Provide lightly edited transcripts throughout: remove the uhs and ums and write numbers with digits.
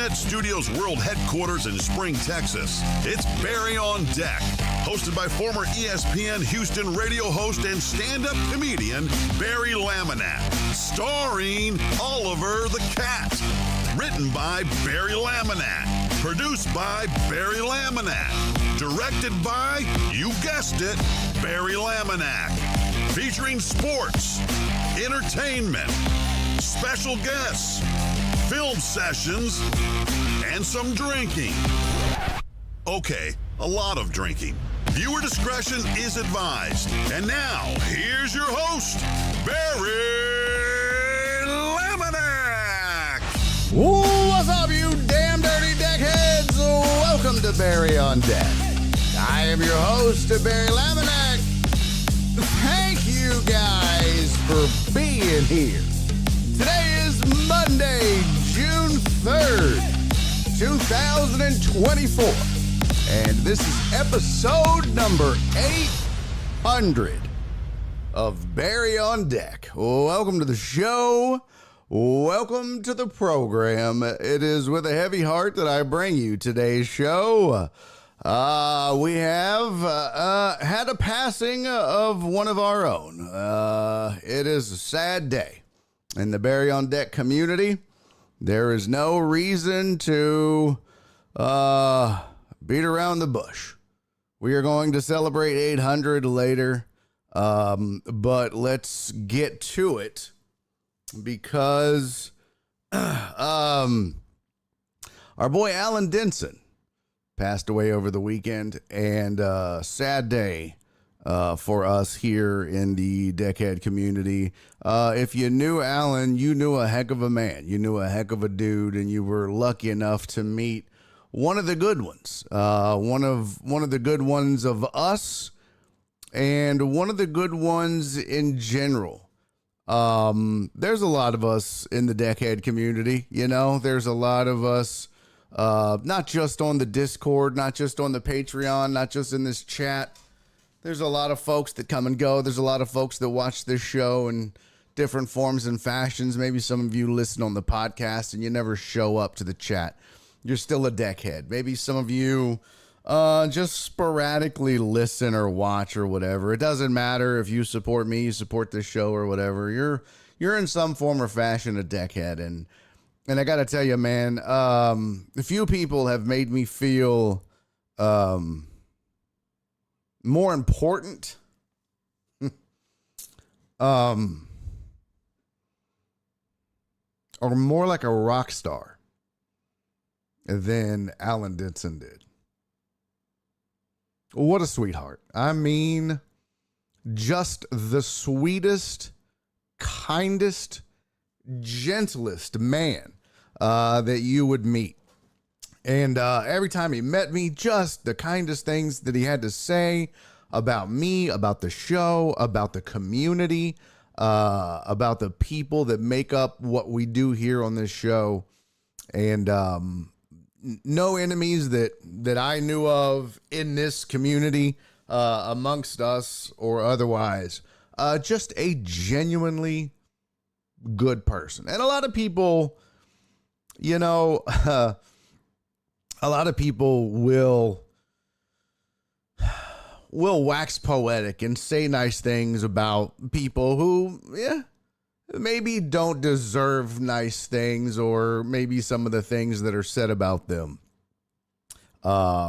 Internet Studios World Headquarters in Spring, Texas, it's Barry on Deck, hosted by former ESPN Houston radio host and stand-up comedian Barry Laminack, starring Oliver the Cat. Written by Barry Laminack, produced by Barry Laminack, directed by, you guessed it, Barry Laminack, featuring sports, entertainment, special guests, film sessions, and some drinking. Okay, a lot of drinking. Viewer discretion is advised. And now, here's your host, Barry Laminack. What's up, you damn dirty deckheads? Welcome to Barry on Deck. I am your host, Barry Laminack. Thank you guys for being here. Today is Monday, June 3rd, 2024. And this is episode number 800 of Barry on Deck. Welcome to the show. Welcome to the program. It is with a heavy heart that I bring you today's show. We have had a passing of one of our own. It is a sad day in the Barry on Deck community. There is no reason to beat around the bush. We are going to celebrate 800 later, but let's get to it because our boy Alan Denson passed away over the weekend, and sad day for us here in the Deckhead community. If you knew Alan, you knew a heck of a man. You knew a heck of a dude, and you were lucky enough to meet one of the good ones. One of the good ones of us, and one of the good ones in general. There's a lot of us in the Deckhead community. You know, there's a lot of us, not just on the Discord, not just on the Patreon, not just in this chat. There's a lot of folks that come and go. There's a lot of folks that watch this show in different forms and fashions. Maybe some of you listen on the podcast and you never show up to the chat. You're still a deckhead. Maybe some of you just sporadically listen or watch or whatever. It doesn't matter if you support me, you support this show or whatever. You're in some form or fashion a deckhead. And I got to tell you, man, a few people have made me feel more important, or more like a rock star than Alan Denson did. What a sweetheart. I mean, just the sweetest, kindest, gentlest man that you would meet. And every time he met me, just the kindest things that he had to say about me, about the show, about the community, about the people that make up what we do here on this show. And no enemies that I knew of in this community, amongst us or otherwise. Just a genuinely good person. And a lot of people, you know, a lot of people will wax poetic and say nice things about people who, maybe don't deserve nice things, or maybe some of the things that are said about them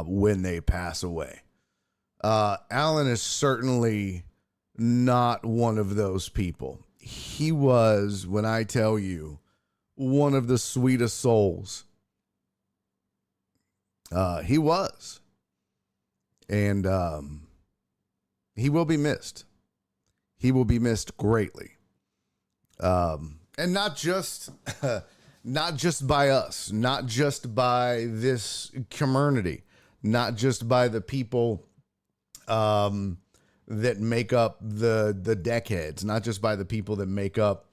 when they pass away. Alan is certainly not one of those people. He was, when I tell you, one of the sweetest souls. He was. And he will be missed. He will be missed greatly. And not just by us, not just by this community, not just by the people that make up the deckheads, not just by the people that make up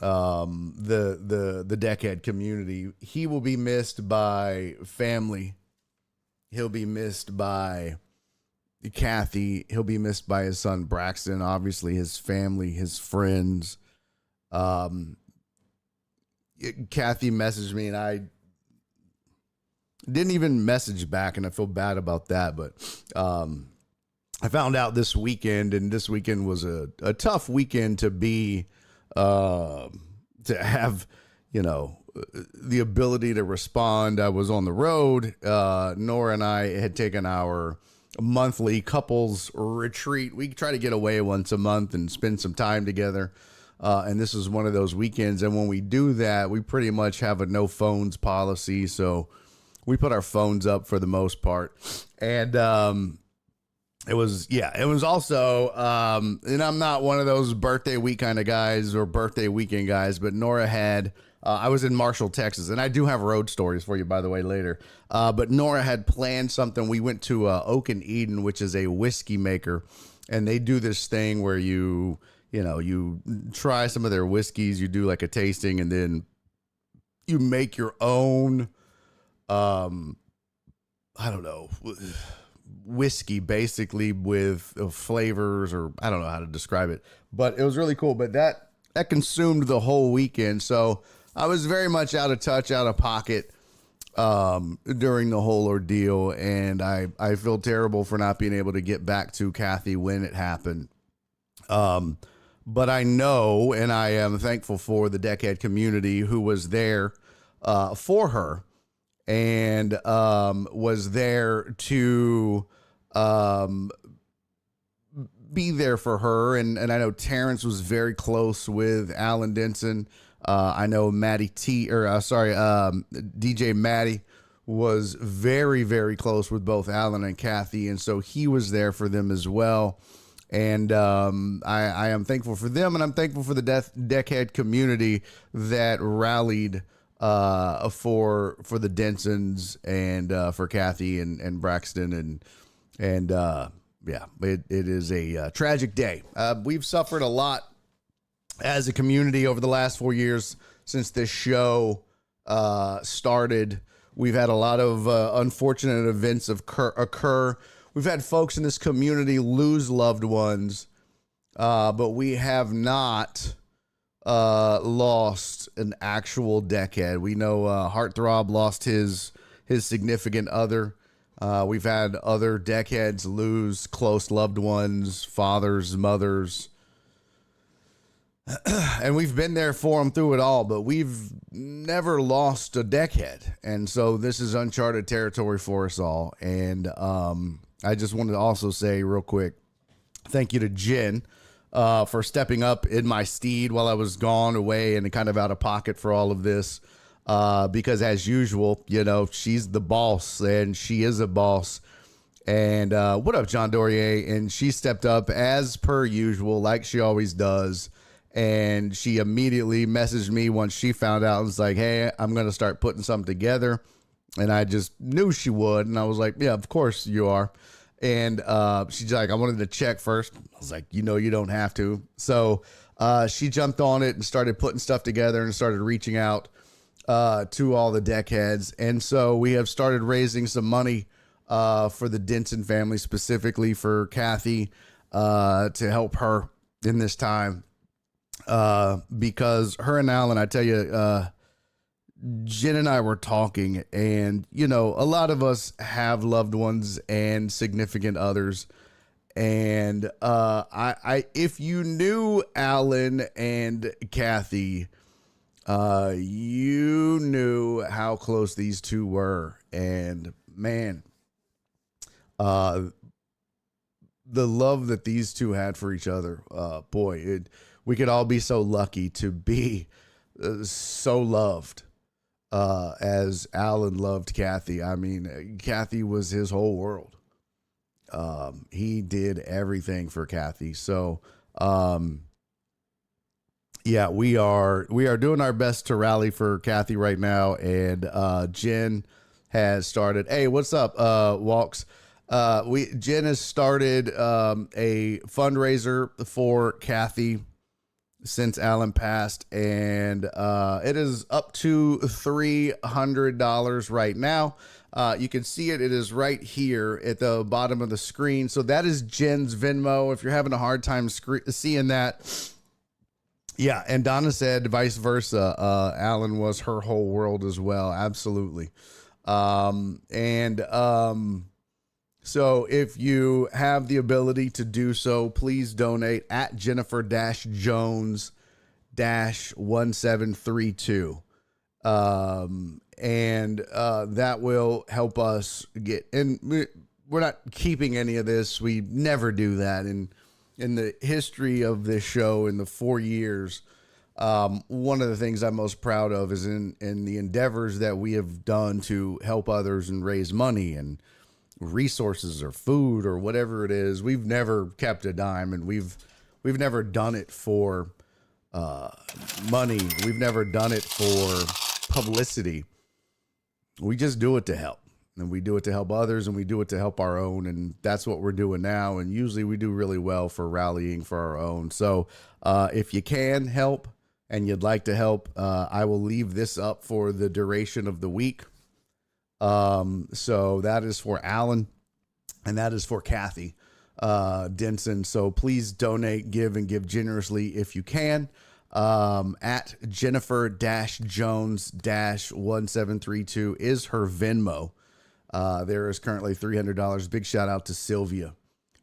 the deckhead community. He will be missed by family. He'll be missed by Kathy. He'll be missed by his son Braxton, obviously his family, his friends. Kathy messaged me, and didn't even message back, and I feel bad about that. But I found out this weekend, and this weekend was a tough weekend to be, to have, the ability to respond. I was on the road. Nora and I had taken our monthly couples retreat. We try to get away once a month and spend some time together. And this is one of those weekends. And when we do that, we pretty much have a no phones policy. So we put our phones up for the most part. And, it was also, and I'm not one of those birthday week kind of guys or birthday weekend guys, but Nora had, I was in Marshall, Texas, and I do have road stories for you, by the way, later. But Nora had planned something. We went to Oak and Eden, which is a whiskey maker, and they do this thing where you try some of their whiskeys, you do like a tasting, and then you make your own, I don't know, whiskey basically with flavors, or I don't know how to describe it, but it was really cool. But that consumed the whole weekend. So I was very much out of touch, out of pocket during the whole ordeal. And I feel terrible for not being able to get back to Kathy when it happened. But I know, and I am thankful for the Deckhead community who was there for her, and was there to be there for her. And I know Terrence was very close with Alan Denson. I know DJ Maddie was very, very close with both Alan and Kathy. And so he was there for them as well. And I am thankful for them, and I'm thankful for the Deckhead community that rallied for the Densons and for Kathy and Braxton and it is a tragic day. We've suffered a lot as a community over the last 4 years since this show started. We've had a lot of unfortunate events occur. We've had folks in this community lose loved ones, but we have not lost an actual Deckhead. We know Heartthrob lost his significant other. We've had other Deckheads lose close loved ones, fathers, mothers, and we've been there for them through it all, but we've never lost a Deckhead. And so this is uncharted territory for us all. And I just wanted to also say real quick, thank you to Jen for stepping up in my steed while I was gone away and kind of out of pocket for all of this. Because as usual, she's the boss, and she is a boss. And what up, John Dorier? And she stepped up as per usual, like she always does. And she immediately messaged me once she found out and was like, hey, I'm going to start putting something together. And I just knew she would. And I was like, yeah, of course you are. And she's like, I wanted to check first. I was like, you don't have to. So she jumped on it and started putting stuff together and started reaching out to all the Deckheads. And so we have started raising some money for the Denson family, specifically for Kathy, to help her in this time. Because her and Alan, I tell you, Jen and I were talking, and, a lot of us have loved ones and significant others. And if you knew Alan and Kathy, you knew how close these two were. And man, the love that these two had for each other, we could all be so lucky to be so loved as Alan loved Kathy. I mean, Kathy was his whole world. He did everything for Kathy. So, we are doing our best to rally for Kathy right now. And Jen has started. Hey, what's up, Walks? Jen has started a fundraiser for Kathy since Alan passed, and it is up to $300 right now. You can see it. It is right here at the bottom of the screen. So that is Jen's Venmo. If you're having a hard time seeing that. Yeah. And Donna said vice versa. Alan was her whole world as well. Absolutely. So if you have the ability to do so, please donate at Jennifer-Jones-1732. That will help us get, and we're not keeping any of this. We never do that. In the history of this show, in the 4 years, one of the things I'm most proud of is in the endeavors that we have done to help others and raise money and resources or food or whatever it is. We've never kept a dime, and we've never done it for money. We've never done it for publicity. We just do it to help, and we do it to help others, and we do it to help our own. And that's what we're doing now. And usually we do really well for rallying for our own. So if you can help and you'd like to help, I will leave this up for the duration of the week. So that is for Alan, and that is for Kathy Denson. So please donate, give, and give generously if you can. At Jennifer-Jones-1732 is her Venmo. There is currently $300. Big shout out to Sylvia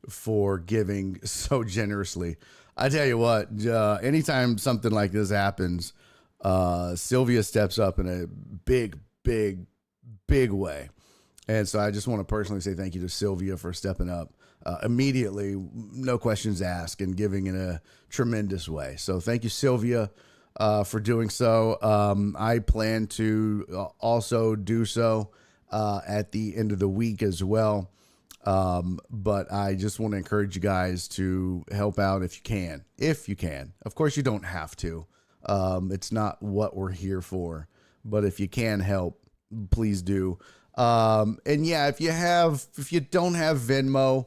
for giving so generously. I tell you what, anytime something like this happens, Sylvia steps up in a big way. And so I just want to personally say thank you to Sylvia for stepping up immediately, no questions asked, and giving in a tremendous way. So thank you, Sylvia, for doing so. I plan to also do so at the end of the week as well. But I just want to encourage you guys to help out if you can. If you can. Of course, you don't have to. It's not what we're here for. But if you can help, please do. And yeah, if you don't have Venmo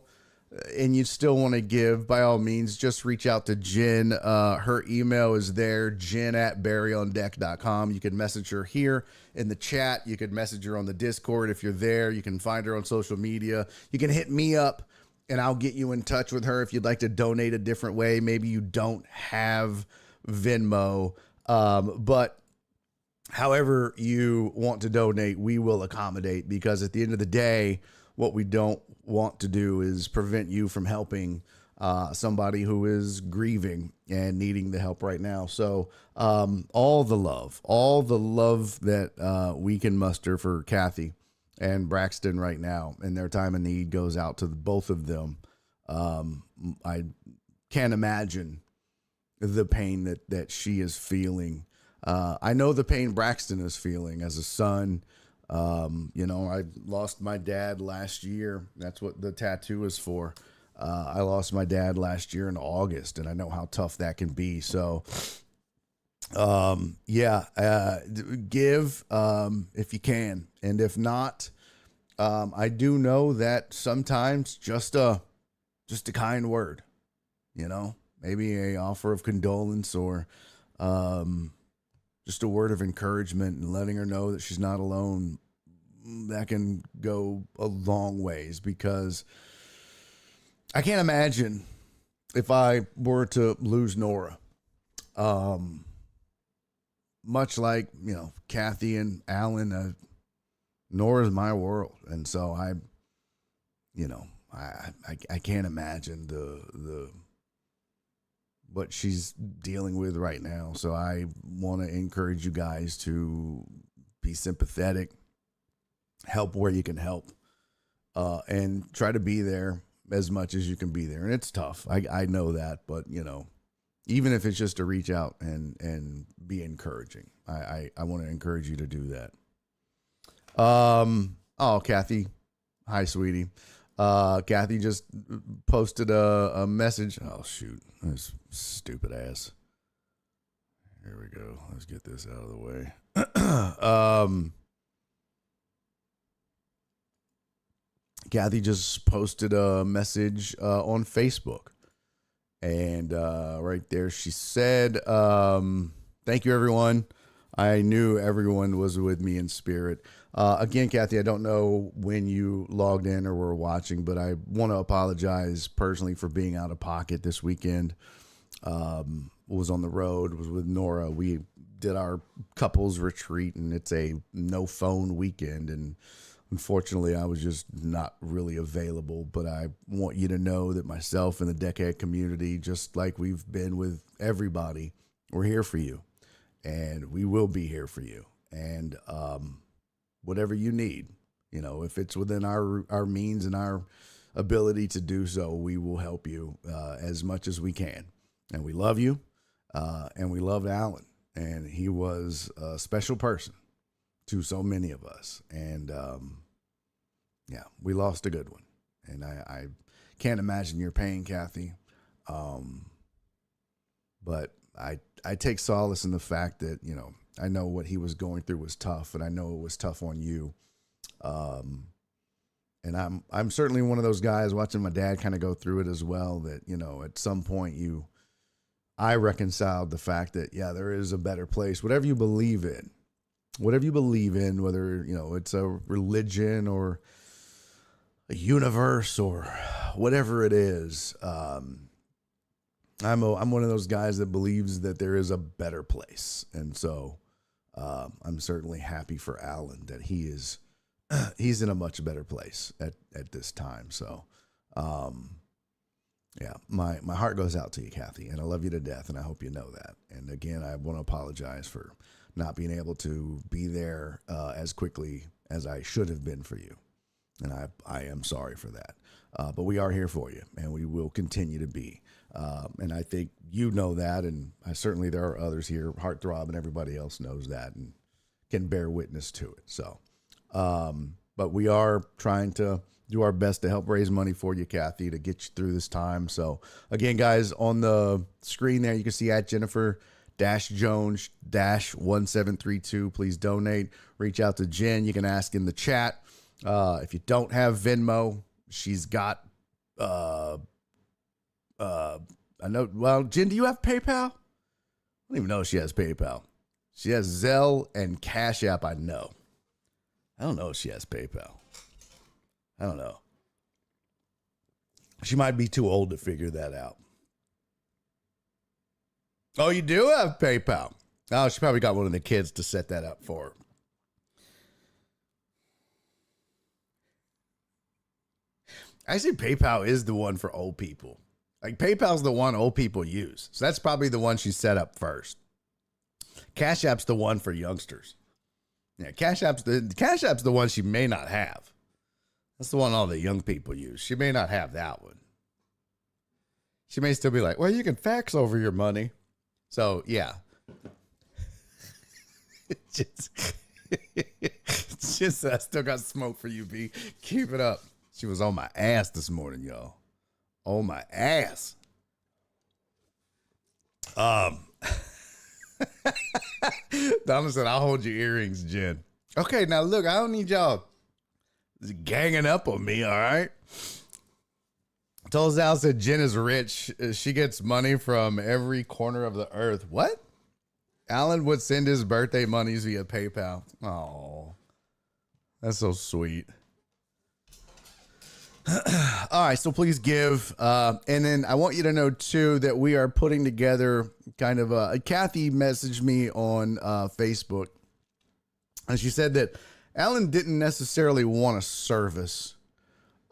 and you still want to give, by all means, just reach out to Jen. Her email is there, jen@barryondeck.com. You can message her here in the chat. You can message her on the Discord if you're there. You can find her on social media. You can hit me up and I'll get you in touch with her if you'd like to donate a different way. Maybe you don't have Venmo, but however you want to donate, we will accommodate, because at the end of the day, what we don't want to do is prevent you from helping somebody who is grieving and needing the help right now. So all the love that we can muster for Kathy and Braxton right now in their time of need goes out to both of them. I can't imagine the pain that she is feeling. I know the pain Braxton is feeling as a son. I lost my dad last year. That's what the tattoo is for. I lost my dad last year in August, and I know how tough that can be. So, give if you can. And if not, I do know that sometimes just a kind word, maybe a offer of condolence or, just a word of encouragement and letting her know that she's not alone, that can go a long ways, because I can't imagine if I were to lose Nora. Much like, Kathy and Alan, Nora's my world. And so I can't imagine the what she's dealing with right now. So I want to encourage you guys to be sympathetic, help where you can help, and try to be there as much as you can be there. And it's tough. I know that, but even if it's just to reach out and be encouraging, I want to encourage you to do that. Kathy. Hi, sweetie. Kathy just posted a message. Oh, shoot. This stupid ass. Here we go. Let's get this out of the way. Kathy just posted a message on Facebook. And right there she said, thank you, everyone. I knew everyone was with me in spirit. Again, Kathy, I don't know when you logged in or were watching, but I want to apologize personally for being out of pocket this weekend. Was on the road, was with Nora. We did our couples retreat, and it's a no phone weekend. And unfortunately, I was just not really available. But I want you to know that myself and the Decade community, just like we've been with everybody, we're here for you, and we will be here for you. And whatever you need, if it's within our means and our ability to do so, we will help you as much as we can. And we love you, and we loved Alan, and he was a special person to so many of us. And yeah, we lost a good one, and I can't imagine your pain, Kathy. But I take solace in the fact that, I know what he was going through was tough, and I know it was tough on you. And I'm certainly one of those guys watching my dad kind of go through it as well, that, at some point I reconciled the fact that, yeah, there is a better place. Whatever you believe in, whether, it's a religion or a universe or whatever it is. I'm one of those guys that believes that there is a better place. And so, I'm certainly happy for Alan that he's in a much better place at this time. So, yeah, my heart goes out to you, Kathy, and I love you to death, and I hope you know that. And again, I want to apologize for not being able to be there as quickly as I should have been for you. And I am sorry for that. But we are here for you, and we will continue to be. And I think you know that, and certainly there are others here, Heartthrob and everybody else knows that and can bear witness to it. So, but we are trying to do our best to help raise money for you, Kathy, to get you through this time. So again, guys, on the screen there, you can see at Jennifer-Jones-1732. Please donate. Reach out to Jen. You can ask in the chat. If you don't have Venmo, she's got, I know, well, Jen, do you have PayPal? I don't even know if she has PayPal. She has Zelle and Cash App, I know. I don't know if she has PayPal. I don't know. She might be too old to figure that out. Oh, you do have PayPal. Oh, she probably got one of the kids to set that up for her. Actually, PayPal is the one for old people. Like, PayPal's the one old people use. So that's probably the one she set up first. Cash App's the one for youngsters. Yeah, Cash App's the one she may not have. That's the one all the young people use. She may not have that one. She may still be like, well, you can fax over your money. So, yeah. It's just I still got smoke for you, B. Keep it up. She was on my ass this morning, y'all. On my ass. Donna said, I'll hold your earrings, Jen. Okay, now look, I don't need y'all ganging up on me, all right? Told Al said Jen is rich. She gets money from every corner of the earth. What? Alan would send his birthday monies via PayPal. Oh, that's so sweet. All right, so please give. And then I want you to know, too, that we are putting together kind of Kathy messaged me on Facebook, and she said that Alan didn't necessarily want a service.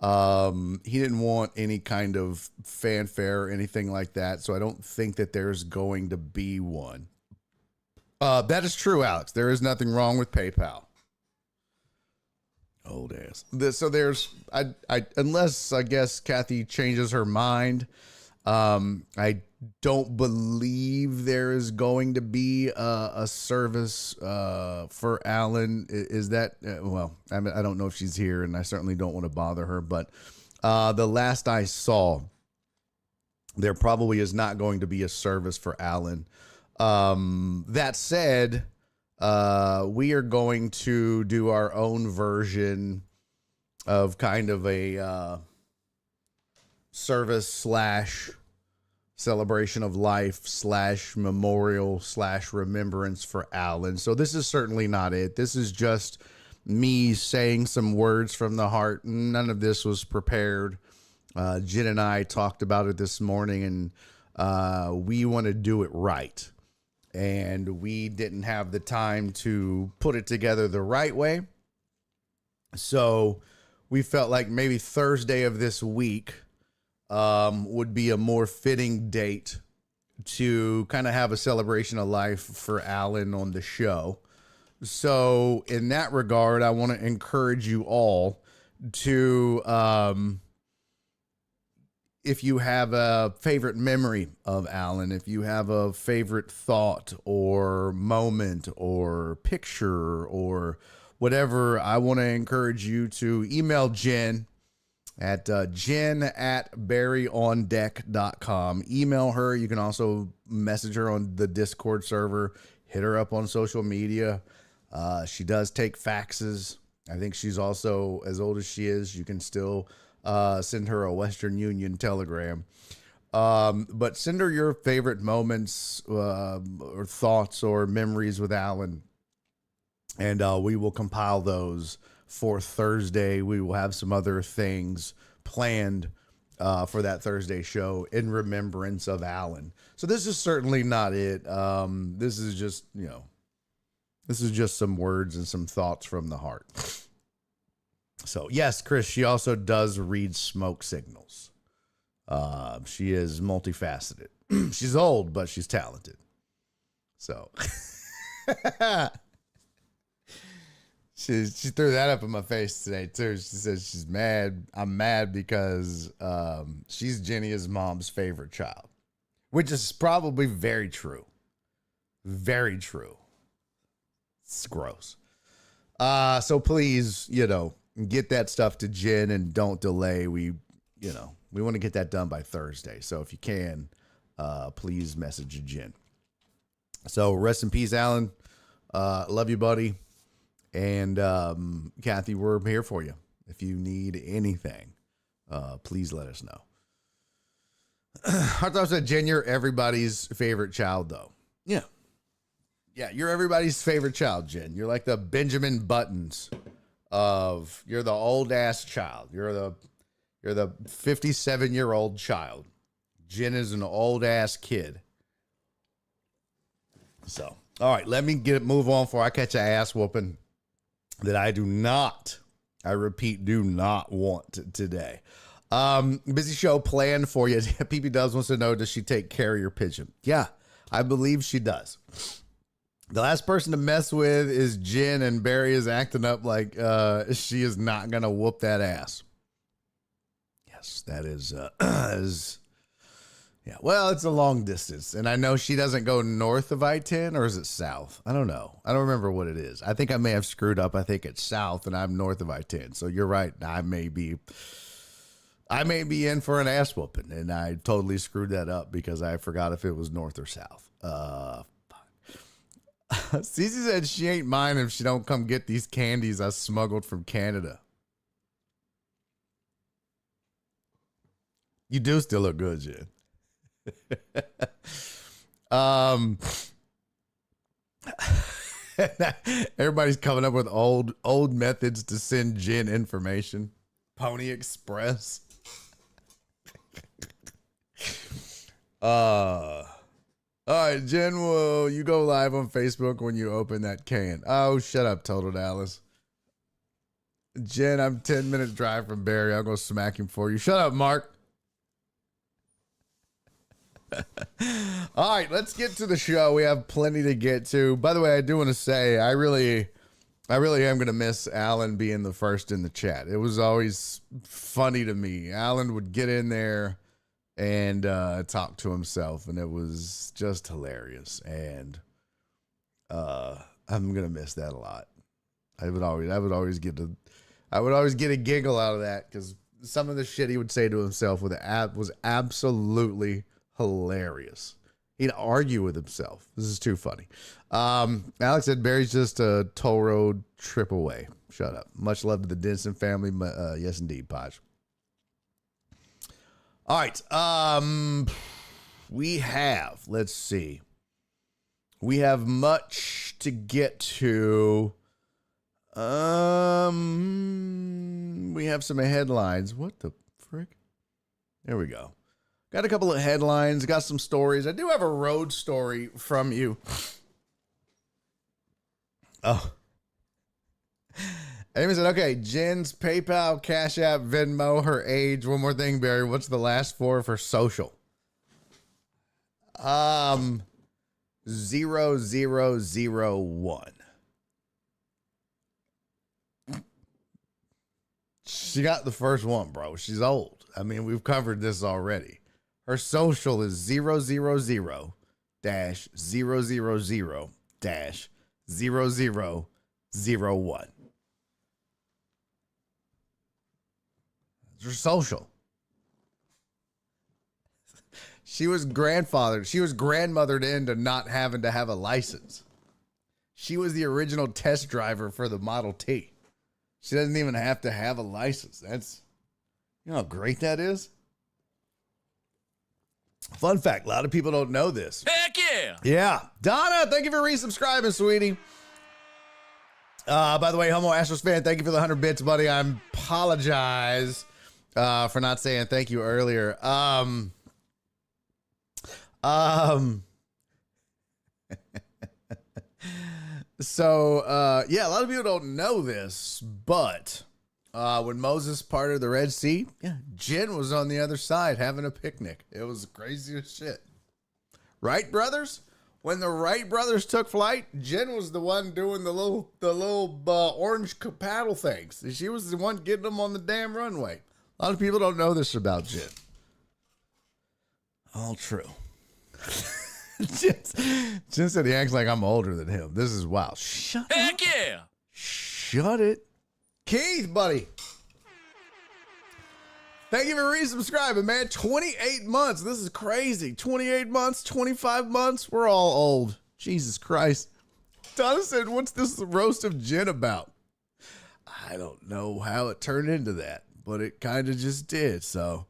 He didn't want any kind of fanfare or anything like that, so I don't think that there's going to be one. That is true, Alex. There is nothing wrong with PayPal. Old ass. So there's, unless I guess Kathy changes her mind, I don't believe there is going to be a service for Alan. Is that, well, I don't know if she's here, and I certainly don't want to bother her, but the last I saw, there probably is not going to be a service for Alan. That said, we are going to do our own version of kind of a service / celebration of life / memorial / remembrance for Alan. So this is certainly not it. This is just me saying some words from the heart. None of this was prepared. Jen and I talked about it this morning, and we want to do it right. and we didn't have the time to put it together the right way. So we felt like maybe Thursday of this week would be a more fitting date to kind of have a celebration of life for Alan on the show. So in that regard, I want to encourage you all to, if you have a favorite memory of Alan, if you have a favorite thought or moment or picture or whatever, I want to encourage you to email Jen at jen@barryondeck.com. Email her. You can also message her on the Discord server, hit her up on social media. She does take faxes. I think she's also, as old as she is, you can still send her a Western Union telegram. But send her your favorite moments or thoughts or memories with Alan, and we will compile those for Thursday. We will have some other things planned for that Thursday show in remembrance of Alan. So this is certainly not it. This is just, this is just some words and some thoughts from the heart. So yes, Chris, she also does read smoke signals. She is multifaceted. She's old, but she's talented. So she threw that up in my face today too. She says she's mad. I'm mad because she's Jenny's mom's favorite child, which is probably very true. Very true. It's gross. So please, get that stuff to Jen and don't delay. We want to get that done by Thursday. So if you can, please message Jen. So rest in peace, Alan. Love you, buddy. And Kathy, we're here for you. If you need anything, please let us know. I thought that Jen, you're everybody's favorite child, though. Yeah. Yeah, you're everybody's favorite child, Jen. You're like the Benjamin Buttons you're the old ass child. You're the 57-year-old child. Jen is an old ass kid. So, all right, let me move on before I catch an ass whooping that I do not, I repeat, do not want today. Busy show planned for you. PP Dubs wants to know, does she take carrier pigeon? Yeah, I believe she does. The last person to mess with is Jen, and Barry is acting up like she is not going to whoop that ass. Yes, that is, yeah, well, it's a long distance, and I know she doesn't go north of I-10, or is it south? I don't know. I don't remember what it is. I think I may have screwed up. I think it's south, and I'm north of I-10, so you're right. I may be in for an ass whooping, and I totally screwed that up because I forgot if it was north or south. Cece said she ain't mine if she don't come get these candies I smuggled from Canada. You do still look good, Jen. Everybody's coming up with old methods to send Jen information. Pony Express. All right, Jen, will you go live on Facebook when you open that can? Oh, shut up, Total Dallas. Jen, I'm 10-minute drive from Barry. I'll go smack him for you. Shut up, Mark. All right, let's get to the show. We have plenty to get to. By the way, I do want to say I really am going to miss Alan being the first in the chat. It was always funny to me. Alan would get in there and talk to himself, and it was just hilarious. And I'm gonna miss that a lot. I would always get a giggle out of that because some of the shit he would say to himself was absolutely hilarious. He'd argue with himself. This is too funny. Alex said Barry's just a toll road trip away. Shut up. Much love to the Denson family. Yes, indeed, Podge. All right. Let's see. We have much to get to. We have some headlines. What the frick? There we go. Got a couple of headlines, got some stories. I do have a road story from you. Oh. Amy said, okay, Jen's PayPal, Cash App, Venmo, her age. One more thing, Barry. What's the last four of her social? 0001. She got the first one, bro. She's old. I mean, we've covered this already. Her social is 000-000-0001. It's her social. She was grandfathered. She was grandmothered into not having to have a license. She was the original test driver for the Model T. She doesn't even have to have a license. That's, you know how great that is? Fun fact, a lot of people don't know this. Heck yeah! Yeah. Donna, thank you for resubscribing, sweetie. By the way, Homo Astros fan, thank you for the 100 bits, buddy. I apologize for not saying thank you earlier. So, yeah, a lot of people don't know this, but when Moses parted the Red Sea, yeah, Jen was on the other side having a picnic. It was crazy as shit. Wright brothers? When the Wright brothers took flight, Jen was the one doing the little orange paddle things. She was the one getting them on the damn runway. A lot of people don't know this about Jen. All true. Jen said he acts like I'm older than him. This is wild. Shut up. Heck yeah! Shut it. Keith, buddy. Thank you for resubscribing, man. 28 months. This is crazy. 28 months, 25 months. We're all old. Jesus Christ. Donna said, what's this roast of Jen about? I don't know how it turned into that, but it kind of just did, so...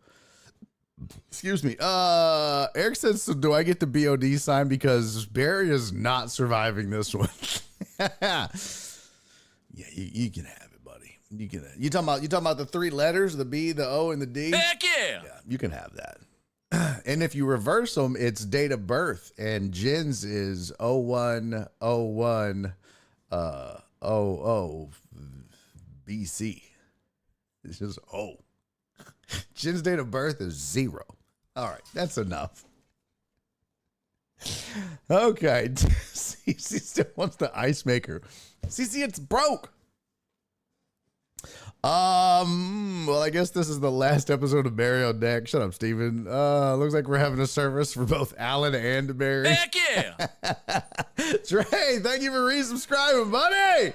Excuse me. Eric says, so do I get the BOD sign because Barry is not surviving this one? Yeah, you can have it, buddy. You can. You talking about the three letters, the B, the O, and the D? Heck yeah! Yeah, you can have that. And if you reverse them, it's date of birth, and Jen's is 0101 00 BC. It's just O. Jen's date of birth is 0. All right, that's enough. Okay, CC still wants the ice maker. CC, it's broke. Well, I guess this is the last episode of Barry on Deck. Shut up, Steven. Looks like we're having a service for both Alan and Barry. Heck yeah! Trey, thank you for resubscribing, buddy.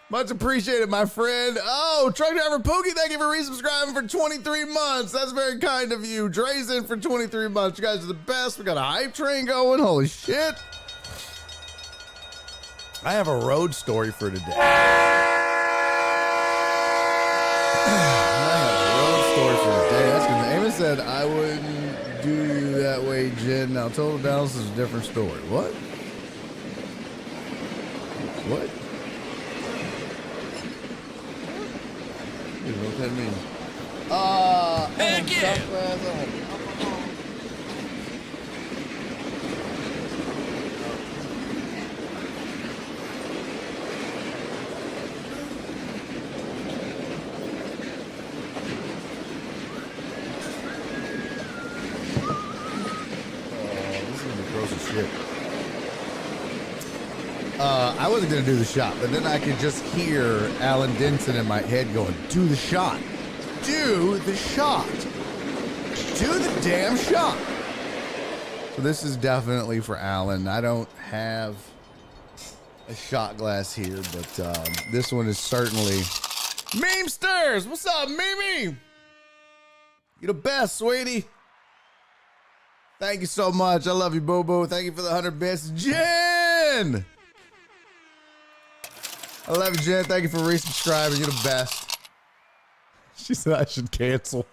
Much appreciated, my friend. Oh, truck driver Pookie, thank you for resubscribing for 23 months. That's very kind of you. Dre's in for 23 months. You guys are the best. We got a hype train going. Holy shit. I have a road story for today. I have a road story for today. That's because Amos said I wouldn't do you that way, Jen. Now, total balance is a different story. What? What? You know what that means? Heck yeah! This is gonna be gross as shit. I wasn't gonna do the shot, but then I could just hear Alan Denson in my head going, "Do the shot, do the shot, do the damn shot." So this is definitely for Alan. I don't have a shot glass here, but this one is certainly Memesters. What's up, Mimi? You the best, sweetie. Thank you so much. I love you, boo boo. Thank you for the 100 bits, Jen. I love you, Jen. Thank you for resubscribing. You're the best. She said I should cancel.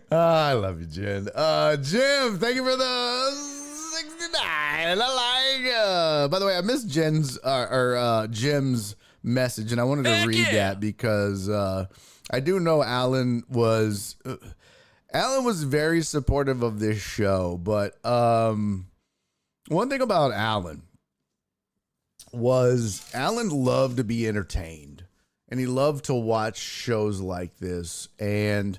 I love you, Jen. Jim, thank you for the 69. I like. By the way, I missed Jim's message, and I wanted to read that because I do know Alan was very supportive of this show, but one thing about Alan was Alan loved to be entertained, and he loved to watch shows like this, and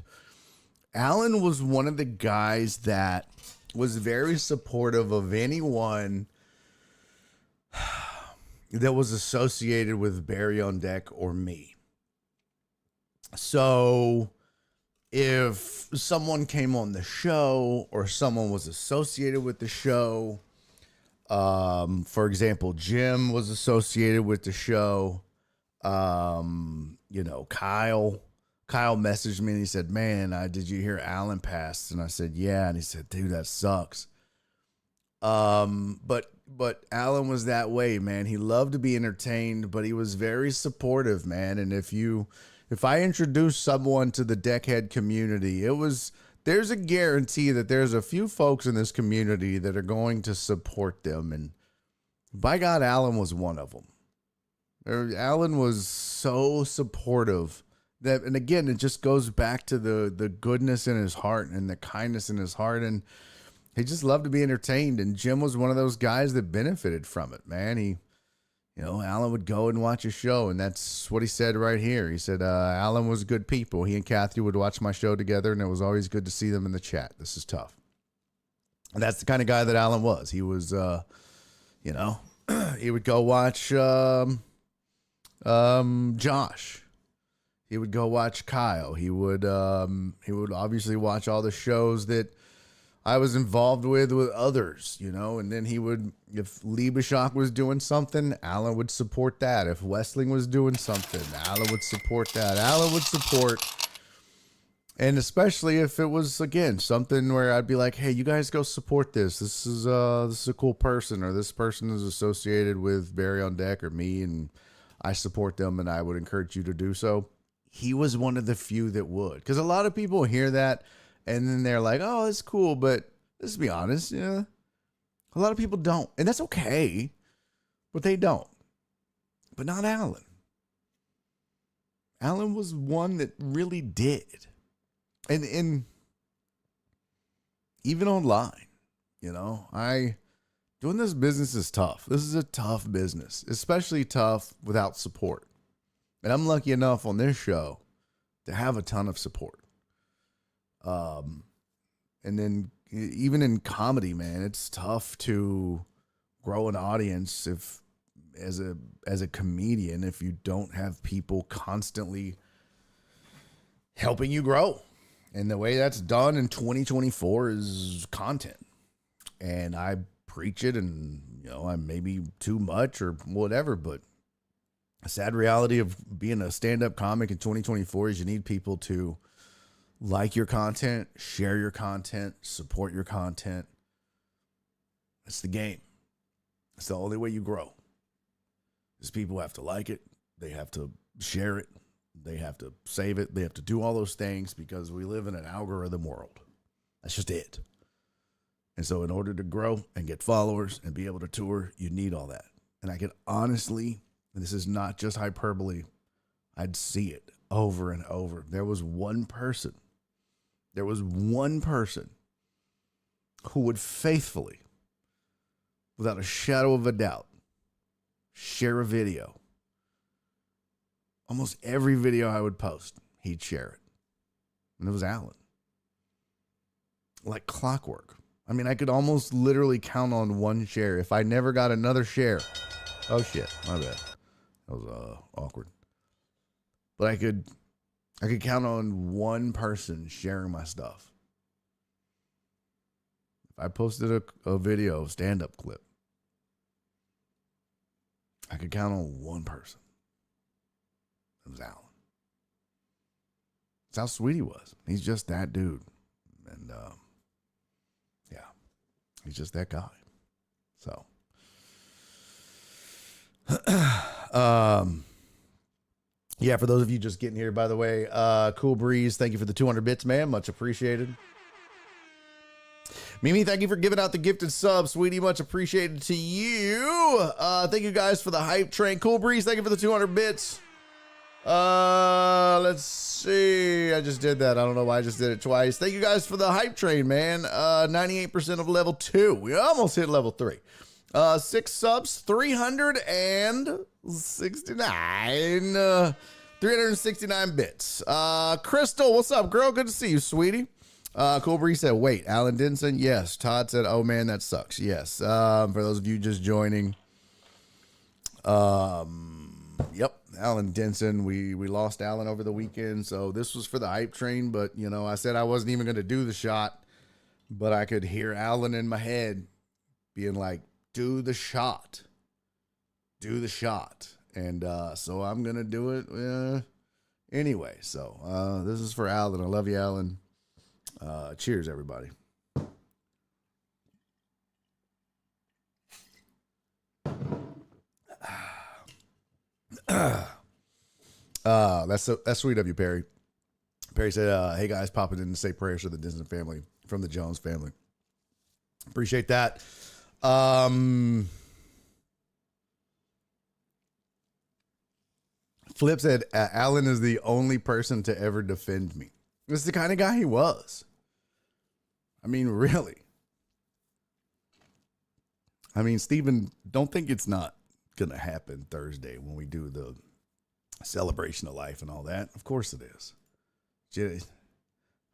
Alan was one of the guys that was very supportive of anyone that was associated with Barry on Deck or me. So if someone came on the show or someone was associated with the show, for example, Jim was associated with the show, Kyle messaged me and he said, man, did you hear Alan passed? And I said, yeah. And he said, dude, that sucks. But Alan was that way, man. He loved to be entertained, but he was very supportive, man. And if I introduced someone to the Deckhead community, there's a guarantee that there's a few folks in this community that are going to support them. And by God, Alan was one of them. Alan was so supportive. And again, it just goes back to the goodness in his heart and the kindness in his heart. And he just loved to be entertained. And Jim was one of those guys that benefited from it, man. Alan would go and watch a show, and that's what he said right here. He said, Alan was good people. He and Kathy would watch my show together, and it was always good to see them in the chat. This is tough. And that's the kind of guy that Alan was. He was, he would go watch Josh. He would go watch Kyle. He would obviously watch all the shows that I was involved with others, and then if Liebeshock was doing something, Alan would support that. If Westling was doing something, Alan would support that. Alan would support, and especially if it was, again, something where I'd be like, hey, you guys go support this. This is a cool person, or this person is associated with Barry on Deck or me, and I support them, and I would encourage you to do so. He was one of the few that would, because a lot of people hear that and then they're like, oh, that's cool. But let's be honest. A lot of people don't, and that's okay, but they don't, but not Alan. Alan was one that really did. And even online, doing this business is tough. This is a tough business, especially tough without support. And I'm lucky enough on this show to have a ton of support. And then even in comedy, man, it's tough to grow an audience as a comedian if you don't have people constantly helping you grow. And the way that's done in 2024 is content. And I preach it, and I maybe too much or whatever, but a sad reality of being a stand-up comic in 2024 is you need people to like your content, share your content, support your content. It's the game. It's the only way you grow. Is people have to like it. They have to share it. They have to save it. They have to do all those things because we live in an algorithm world. That's just it. And so in order to grow and get followers and be able to tour, you need all that. And I can honestly, and this is not just hyperbole, I'd see it over and over. There was one person who would faithfully, without a shadow of a doubt, share a video. Almost every video I would post, he'd share it. And it was Alan. Like clockwork. I mean, I could almost literally count on one share. If I never got another share, oh shit, my bad. That was awkward. But I could count on one person sharing my stuff. If I posted a video, stand-up clip, I could count on one person. It was Alan. That's how sweet he was. He's just that dude. And, yeah, he's just that guy. So, yeah, for those of you just getting here, by the way, Cool Breeze, thank you for the 200 bits, man. Much appreciated. Mimi, thank you for giving out the gifted sub, sweetie. Much appreciated to you. Thank you guys for the hype train. Cool Breeze, thank you for the 200 bits. Let's see. I just did that. I don't know why I just did it twice. Thank you guys for the hype train, man. 98% of level 2. We almost hit level 3. 6 subs, 369. 369 bits. Crystal, what's up, girl? Good to see you, sweetie. Cool Breeze said, wait, Alan Denson? Yes. Todd said, oh, man, that sucks. Yes. For those of you just joining, yep, Alan Denson. We lost Alan over the weekend, so this was for the hype train, but, you know, I said I wasn't even going to do the shot, but I could hear Alan in my head being like, do the shot. Do the shot. And so I'm going to do it anyway. So this is for Alan. I love you, Alan. Cheers, everybody. That's sweet of you, Perry. Perry said, hey, guys, popping in to say prayers for the Denson family from the Jones family. Appreciate that. Flip said, Alan is the only person to ever defend me. This is the kind of guy he was. I mean, really. I mean, Stephen, don't think it's not going to happen Thursday when we do the celebration of life and all that. Of course it is. Jen,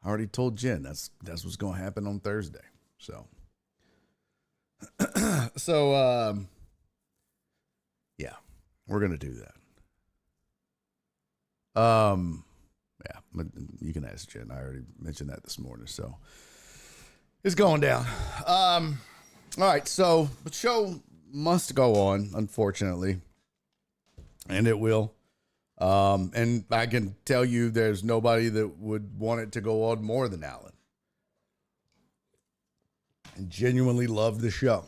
I already told Jen that's what's going to happen on Thursday. So, yeah, we're going to do that. Yeah, you can ask Jen. I already mentioned that this morning, so it's going down. All right, so the show must go on, unfortunately, and it will. And I can tell you there's nobody that would want it to go on more than Alan. And genuinely loved the show.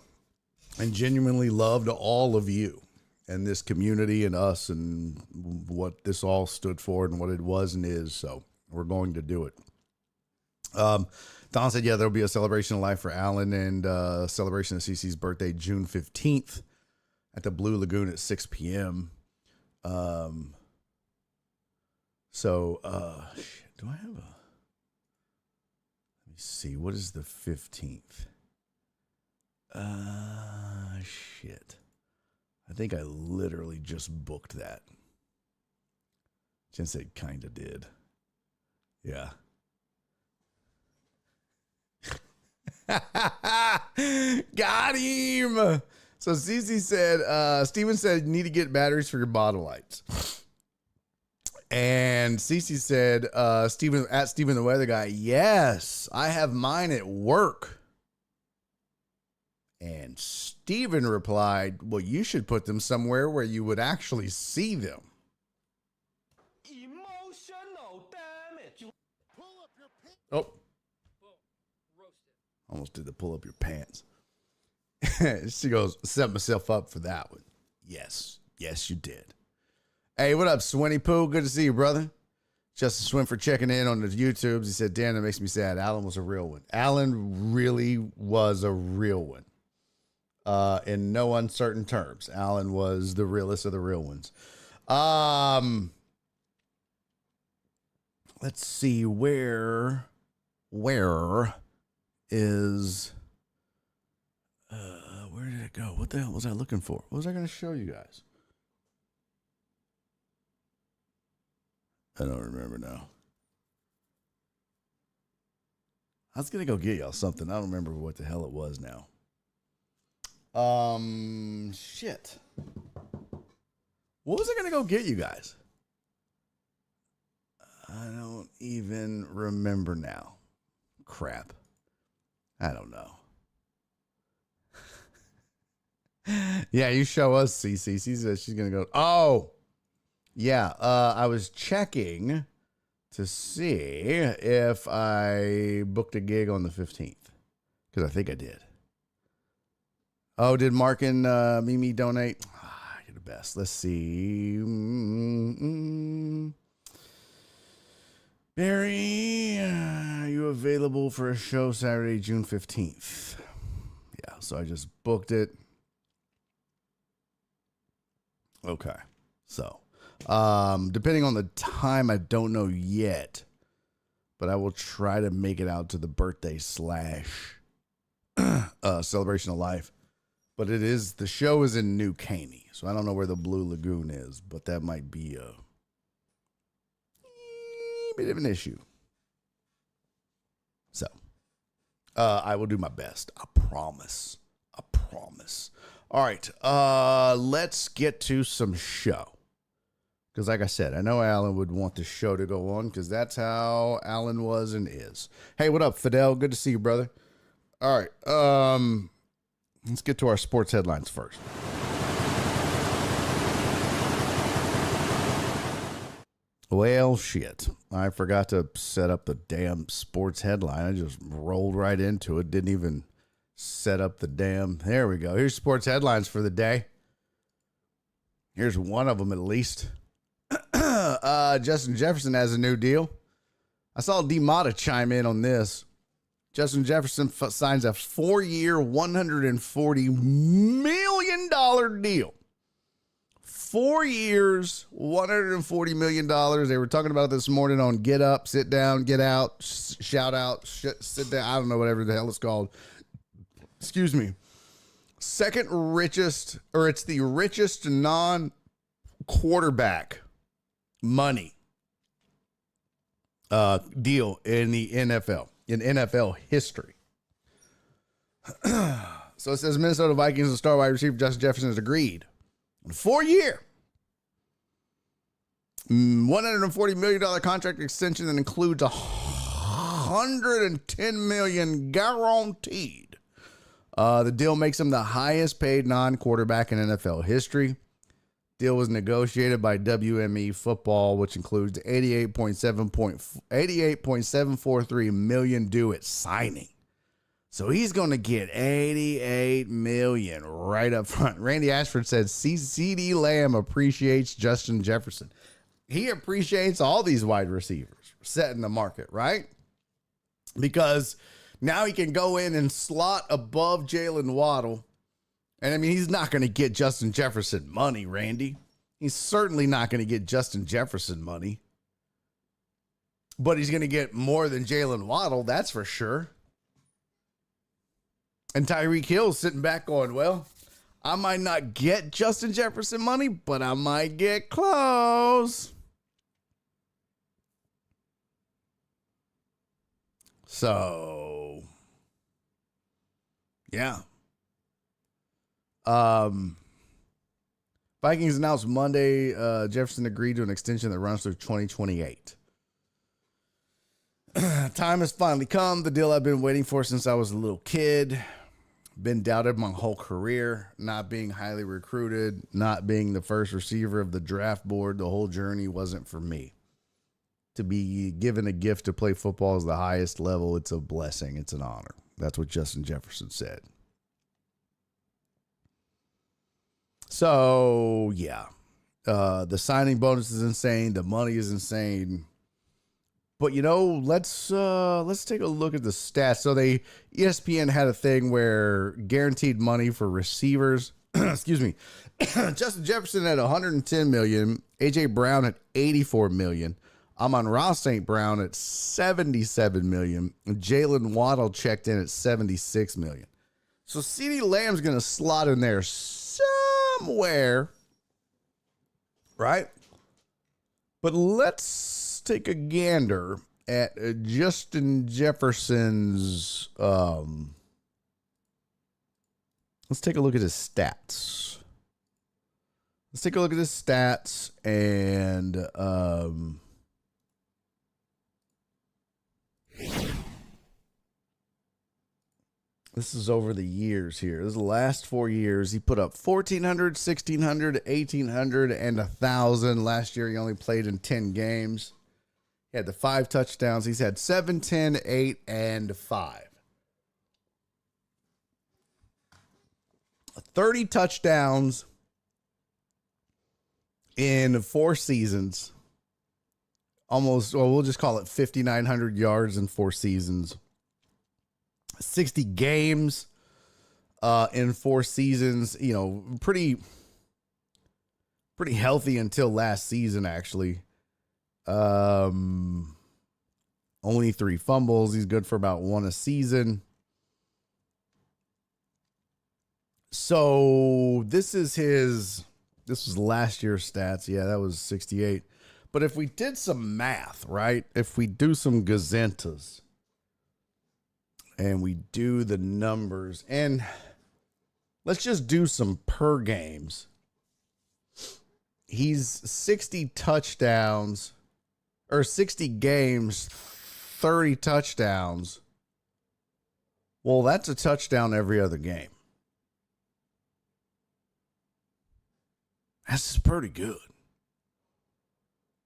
And genuinely loved all of you and this community and us and what this all stood for and what it was and is. So we're going to do it. Don said, yeah, there'll be a celebration of life for Alan and celebration of CeCe's birthday, June 15th at the Blue Lagoon at 6 p.m. Shit, do I have let me see, what is the 15th? Shit. I think I literally just booked that. Jen said kinda did. Yeah. Got him. So CeCe said, Steven said, need to get batteries for your bottle lights. And CeCe said, Steven the Weather Guy, yes, I have mine at work. And Steven replied, well, you should put them somewhere where you would actually see them. Emotional damage. Pull up your pants. Oh. Almost did the pull up your pants. She goes, set myself up for that one. Yes. Yes, you did. Hey, what up, Swinny Poo? Good to see you, brother. Justin Swim for checking in on the YouTubes. He said, Dan, that makes me sad. Alan was a real one. Alan really was a real one. In no uncertain terms. Alan was the realest of the real ones. Let's see, where is where did it go? What the hell was I looking for? What was I going to show you guys? I don't remember now. I was going to go get y'all something. I don't remember what the hell it was now. Shit. What was I going to go get you guys? I don't even remember now. Crap. I don't know. Yeah, you show us, CeCe. She says she's going to go. Oh, yeah. I was checking to see if I booked a gig on the 15th. Because I think I did. Oh, did Mark and Mimi donate? You're the best. Let's see. Barry, you you available for a show Saturday, June 15th? Yeah, so I just booked it. Okay. So, depending on the time, I don't know yet, but I will try to make it out to the birthday / celebration of life. But the show is in New Caney, so I don't know where the Blue Lagoon is, but that might be a bit of an issue. So, I will do my best. I promise. All right, let's get to some show. Because like I said, I know Alan would want the show to go on because that's how Alan was and is. Hey, what up, Fidel? Good to see you, brother. All right, let's get to our sports headlines first. Well, shit. I forgot to set up the damn sports headline. I just rolled right into it. Didn't even set up the damn... There we go. Here's sports headlines for the day. Here's one of them at least. Justin Jefferson has a new deal. I saw D-Mata chime in on this. Justin Jefferson signs a 4-year, $140 million deal. 4 years, $140 million. They were talking about it this morning on Get Up, Sit Down, Get Out, Shout Out, Sit Down. I don't know, whatever the hell it's called. Excuse me. Second richest, or it's the richest non-quarterback money deal in the NFL, in NFL history. So it says Minnesota Vikings and star wide receiver Justin Jefferson has agreed. 4-year, $140 million contract extension that includes $110 million guaranteed. The deal makes him the highest paid non-quarterback in NFL history. Deal was negotiated by WME Football, which includes $88.743 million due at signing. So he's going to get $88 million right up front. Randy Ashford said CeeDee Lamb appreciates Justin Jefferson. He appreciates all these wide receivers setting the market, right? Because now he can go in and slot above Jalen Waddle. And I mean, he's not going to get Justin Jefferson money, Randy. He's certainly not going to get Justin Jefferson money. But he's going to get more than Jalen Waddle, that's for sure. And Tyreek Hill's sitting back going, well, I might not get Justin Jefferson money, but I might get close. So, yeah. Vikings announced Monday Jefferson agreed to an extension that runs through 2028. Time has finally come. The deal I've been waiting for since I was a little kid. Been doubted my whole career, not being highly recruited, not being the first receiver of the draft board. The whole journey wasn't for me. To be given a gift to play football is the highest level. It's a blessing. It's an honor. That's what Justin Jefferson said. So, yeah. The signing bonus is insane. The money is insane. But, you know, let's take a look at the stats. So ESPN had a thing where guaranteed money for receivers. Excuse me. Justin Jefferson had $110 million. A.J. Brown at $84 million. Amon-Ra St. Brown at $77 million. Jalen Waddle checked in at $76 million. So CeeDee Lamb's going to slot in there somewhere. Right? But let's take a gander at Justin Jefferson's let's take a look at his stats. And this is over the years here. This is the last 4 years. He put up 1,400, 1,600, 1,800, and 1,000. Last year, he only played in 10 games. He had the 5 touchdowns. He's had 7, 10, 8, and 5. 30 touchdowns in 4 seasons. almost, well, we'll just call it 5,900 yards in 4 seasons, 60 games in 4 seasons. You know, pretty healthy until last season, actually. Only 3 fumbles. He's good for about 1 a season. So this was last year's stats. Yeah, that was 68. But if we did some math, right? If we do some gazentas and we do the numbers, and let's just do some per games. He's 60 touchdowns, or 60 games, 30 touchdowns. Well, that's a touchdown every other game. That's pretty good.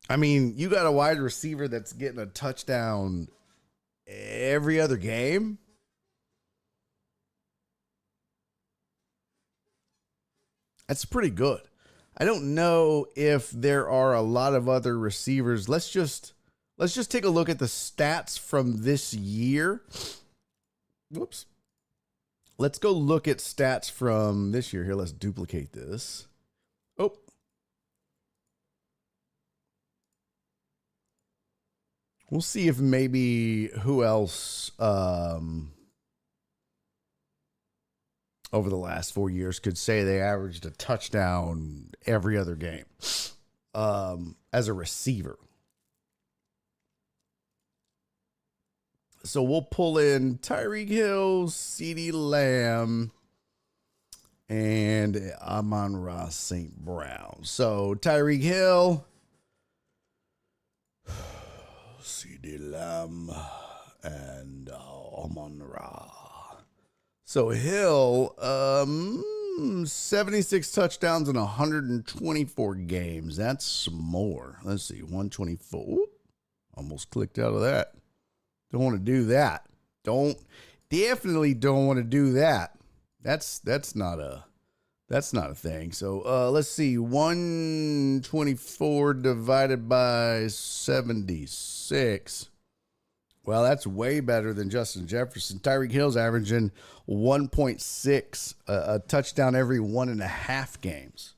I mean, you got a wide receiver that's getting a touchdown every other game. That's pretty good. I don't know if there are a lot of other receivers. Let's just take a look at the stats from this year. Whoops. Let's go look at stats from this year. Here, let's duplicate this. Oh. We'll see if maybe who else over the last 4 years could say they averaged a touchdown every other game as a receiver. So we'll pull in Tyreek Hill, CeeDee Lamb, and Amon-Ra St. Brown. So Tyreek Hill, CeeDee Lamb, and Amon-Ra. So Hill, 76 touchdowns in 124 games. That's more. Let's see, 124. Oop, almost clicked out of that. Don't want to do that. Definitely don't want to do that. That's not a thing. So let's see, 124 divided by 76. Well, that's way better than Justin Jefferson. Tyreek Hill's averaging 1.6 a touchdown every 1.5 games.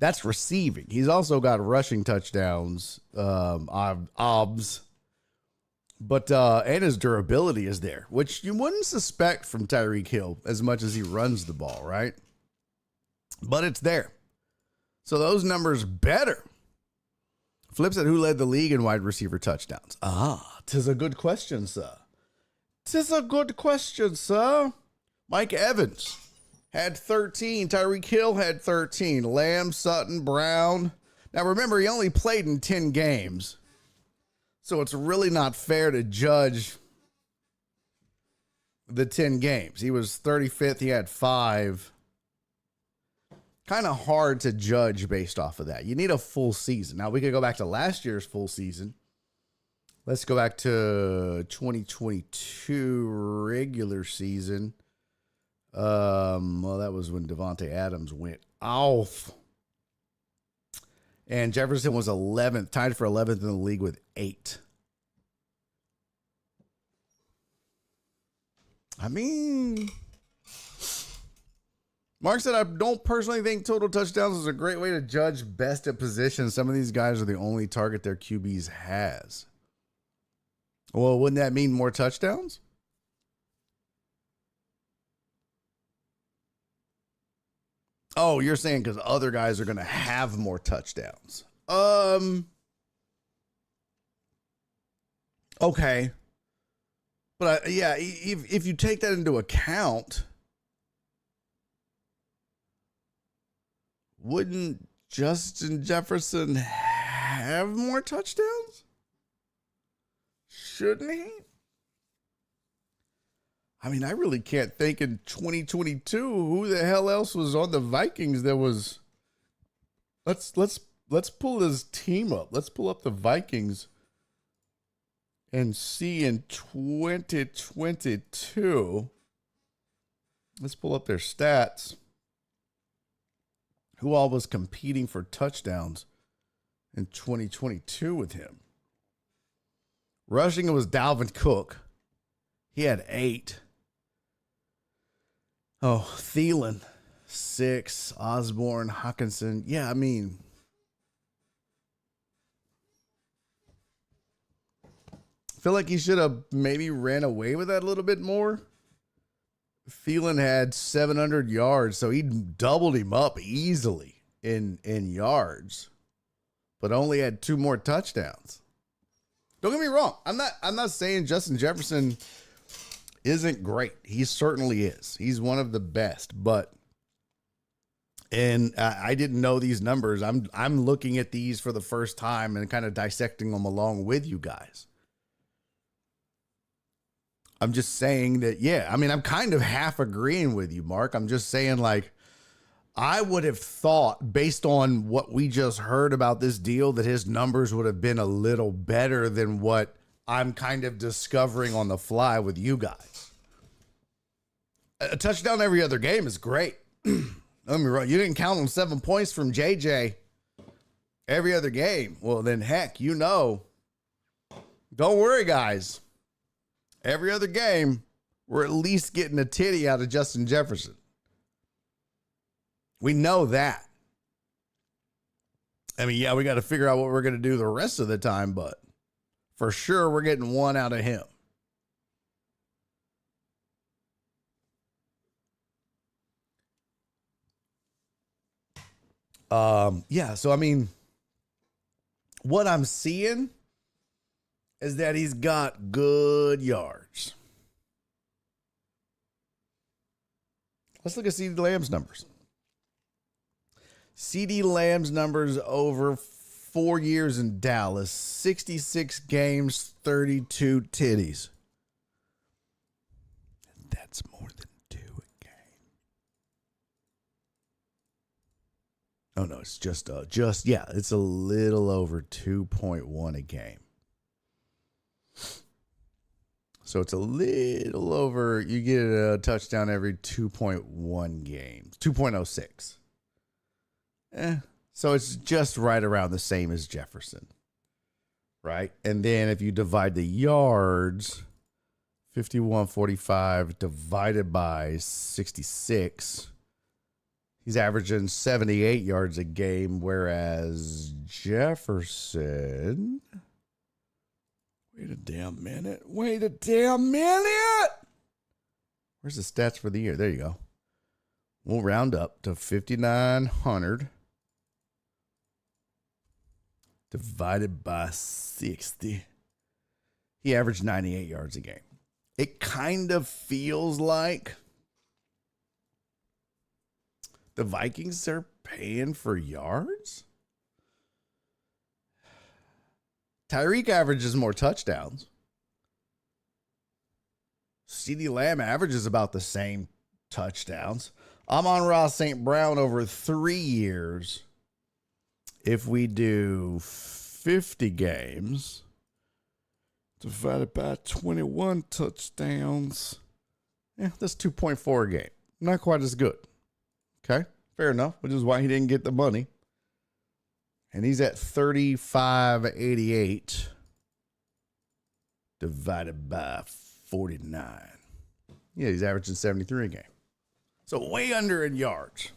That's receiving. He's also got rushing touchdowns, obs. But and his durability is there, which you wouldn't suspect from Tyreek Hill as much as he runs the ball, right? But it's there. So those numbers better. Flip said, who led the league in wide receiver touchdowns? 'Tis a good question, sir. 'Tis a good question, sir. Mike Evans had 13. Tyreek Hill had 13. Lamb, Sutton, Brown. Now remember, he only played in 10 games. So it's really not fair to judge the 10 games. He was 35th. He had 5. Kind of hard to judge based off of that. You need a full season. Now, we could go back to last year's full season. Let's go back to 2022 regular season. Well, that was when Devontae Adams went off. And Jefferson was 11th, tied for 11th in the league with 8. I mean, Mark said, I don't personally think total touchdowns is a great way to judge best at position. Some of these guys are the only target their QBs has. Well, wouldn't that mean more touchdowns? Oh, you're saying because other guys are going to have more touchdowns. Okay. But yeah, if you take that into account, wouldn't Justin Jefferson have more touchdowns? Shouldn't he? I mean, I really can't think in 2022 who the hell else was on the Vikings that was. Let's pull this team up. Let's pull up the Vikings and see in 2022. Let's pull up their stats. Who all was competing for touchdowns in 2022 with him? Rushing, it was Dalvin Cook. He had 8. Oh, Thielen, 6. Osborne, Hawkinson. Yeah, I mean, I feel like he should have maybe ran away with that a little bit more. Thielen had 700 yards, so he doubled him up easily in yards, but only had 2 more touchdowns. Don't get me wrong. I'm not saying Justin Jefferson isn't great. He certainly is. He's one of the best, but I didn't know these numbers. I'm looking at these for the first time and kind of dissecting them along with you guys. I'm just saying that, yeah, I mean, I'm kind of half agreeing with you, Mark. I'm just saying, like, I would have thought, based on what we just heard about this deal, that his numbers would have been a little better than what I'm kind of discovering on the fly with you guys. A touchdown every other game is great. Let me run. You didn't count on 7 points from JJ every other game. Well, then, heck, don't worry, guys. Every other game, we're at least getting a titty out of Justin Jefferson. We know that. I mean, yeah, we got to figure out what we're going to do the rest of the time, but for sure, we're getting one out of him. Yeah, so I mean, what I'm seeing is that he's got good yards. Let's look at CeeDee Lamb's numbers. CeeDee Lamb's numbers over 4 years in Dallas: 66 games, 32 titties. That's more than 2 a game. Oh no, it's just it's a little over 2.1 a game. So it's a little over, you get a touchdown every 2.1 games, 2.06. So it's just right around the same as Jefferson, right? And then if you divide the yards, 51.45 divided by 66, he's averaging 78 yards a game, whereas Jefferson... Wait a damn minute. Where's the stats for the year? There you go. We'll round up to 5,900 divided by 60. He averaged 98 yards a game. It kind of feels like the Vikings are paying for yards. Tyreek averages more touchdowns. CeeDee Lamb averages about the same touchdowns. Amon-Ra St. Brown over 3 years. If we do 50 games divided by 21 touchdowns, that's 2.4 a game. Not quite as good. Okay, fair enough, which is why he didn't get the money. And he's at 35.88 divided by 49. Yeah, he's averaging 73 a game. So way under in yards.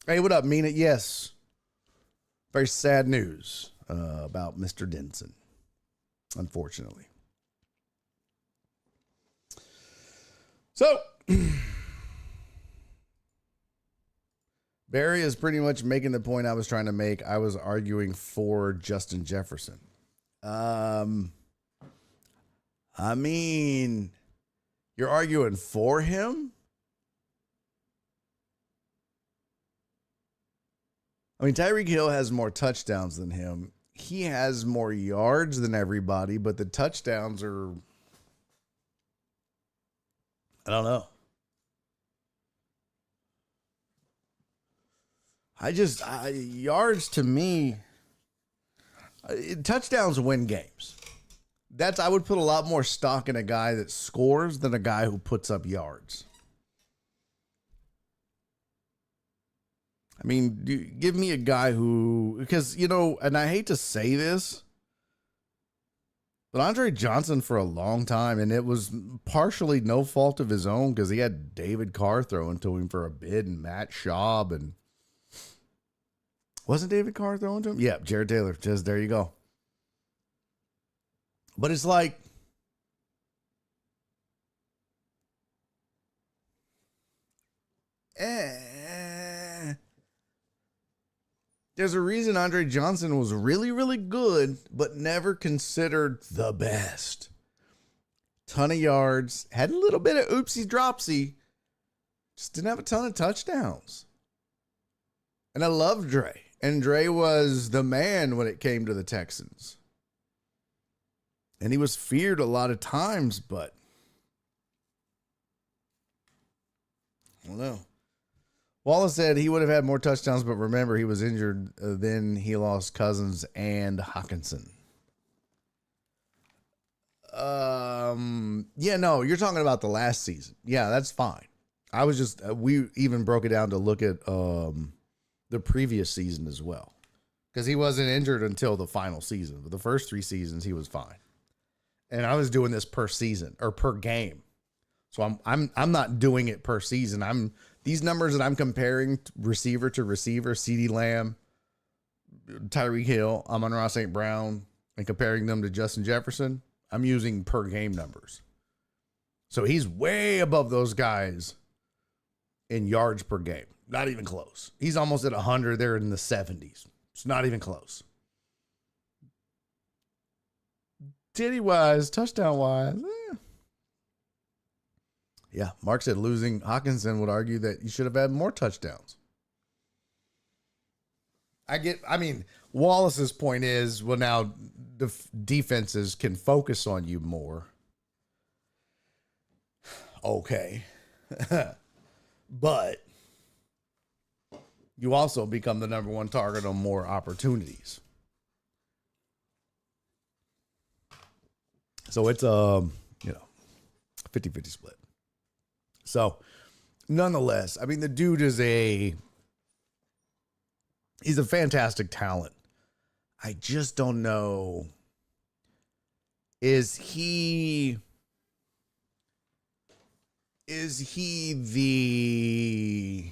Hey, what up, Mean It? Yes. Very sad news about Mr. Denson, unfortunately. So... Barry is pretty much making the point I was trying to make. I was arguing for Justin Jefferson. I mean, you're arguing for him? I mean, Tyreek Hill has more touchdowns than him. He has more yards than everybody, but the touchdowns are... I don't know. Yards to me, touchdowns win games. I would put a lot more stock in a guy that scores than a guy who puts up yards. I mean, give me a guy who, because, and I hate to say this, But Andre Johnson for a long time, and it was partially no fault of his own because he had David Carr throwing to him for a bid and Matt Schaub. And wasn't David Carr throwing to him? Yeah, Jared Taylor. Just there you go. But it's like, there's a reason Andre Johnson was really, really good, but never considered the best. Ton of yards, had a little bit of oopsie dropsy, just didn't have a ton of touchdowns. And I love Dre. And Dre was the man when it came to the Texans. And he was feared a lot of times, but I don't know. Wallace said he would have had more touchdowns, but remember, he was injured. Then he lost Cousins and Hawkinson. Yeah, no, you're talking about the last season. Yeah, that's fine. I was just, we even broke it down to look at the previous season as well. Because he wasn't injured until the final season. But the first 3 seasons, he was fine. And I was doing this per season or per game. So I'm not doing it per season. These numbers that I'm comparing receiver to receiver, CeeDee Lamb, Tyreek Hill, Amon-Ra St. Brown, and comparing them to Justin Jefferson, I'm using per game numbers. So he's way above those guys in yards per game. Not even close. He's almost at 100. They're in the 70s. It's not even close. Titty-wise, touchdown-wise, yeah, Mark said losing Hawkinson would argue that you should have had more touchdowns. I mean, Wallace's point is, well, now the defenses can focus on you more. Okay. But you also become the number 1 target on more opportunities. So it's 50-50 split. So, nonetheless, I mean, the dude is he's a fantastic talent. I just don't know. Is he the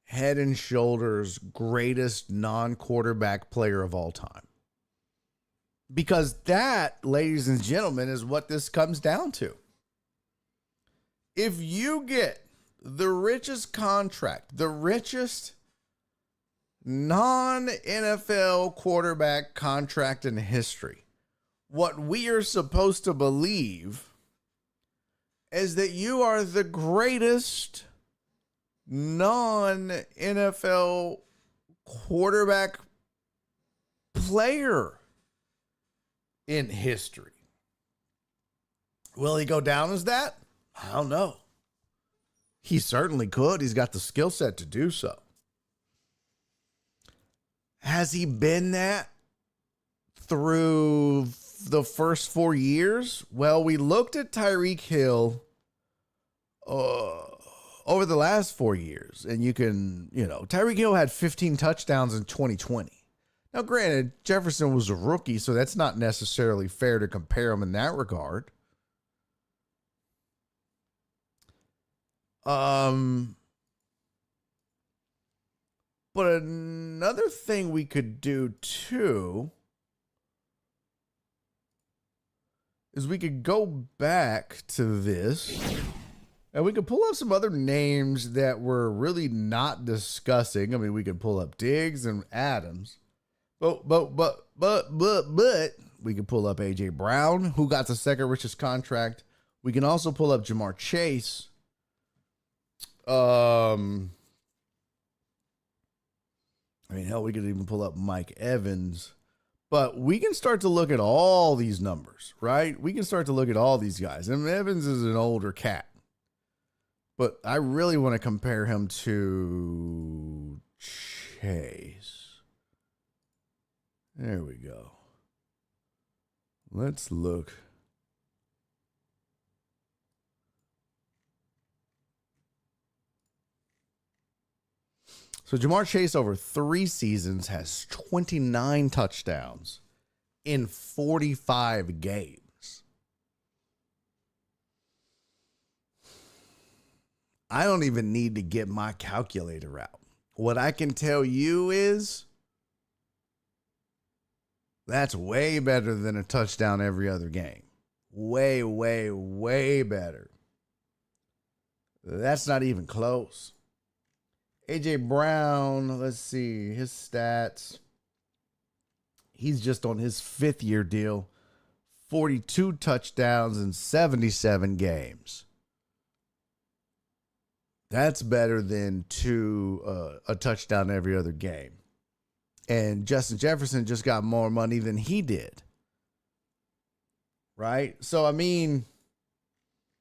head and shoulders greatest non-quarterback player of all time? Because that, ladies and gentlemen, is what this comes down to. If you get the richest contract, the richest non-NFL quarterback contract in history, what we are supposed to believe is that you are the greatest non-NFL quarterback player in history. Will he go down as that? I don't know. He certainly could. He's got the skill set to do so. Has he been that through the first 4 years? Well, we looked at Tyreek Hill over the last 4 years, and Tyreek Hill had 15 touchdowns in 2020. Now, granted, Jefferson was a rookie, so that's not necessarily fair to compare him in that regard. But another thing we could do too is we could go back to this and we could pull up some other names that we're really not discussing. I mean, we could pull up Diggs and Adams, but we could pull up AJ Brown, who got the second richest contract. We can also pull up Jamar Chase. I mean, hell, we could even pull up Mike Evans, but we can start to look at all these numbers, right? We can start to look at all these guys. And Evans is an older cat, but I really want to compare him to Chase. There we go. Let's look. So Jamar Chase over 3 seasons has 29 touchdowns in 45 games. I don't even need to get my calculator out. What I can tell you is that's way better than a touchdown every other game. Way, way, way better. That's not even close. A.J. Brown, let's see, his stats. He's just on his 5th-year deal. 42 touchdowns in 77 games. That's better than a touchdown every other game. And Justin Jefferson just got more money than he did. Right? So, I mean,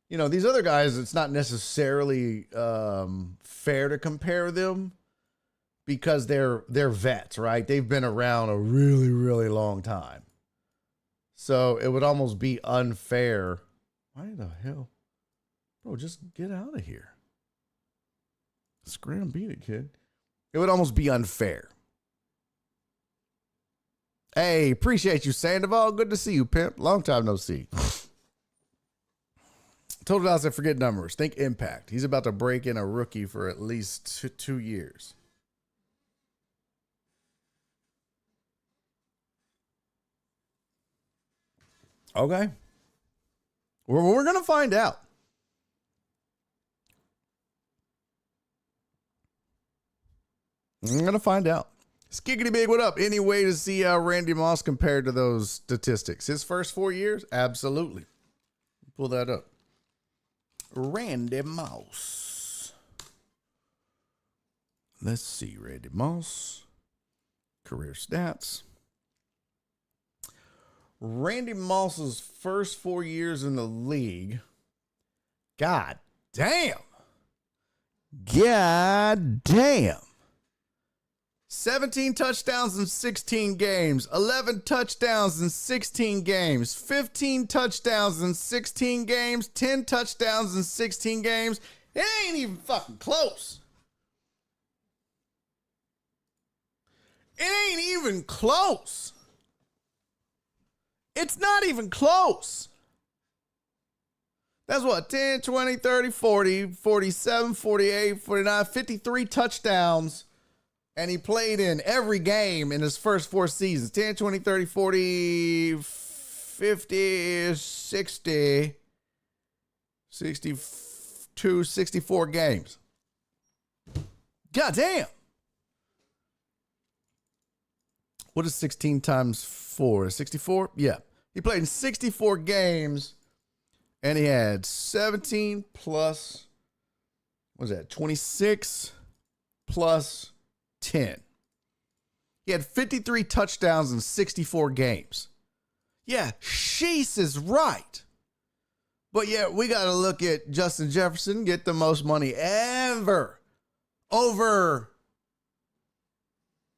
you know, these other guys, it's not necessarily fair to compare them because they're vets, right? They've been around a really, really long time. So it would almost be unfair. Why the hell? Bro, just get out of here. Scram, beat it, kid. It would almost be unfair. Hey, appreciate you, Sandoval. Good to see you, pimp. Long time no see. Total Dallas, I forget numbers. Think impact. He's about to break in a rookie for at least 2 years. Okay. We're going to find out. I'm going to find out. Skiggity Big, what up? Any way to see how Randy Moss compared to those statistics? His first 4 years? Absolutely. Pull that up. Randy Moss. Let's see. Randy Moss. Career stats. Randy Moss's first 4 years in the league. God damn. God damn. 17 touchdowns in 16 games, 11 touchdowns in 16 games, 15 touchdowns in 16 games, 10 touchdowns in 16 games. It ain't even fucking close. It ain't even close. It's not even close. That's what, 10, 20, 30, 40, 47, 48, 49, 53 touchdowns. And he played in every game in his first 4 seasons. 10, 20, 30, 40, 50, 60, 62, 64 games. God damn. What is 16 times 4? 64? Yeah. He played in 64 games. And he had 17 plus, what was that, 26 plus 10. He had 53 touchdowns in 64 games. Yeah, sheesh is right. But yeah, we got to look at Justin Jefferson, get the most money ever over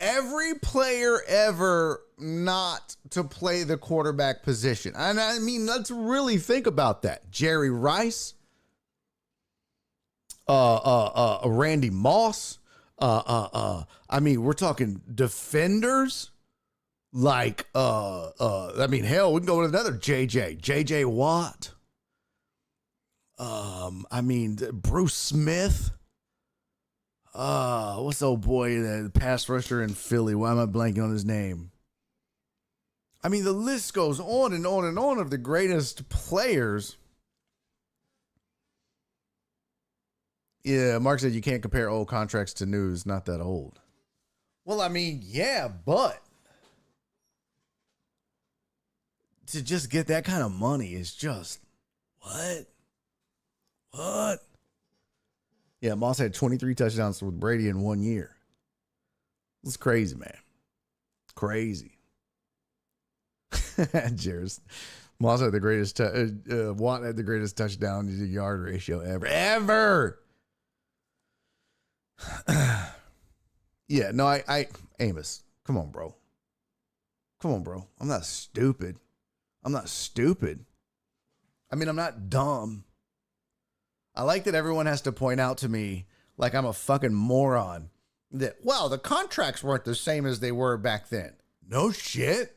every player ever not to play the quarterback position. And I mean, let's really think about that. Jerry Rice, Randy Moss, I mean, we're talking defenders like, I mean, hell, we can go with another JJ Watt. I mean, Bruce Smith. What's the old boy, the pass rusher in Philly? Why am I blanking on his name? I mean, the list goes on and on and on of the greatest players. Yeah, Mark said you can't compare old contracts to new. It's not that old. Well, I mean, yeah, but to just get that kind of money is just, what? What? Yeah, Moss had 23 touchdowns with Brady in 1 year. It's crazy, man. Crazy. Cheers. Moss had the greatest, Watt had the greatest touchdown to yard ratio ever. Yeah, no, I Amos, come on, bro. I'm not stupid. I mean, I'm not dumb. I like that everyone has to point out to me like I'm a fucking moron that, well, the contracts weren't the same as they were back then. No shit.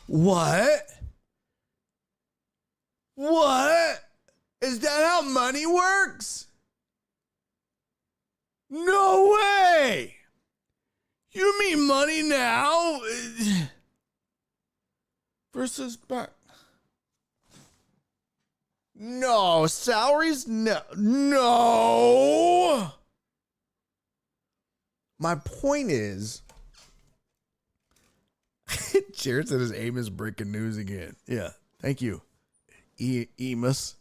What? Is that how money works? No way! You mean money now versus back? No, salaries? No. My point is, Jared said his aim is breaking news again. Yeah, thank you, Ian Mus.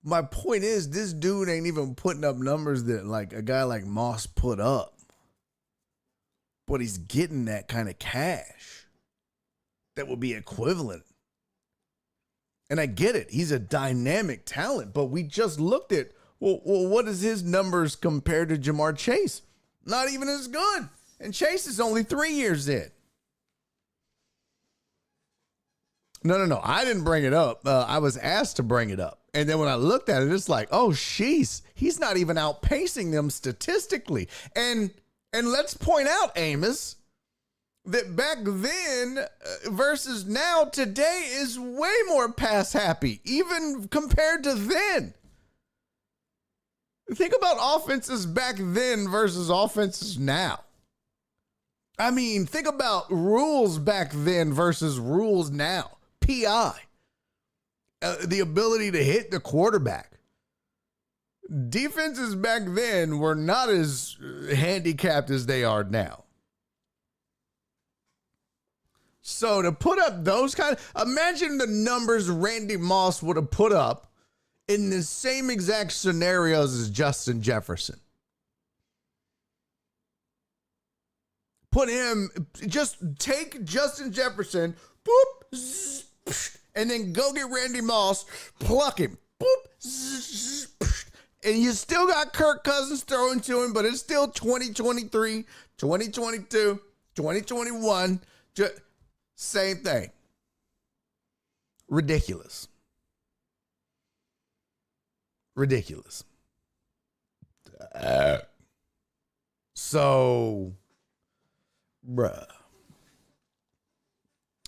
My point is, this dude ain't even putting up numbers that like a guy like Moss put up, but he's getting that kind of cash that would be equivalent. And I get it. He's a dynamic talent, but we just looked at, well, what is his numbers compared to Jamar Chase? Not even as good. And Chase is only 3 years in. No. I didn't bring it up. I was asked to bring it up. And then when I looked at it, it's like, oh, sheesh, he's not even outpacing them statistically. And let's point out, Amos, that back then versus now, today is way more pass happy, even compared to then. Think about offenses back then versus offenses now. I mean, think about rules back then versus rules now. PI. The ability to hit the quarterback. Defenses back then were not as handicapped as they are now. So to put up those imagine the numbers Randy Moss would have put up in the same exact scenarios as Justin Jefferson. Put him, just take Justin Jefferson, boop, zzz, psh, and then go get Randy Moss, pluck him, boop, zzz, psh, and you still got Kirk Cousins throwing to him, but it's still 2023, 2022, 2021, same thing. Ridiculous. So, bruh.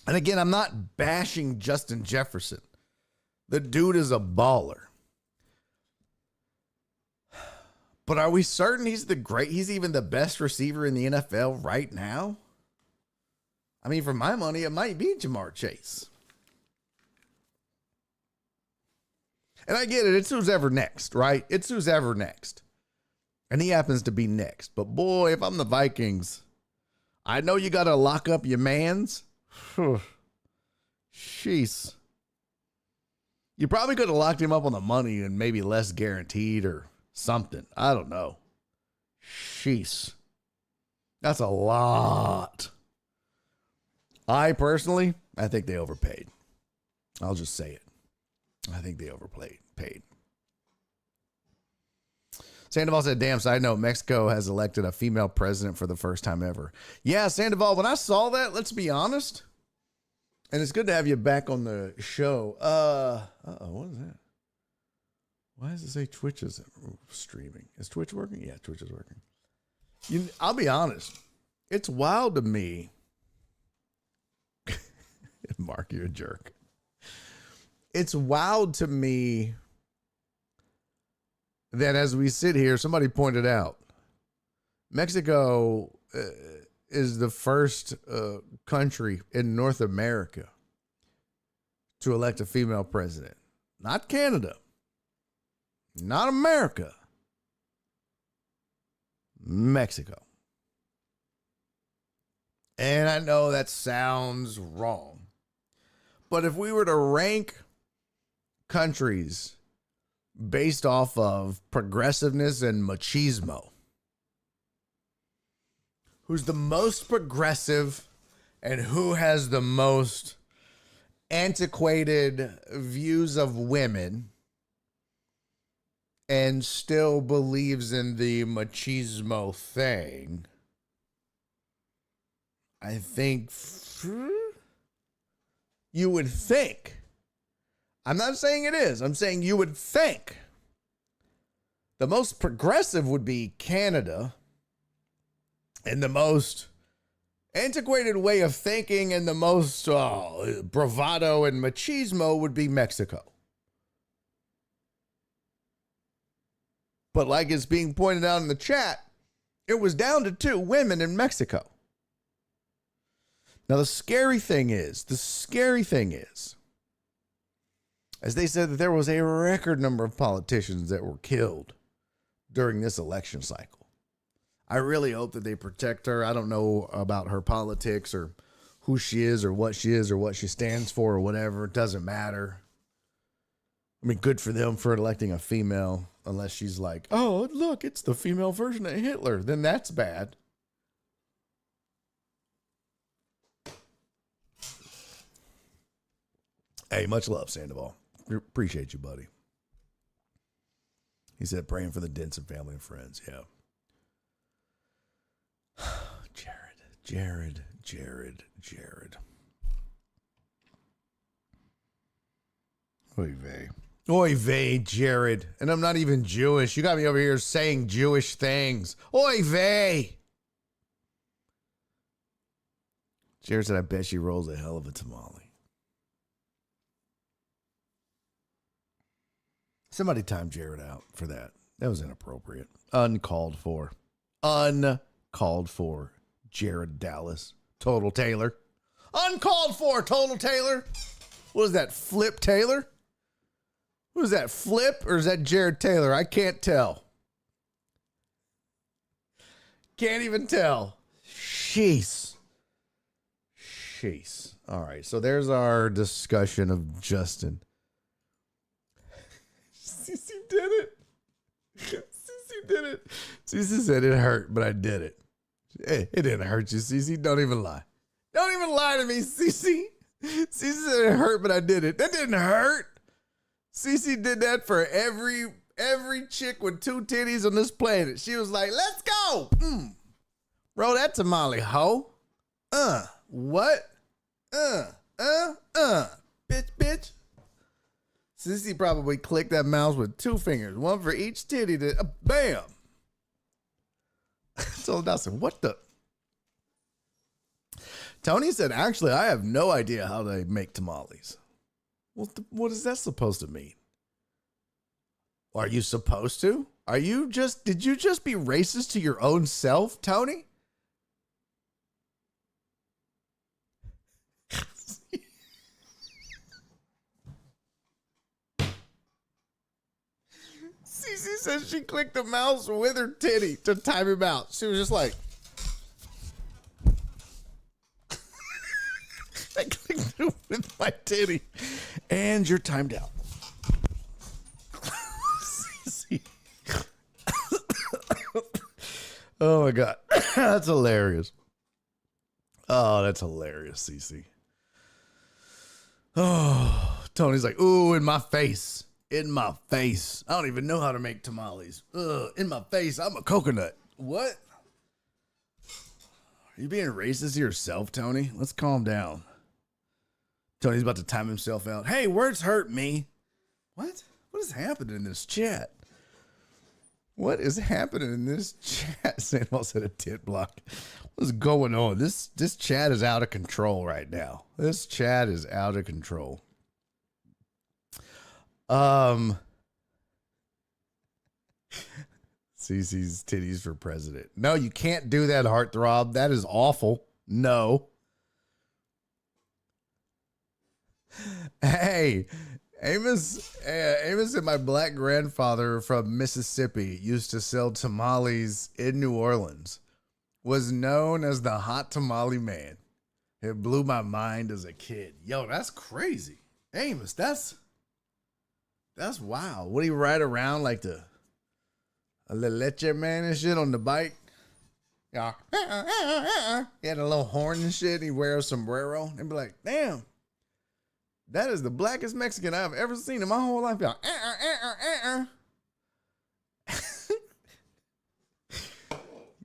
And again, I'm not bashing Justin Jefferson. The dude is a baller. But are we certain he's even the best receiver in the NFL right now? I mean, for my money, it might be Jamar Chase. And I get it. It's who's ever next, right? It's who's ever next. And he happens to be next. But boy, if I'm the Vikings, I know you got to lock up your mans. Jeez. You probably could have locked him up on the money and maybe less guaranteed or something. I don't know. Jeez. That's a lot. I think they overpaid. I'll just say it. I think they paid. Sandoval said, damn, side note, Mexico has elected a female president for the first time ever. Yeah, Sandoval, when I saw that, let's be honest, and it's good to have you back on the show. What is that? Why does it say Twitch is streaming? Is Twitch working? Yeah, Twitch is working. I'll be honest. It's wild to me. Mark, you're a jerk. It's wild to me that as we sit here, somebody pointed out, Mexico is the first country in North America to elect a female president. Not Canada. Not America. Mexico. And I know that sounds wrong. But if we were to rank countries based off of progressiveness and machismo, who's the most progressive and who has the most antiquated views of women and still believes in the machismo thing, I think you would think. I'm not saying it is. I'm saying you would think the most progressive would be Canada, and the most antiquated way of thinking and the most bravado and machismo would be Mexico. But like it's being pointed out in the chat, it was down to 2 women in Mexico. Now, the scary thing is, as they said that there was a record number of politicians that were killed during this election cycle. I really hope that they protect her. I don't know about her politics or who she is or what she stands for or whatever. It doesn't matter. I mean, good for them for electing a female, unless she's like, oh, look, it's the female version of Hitler. Then that's bad. Hey, much love, Sandoval. Appreciate you, buddy. He said, praying for the Denson family and friends. Yeah. Jared. Oy vey, Jared. And I'm not even Jewish. You got me over here saying Jewish things. Oy vey. Jared said, I bet she rolls a hell of a tamale. Somebody time Jared out for that. That was inappropriate. Uncalled for. Jared Dallas. Total Taylor. Uncalled for, Total Taylor. What is that, Flip Taylor? What is that, Flip or is that Jared Taylor? I can't tell. Can't even tell. Jeez. All right, so there's our discussion of Justin. Cece did it. Cece said it hurt, but I did it. Hey, it didn't hurt you, Cece. Don't even lie. Don't even lie to me, Cece. Cece said it hurt, but I did it. That didn't hurt. Cece did that for every chick with 2 titties on this planet. She was like, let's go. Roll that tamale, hoe. What? Bitch. Cece probably clicked that mouse with 2 fingers, 1 for each titty. Bam. So Dawson, what the? Tony said, actually, I have no idea how they make tamales. What is that supposed to mean? Are you supposed to? Did you just be racist to your own self, Tony? Cece says she clicked the mouse with her titty to time him out. She was just like, I clicked it with my titty. And you're timed out. Cece. Oh my God. That's hilarious. Oh, that's hilarious, Cece. Oh, Tony's like, ooh, in my face. In my face. I don't even know how to make tamales. In my face. I'm a coconut. What? Are you being racist to yourself, Tony? Let's calm down. Tony's about to time himself out. Hey, words hurt me. What? What is happening in this chat? What is happening in this chat? Sandoval said a tit block. What's going on? This chat is out of control right now. This chat is out of control. Cece's titties for president. No, you can't do that, heartthrob. That is awful. No. Hey, Amos and my black grandfather from Mississippi used to sell tamales in New Orleans. Was known as the hot tamale man. It blew my mind as a kid. Yo, that's crazy. Amos, that's wild. What do you ride around like a leche man and shit on the bike? Yeah. He had a little horn and shit. He wear a sombrero and be like, damn, that is the blackest Mexican I've ever seen in my whole life. Y'all.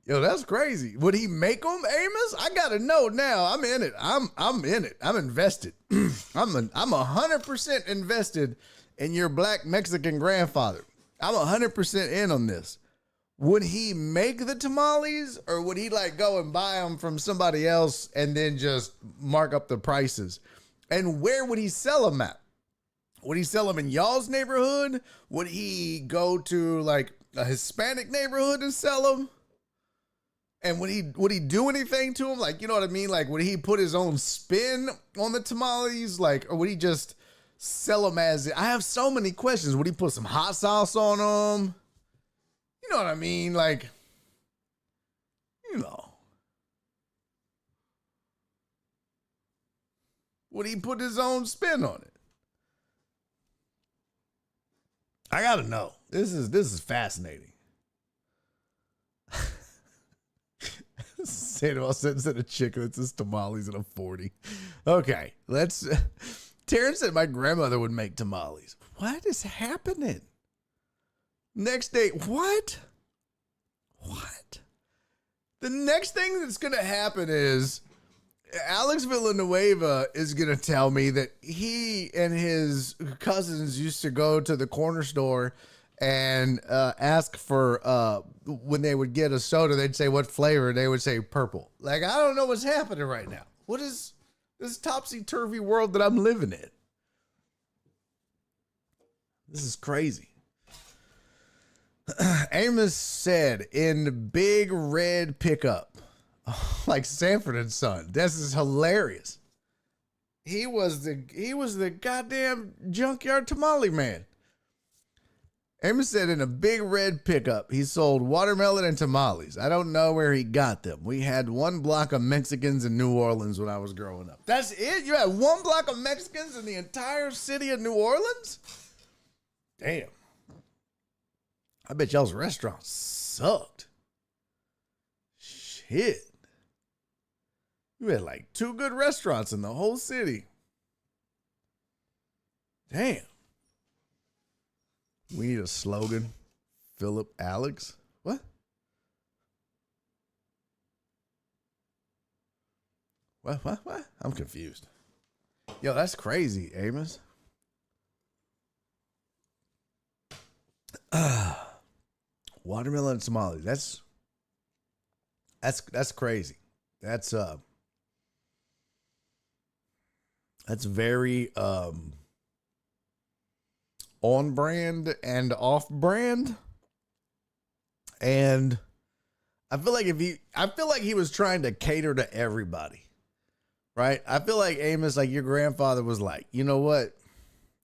Yo, that's crazy. Would he make them, Amos? I gotta know now. I'm in it. I'm in it. I'm invested. I'm 100% invested in your black Mexican grandfather. I'm 100% in on this. Would he make the tamales, or would he like go and buy them from somebody else and then just mark up the prices? And where would he sell them at? Would he sell them in y'all's neighborhood? Would he go to like a Hispanic neighborhood and sell them? And would he do anything to them? Like, you know what I mean? Like, would he put his own spin on the tamales? Like, or would he just sell them as? I have so many questions. Would he put some hot sauce on them? You know what I mean? Like, you know. Would he put his own spin on it? I gotta know. This is fascinating. Sandoval said instead of chicken, it's just tamales and a 40. Okay, Terrence said my grandmother would make tamales. What is happening? Next day, what? The next thing that's going to happen is Alex Villanueva is going to tell me that he and his cousins used to go to the corner store and ask for, when they would get a soda, they'd say what flavor, they would say purple. Like, I don't know what's happening right now. What is this topsy-turvy world that I'm living in? This is crazy. Amos said in big red pickup, like Sanford and Son. This is hilarious. He was the goddamn junkyard tamale man. Amos said in a big red pickup, he sold watermelon and tamales. I don't know where he got them. We had one block of Mexicans in New Orleans when I was growing up. That's it? You had one block of Mexicans in the entire city of New Orleans? Damn. I bet y'all's restaurants sucked. Shit. You had like 2 good restaurants in the whole city. Damn. We need a slogan. Philip Alex. What? What? I'm confused. Yo, that's crazy, Amos. Watermelon and tamales. That's crazy. That's very on brand and off brand. And I feel like he was trying to cater to everybody. Right? I feel like Amos, like your grandfather was like, you know what?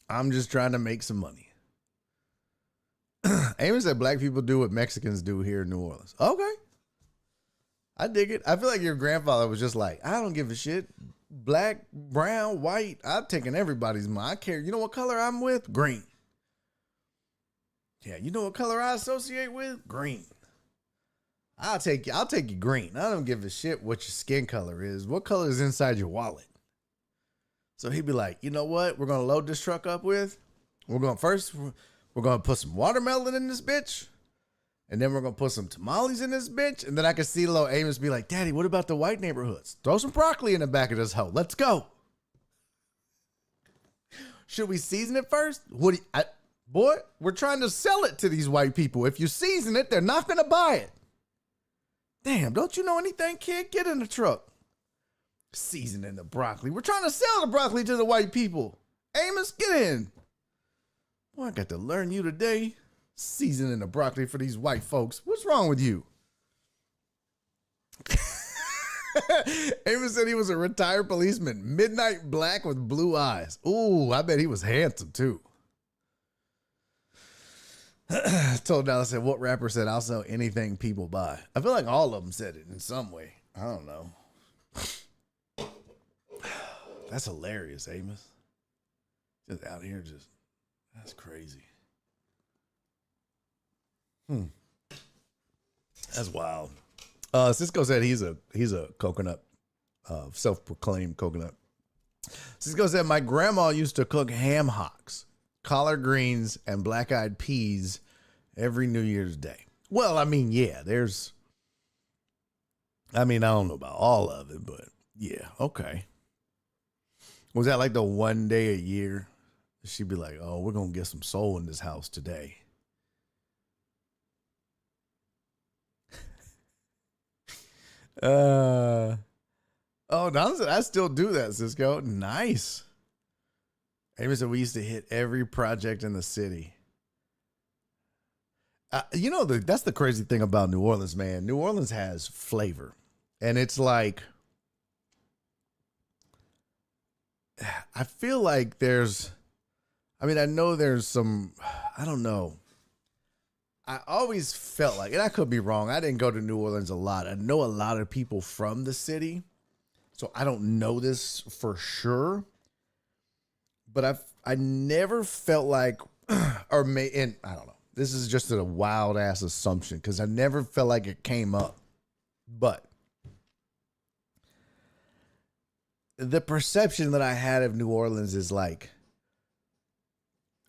I'm just trying to make some money. Amos said black people do what Mexicans do here in New Orleans. Okay. I dig it. I feel like your grandfather was just like, I don't give a shit. Black, brown, white. I'm taking everybody's money. I care. You know what color I'm with? Green. Yeah, you know what color I associate with? Green. I'll take you green. I don't give a shit what your skin color is. What color is inside your wallet? So he'd be like, you know what? We're going to load this truck up with. We're going to put some watermelon in this bitch. And then we're going to put some tamales in this bitch. And then I can see little Amos be like, Daddy, what about the white neighborhoods? Throw some broccoli in the back of this hoe. Let's go. Should we season it first? Boy, we're trying to sell it to these white people. If you season it, they're not going to buy it. Damn, don't you know anything, kid? Get in the truck. Seasoning the broccoli. We're trying to sell the broccoli to the white people. Amos, get in. Boy, I got to learn you today. Seasoning the broccoli for these white folks. What's wrong with you? Amos said he was a retired policeman. Midnight black with blue eyes. Ooh, I bet he was handsome too. Told Dallas, said, what rapper said, I'll sell anything people buy? I feel like all of them said it in some way. I don't know. That's hilarious, Amos. Just out here, that's crazy. That's wild. Cisco said he's a coconut, self-proclaimed coconut. Cisco said, my grandma used to cook ham hocks, collard greens, and black-eyed peas every New Year's Day. Well, I mean, yeah, I don't know about all of it, but yeah, okay. Was that like the one day a year? She'd be like, oh, we're going to get some soul in this house today. Oh, I still do that, Cisco. Nice. Amy said we used to hit every project in the city. That's the crazy thing about New Orleans, man. New Orleans has flavor. And it's like, I feel like I know there's some, I don't know. I always felt like, and I could be wrong, I didn't go to New Orleans a lot. I know a lot of people from the city, so I don't know this for sure. But I never felt like, and I don't know. This is just a wild ass assumption because I never felt like it came up. But the perception that I had of New Orleans is like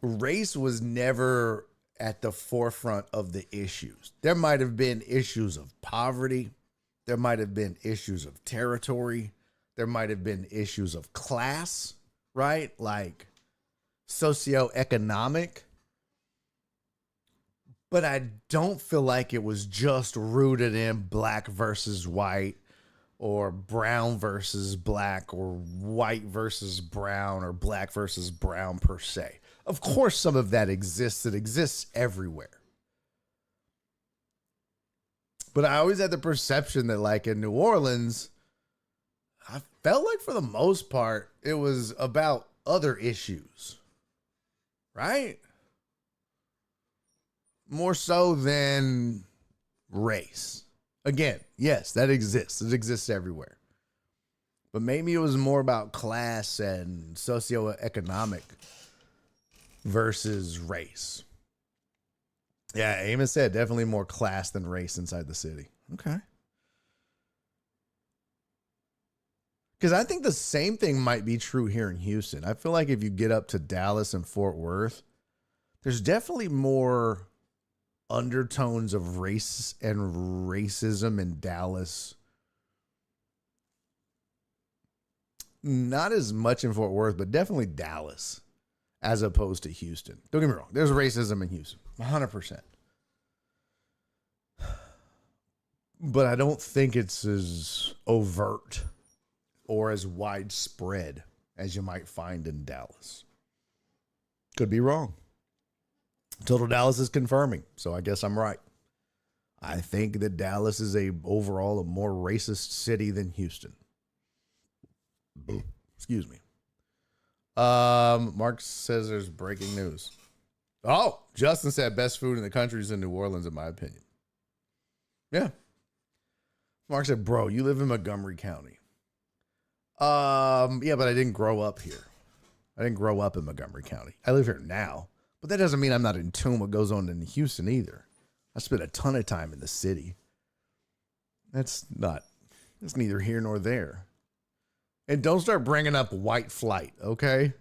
race was never at the forefront of the issues. There might have been issues of poverty. There might have been issues of territory. There might have been issues of class, right? Like socioeconomic. But I don't feel like it was just rooted in black versus white or brown versus black or white versus brown or black versus brown per se. Of course, some of that exists. It exists everywhere. But I always had the perception that like in New Orleans, I felt like for the most part, it was about other issues, right? More so than race. Again, yes, that exists. It exists everywhere. But maybe it was more about class and socioeconomic versus race. Yeah, Amos said definitely more class than race inside the city. Okay. Because I think the same thing might be true here in Houston. I feel like if you get up to Dallas and Fort Worth, there's definitely more undertones of race and racism in Dallas. Not as much in Fort Worth, but definitely Dallas as opposed to Houston. Don't get me wrong. There's racism in Houston, 100%. But I don't think it's as overt or as widespread as you might find in Dallas. Could be wrong. Total Dallas is confirming, so I guess I'm right. I think that Dallas is overall a more racist city than Houston. Excuse me. Mark says there's breaking news. Oh, Justin said best food in the country is in New Orleans, in my opinion. Yeah. Mark said, bro, you live in Montgomery County. Yeah, but I didn't grow up here. I didn't grow up in Montgomery County. I live here now. But that doesn't mean I'm not in tune what goes on in Houston either. I spent a ton of time in the city. That's neither here nor there. And don't start bringing up white flight, okay?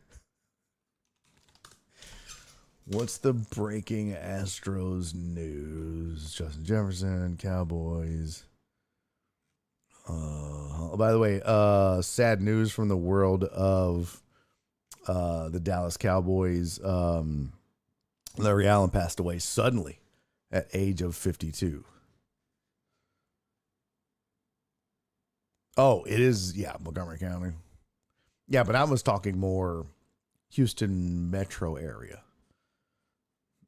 What's the breaking Astros news? Justin Jefferson, Cowboys. By the way, sad news from the world of the Dallas Cowboys. Larry Allen passed away suddenly at age of 52. Oh, it is, yeah, Montgomery County. Yeah, but I was talking more Houston metro area.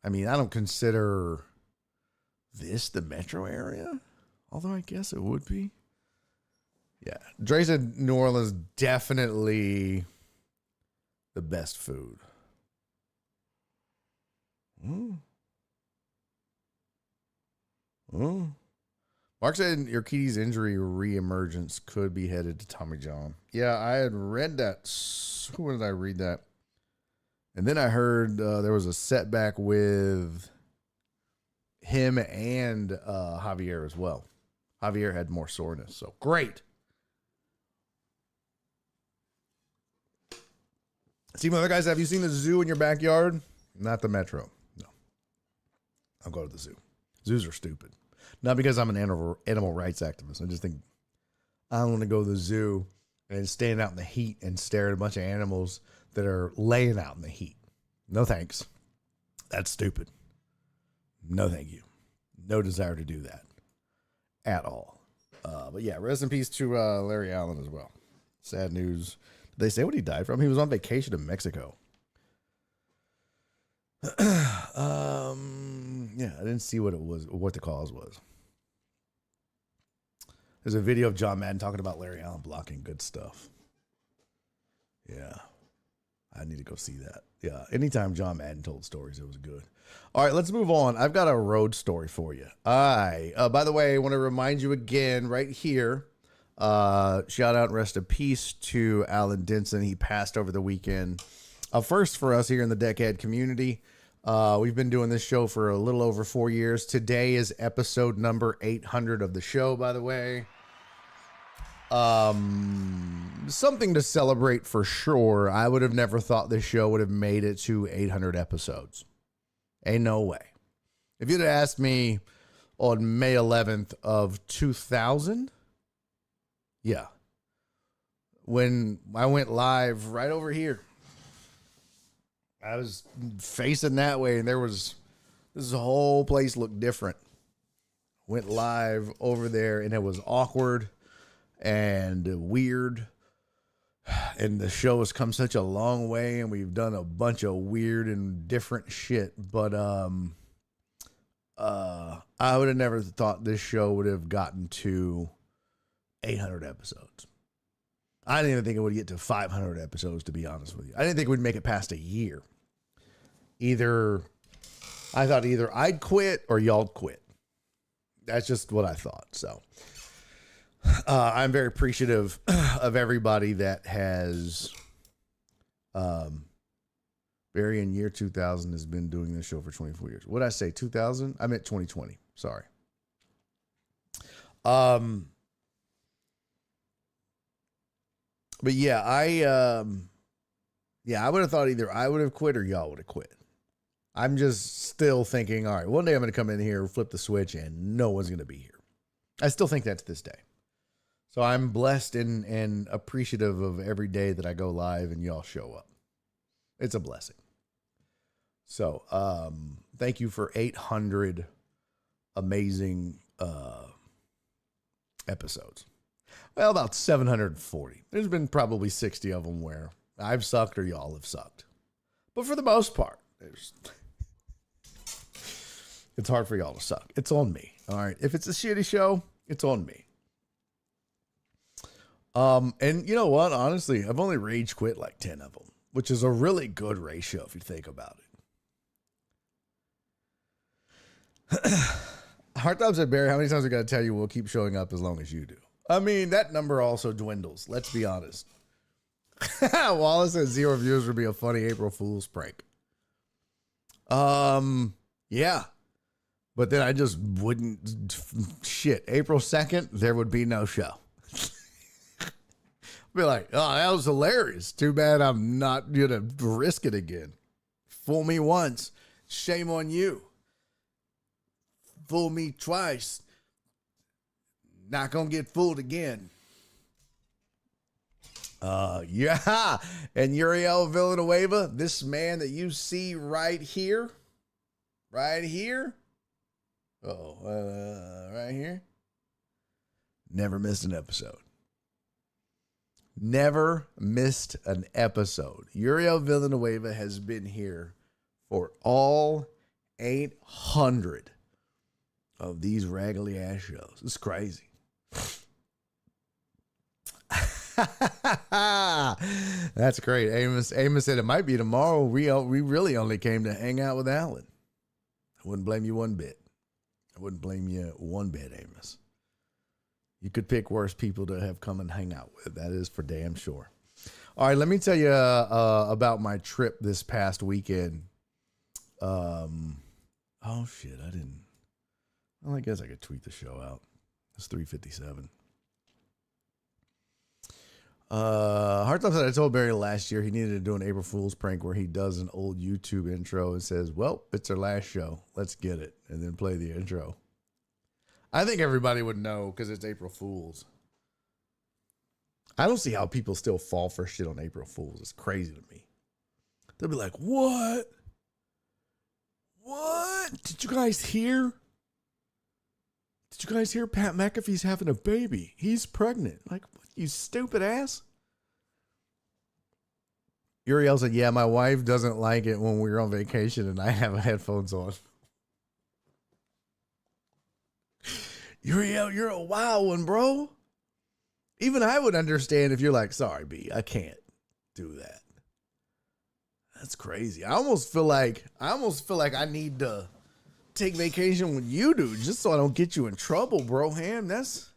I mean, I don't consider this the metro area, although I guess it would be. Yeah, Dre said New Orleans definitely the best food. Mark said Urquidy's injury reemergence could be headed to Tommy John. Yeah, I had read that. Who did I read that? And then I heard there was a setback with him and Javier as well. Javier had more soreness, so great. See, other guys, have you seen the zoo in your backyard? Not the metro. No. I'll go to the zoo. Zoos are stupid. Not because I'm an animal rights activist. I just think I don't want to go to the zoo and stand out in the heat and stare at a bunch of animals that are laying out in the heat. No thanks. That's stupid. No thank you. No desire to do that at all. But yeah, rest in peace to Larry Allen as well. Sad news. Did they say what he died from? He was on vacation in Mexico. Yeah, I didn't see what it was, what the cause was. There's a video of John Madden talking about Larry Allen blocking. Good stuff. Yeah. I need to go see that. Yeah. Anytime John Madden told stories, it was good. All right, let's move on. I've got a road story for you. By the way, I want to remind you again right here. Shout out and rest in peace to Alan Denson. He passed over the weekend. First for us here in the Deckhead community. We've been doing this show for a little over 4 years. Today is episode number 800 of the show, by the way. Something to celebrate for sure. I would have never thought this show would have made it to 800 episodes. Ain't no way. If you'd have asked me on May 11th of 2000, yeah, when I went live right over here, I was facing that way, and this whole place looked different. Went live over there, and it was awkward and weird. And the show has come such a long way, and we've done a bunch of weird and different shit. But I would have never thought this show would have gotten to 800 episodes. I didn't even think it would get to 500 episodes, to be honest with you. I didn't think we'd make it past a year. I thought either I'd quit or y'all'd quit. That's just what I thought. So I'm very appreciative of everybody that has, Barry in year 2000 has been doing this show for 24 years. What did I say? 2000? I meant 2020. Sorry. But yeah, I would have thought either I would have quit or y'all would have quit. I'm just still thinking, all right, one day I'm going to come in here, flip the switch, and no one's going to be here. I still think that to this day. So I'm blessed and appreciative of every day that I go live and y'all show up. It's a blessing. So thank you for 800 amazing episodes. Well, about 740. There's been probably 60 of them where I've sucked or y'all have sucked. But for the most part, it's hard for y'all to suck. It's on me. All right. If it's a shitty show, it's on me. And you know what? Honestly, I've only rage quit like 10 of them, which is a really good ratio if you think about it. Hard Times said, Barry, how many times I got to tell you we'll keep showing up as long as you do? I mean, that number also dwindles. Let's be honest. Wallace said 0 views would be a funny April Fool's prank. Yeah. But then I just wouldn't. Shit. April 2nd, there would be no show. Be like, oh, that was hilarious. Too bad I'm not going to risk it again. Fool me once. Shame on you. Fool me twice. Not going to get fooled again. Yeah. And Uriel Villanueva, this man that you see right here. Right here. Right here. Never missed an episode. Never missed an episode. Uriel Villanueva has been here for all 800 of these raggedy ass shows. It's crazy. That's great. Amos said it might be tomorrow. We really only came to hang out with Alan. I wouldn't blame you one bit. I wouldn't blame you one bit, Amos. You could pick worse people to have come and hang out with. That is for damn sure. All right, let me tell you about my trip this past weekend. Oh, shit, I didn't. Well, I guess I could tweet the show out. It's 3:57. Hardtop said I told Barry last year he needed to do an April Fool's prank where he does an old YouTube intro and says, well, it's our last show. Let's get it. And then play the intro. I think everybody would know because it's April Fool's. I don't see how people still fall for shit on April Fool's. It's crazy to me. They'll be like, what? What? Did you guys hear? Did you guys hear Pat McAfee's having a baby? He's pregnant. Like, what, you stupid ass? Uriel said, yeah, my wife doesn't like it when we're on vacation and I have headphones on. You're a wild one, bro. Even I would understand if you're like, sorry, B, I can't do that. That's crazy. I almost feel like I need to take vacation when you do, just so I don't get you in trouble, bro. Ham, that's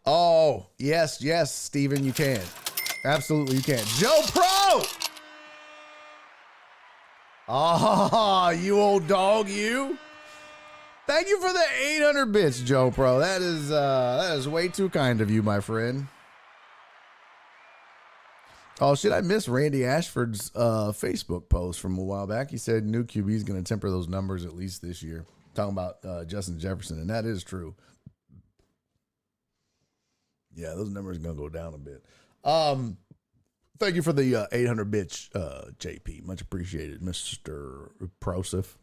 oh, yes, Steven, you can. Absolutely you can. Joe Pro! Oh, you old dog, you. Thank you for the 800 bits, Joe Pro. That is way too kind of you, my friend. Oh, shit, I missed Randy Ashford's Facebook post from a while back. He said new QB is going to temper those numbers at least this year. Talking about Justin Jefferson, and that is true. Yeah, those numbers are going to go down a bit. Thank you for the 800 bits, JP. Much appreciated, Mr. Prosif.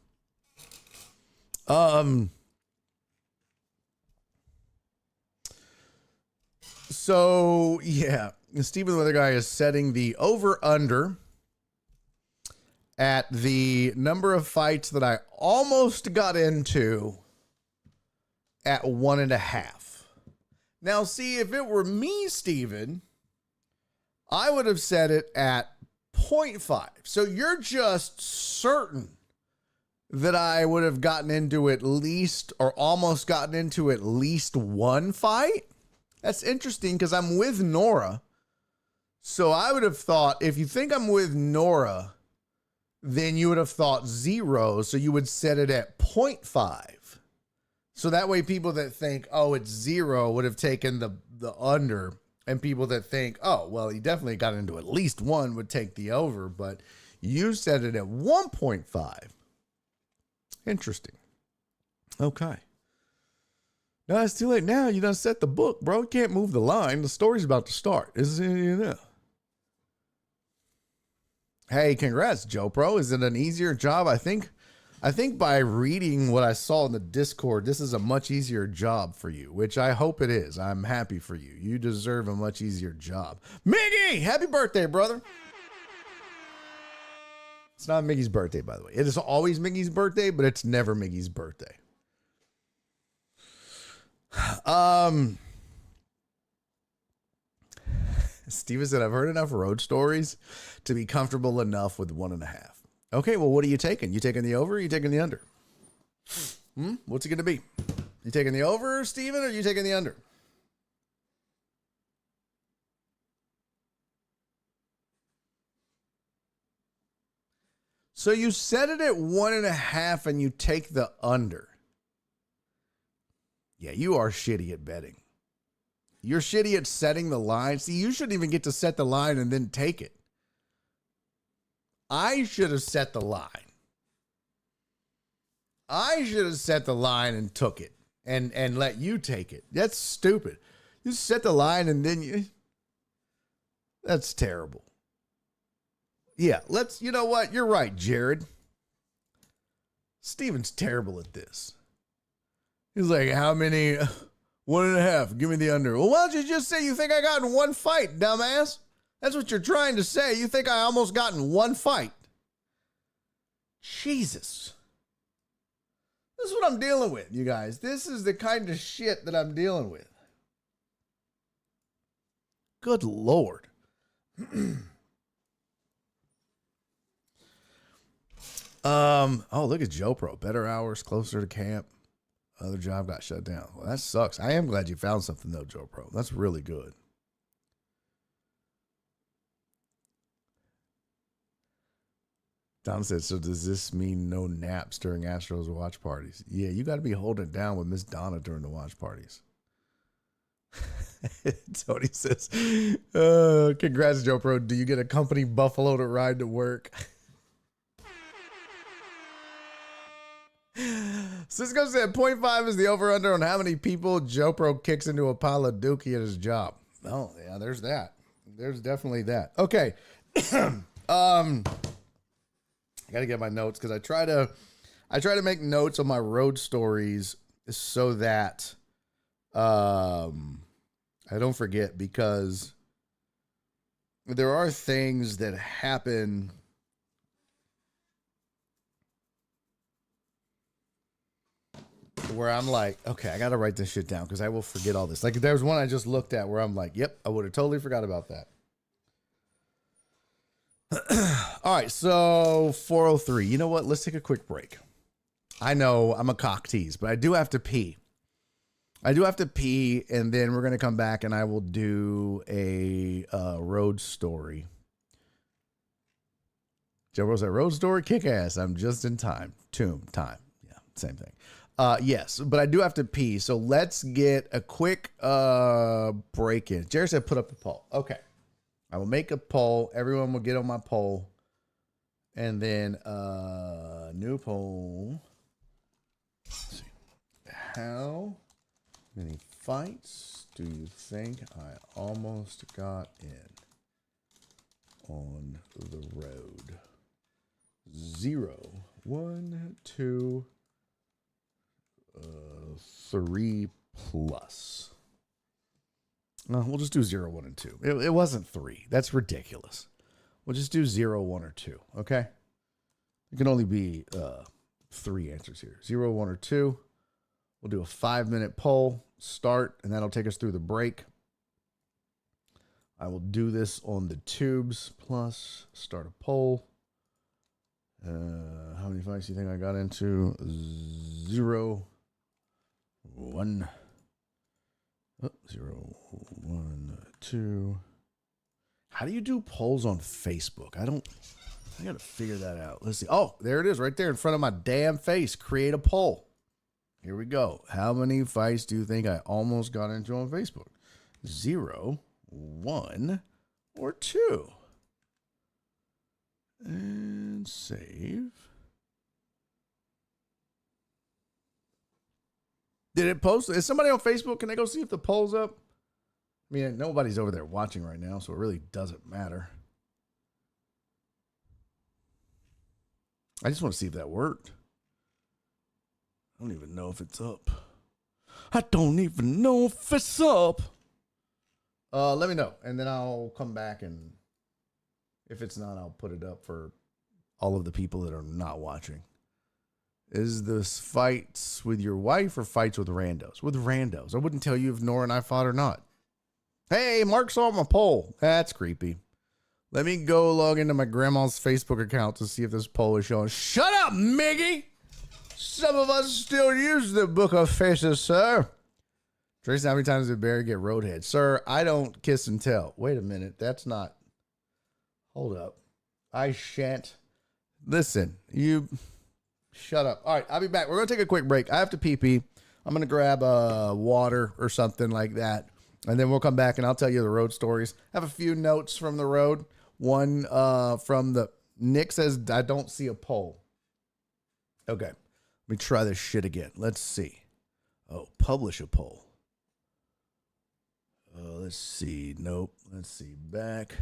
So, yeah, Stephen the Weather Guy is setting the over-under at the number of fights that I almost got into at 1.5. Now, see, if it were me, Stephen, I would have set it at 0.5. So you're just certain that I would have gotten into at least or almost gotten into at least one fight? That's interesting because I'm with Nora. So I would have thought, if you think I'm with Nora, then you would have thought 0. So you would set it at 0.5. So that way people that think, oh, it's 0 would have taken the under. And people that think, oh, well, he definitely got into at least one would take the over. But you set it at 1.5. Interesting. Okay. No, it's too late now. You done set the book, bro. You can't move the line. The story's about to start. Hey, congrats, Joe Pro. Is it an easier job? I think by reading what I saw in the Discord, this is a much easier job for you, which I hope it is. I'm happy for you. You deserve a much easier job. Miggy, happy birthday, brother. It's not Miggy's birthday, by the way. It is always Miggy's birthday, but it's never Miggy's birthday. Steven said, I've heard enough road stories to be comfortable enough with 1.5. Okay, well, what are you taking? You taking the over or you taking the under? What's it going to be? You taking the over, Steven, or you taking the under? So you set it at 1.5 and you take the under. Yeah, you are shitty at betting. You're shitty at setting the line. See, you shouldn't even get to set the line and then take it. I should have set the line. I should have set the line and took it and let you take it. That's stupid. You set the line and then you... That's terrible. Yeah, you know what? You're right, Jared. Steven's terrible at this. He's like, how many? 1.5. Give me the under. Well, why don't you just say you think I got in one fight, dumbass? That's what you're trying to say. You think I almost got in one fight. Jesus. This is what I'm dealing with, you guys. This is the kind of shit that I'm dealing with. Good Lord. Oh, look at Joe Pro. Better hours, closer to camp. Other job got shut down. Well, that sucks. I am glad you found something, though, Joe Pro. That's really good. Don said, so does this mean no naps during Astros watch parties? Yeah, you got to be holding it down with Miss Donna during the watch parties. Tony says, congrats, Joe Pro. Do you get a company buffalo to ride to work? Cisco said 0.5 is the over-under on how many people Joe Pro kicks into a pile of dookie at his job. Oh, yeah, there's that. There's definitely that. Okay. I got to get my notes because I try to make notes on my road stories so that I don't forget, because there are things that happen where I'm like, okay, I got to write this shit down because I will forget all this. Like there was one I just looked at where I'm like, yep, I would have totally forgot about that. All right, so 4:03. You know what? Let's take a quick break. I know I'm a cock tease, but I do have to pee. And then we're going to come back and I will do a road story. Joe Rose, that road story, kick ass. I'm just in time. Time. Yeah, same thing. Yes, but I do have to pee. So let's get a quick break in. Jerry said put up a poll. Okay. I will make a poll. Everyone will get on my poll. And then new poll. Let's see. How many fights do you think I almost got in on the road? 0, 1, 2, 3 plus. We'll just do 0, 1, and 2. It wasn't 3. That's ridiculous. We'll just do 0, 1, or 2. Okay. It can only be 3 answers here. 0, 1, or 2. We'll do a 5-minute poll. Start, and that'll take us through the break. I will do this on the tubes. Plus, start a poll. How many fights do you think I got into? 0, 1. 0, 1, 2. How do you do polls on Facebook? I got to figure that out. Let's see. Oh, there it is right there in front of my damn face. Create a poll. Here we go. How many fights do you think I almost got into on Facebook? 0, 1, or 2. And save. Did it post? Is somebody on Facebook? Can I go see if the poll's up? I mean, nobody's over there watching right now, so it really doesn't matter. I just want to see if that worked. I don't even know if it's up. I don't even know if it's up. Let me know, and then I'll come back, and if it's not, I'll put it up for all of the people that are not watching. Is this fights with your wife or fights with randos? With randos. I wouldn't tell you if Nora and I fought or not. Hey, Mark saw my poll. That's creepy. Let me go log into my grandma's Facebook account to see if this poll is showing. Shut up, Miggy! Some of us still use the Book of Faces, sir. Tracy, how many times did Barry get roadhead? Sir, I don't kiss and tell. Wait a minute. That's not... Hold up. I shan't. Listen, you... Shut up. All right, I'll be back. We're going to take a quick break. I have to pee-pee. I'm going to grab water or something like that. And then we'll come back and I'll tell you the road stories. I have a few notes from the road. One from the... Nick says, I don't see a poll. Okay. Let me try this shit again. Let's see. Oh, publish a poll. Let's see. Nope. Let's see. Back.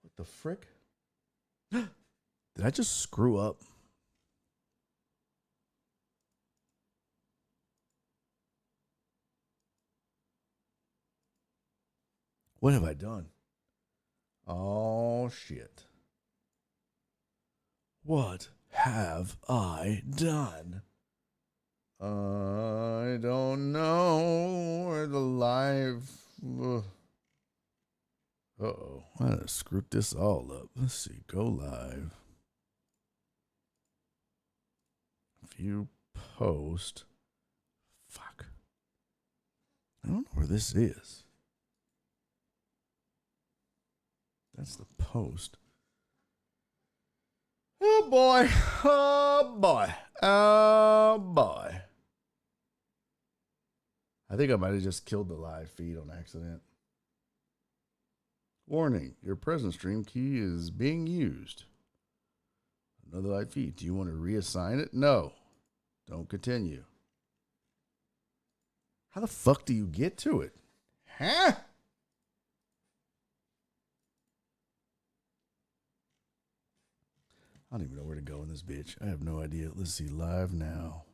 What the frick? Did I just screw up? What have I done? Oh, shit. What have I done? I don't know where the live... Uh-oh. I screwed this all up. Let's see. Go live. View post. Fuck. I don't know where this is. That's the post. Oh boy. Oh boy. Oh boy. I think I might have just killed the live feed on accident. Warning, your present stream key is being used. Another live feed. Do you want to reassign it? No. Don't continue. How the fuck do you get to it? Huh? I don't even know where to go in this bitch. I have no idea. Let's see. Live now.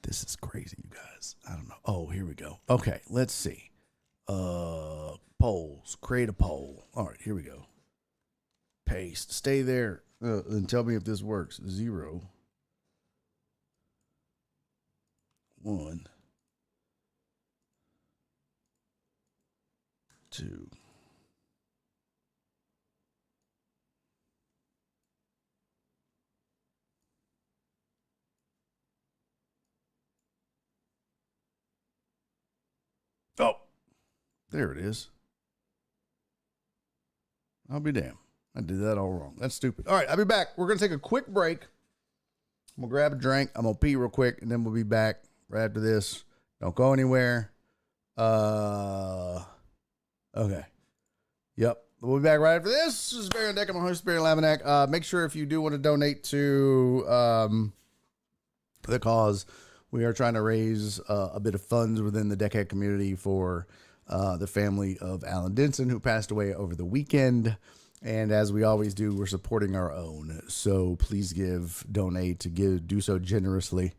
This is crazy, you guys. I don't know. Oh, here we go. Okay, let's see. Polls. Create a poll. All right, here we go. paste. Stay there and tell me if this works. 0, 1, 2. Oh, there it is. I'll be damned. I did that all wrong. That's stupid. All right, I'll be back. We're going to take a quick break. I'm going to grab a drink. I'm going to pee real quick, and then we'll be back right after this. Don't go anywhere. Okay. Yep. We'll be back right after this. This is Barry on Deck. I'm my host, Barry Laminack. Make sure if you do want to donate to the cause, we are trying to raise a bit of funds within the Deckhead community for the family of Alan Denson, who passed away over the weekend. And as we always do, we're supporting our own. So please donate, do so generously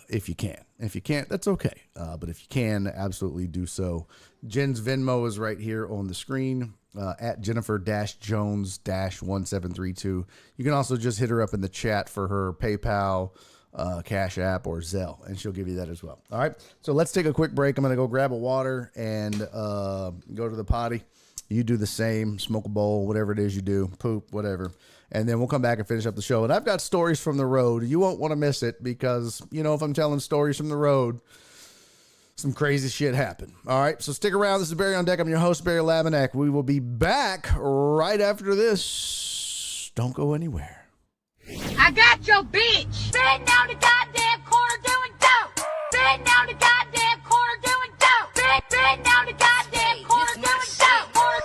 if you can. If you can't, that's okay. But if you can, absolutely do so. Jen's Venmo is right here on the screen at Jennifer-Jones-1732. You can also just hit her up in the chat for her PayPal, Cash App, or Zelle, and she'll give you that as well. All right, so let's take a quick break. I'm going to go grab a water and go to the potty. You do the same, smoke a bowl, whatever it is you do, poop, whatever. And then we'll come back and finish up the show. And I've got stories from the road. You won't want to miss it because, if I'm telling stories from the road, some crazy shit happened. All right, so stick around. This is Barry on Deck. I'm your host, Barry Laminack. We will be back right after this. Don't go anywhere. I got your bitch sitting on the goddamn corner doing dope. Sitting on the goddamn corner doing dope. Sitting on the goddamn corner doing dope.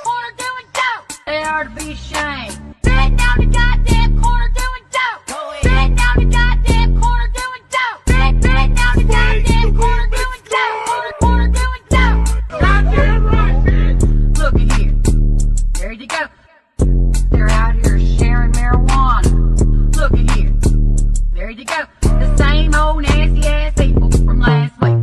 Corner doing dope. They are to be ashamed. Sitting on the goddamn corner doing dope. Sitting on the goddamn corner doing dope. Sitting on the goddamn corner doing dope. Corner doing dope. Goddamn right, bitch. Look at here. There you go. They're out here sharing marijuana. Look at here. There you go. The same old nasty ass people from last week.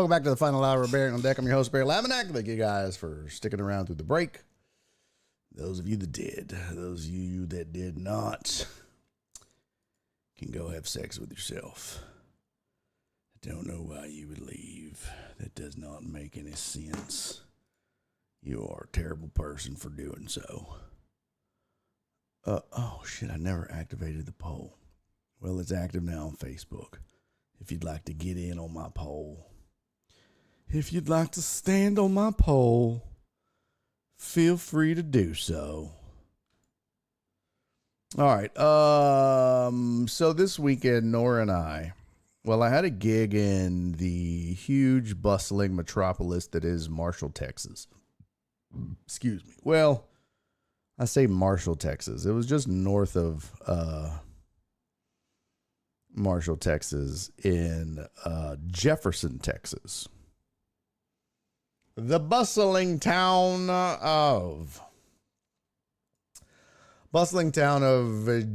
Welcome back to the final hour of Barry on Deck. I'm your host, Barry Laminack. Thank you guys for sticking around through the break. Those of you that did, those of you that did not, can go have sex with yourself. I don't know why you would leave. That does not make any sense. You are a terrible person for doing so. Oh, shit, I never activated the poll. Well, it's active now on Facebook. If you'd like to get in on my poll. If you'd like to stand on my poll, feel free to do so. All right. So this weekend, Nora and I had a gig in the huge, bustling metropolis that is Marshall, Texas. Excuse me. Well, I say Marshall, Texas. It was just north of Marshall, Texas, in Jefferson, Texas. The bustling town of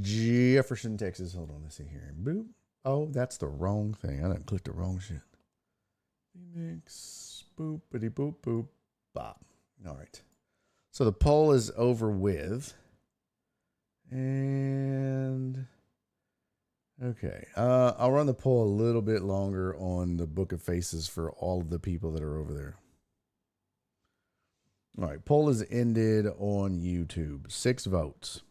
Jefferson, Texas. Hold on, let's see here. Boop. Oh, that's the wrong thing. I done clicked the wrong shit. Phoenix. Boopity boop boop bop. All right. So the poll is over with. And okay. I'll run the poll a little bit longer on the Book of Faces for all of the people that are over there. All right, poll is ended on YouTube. 6 votes.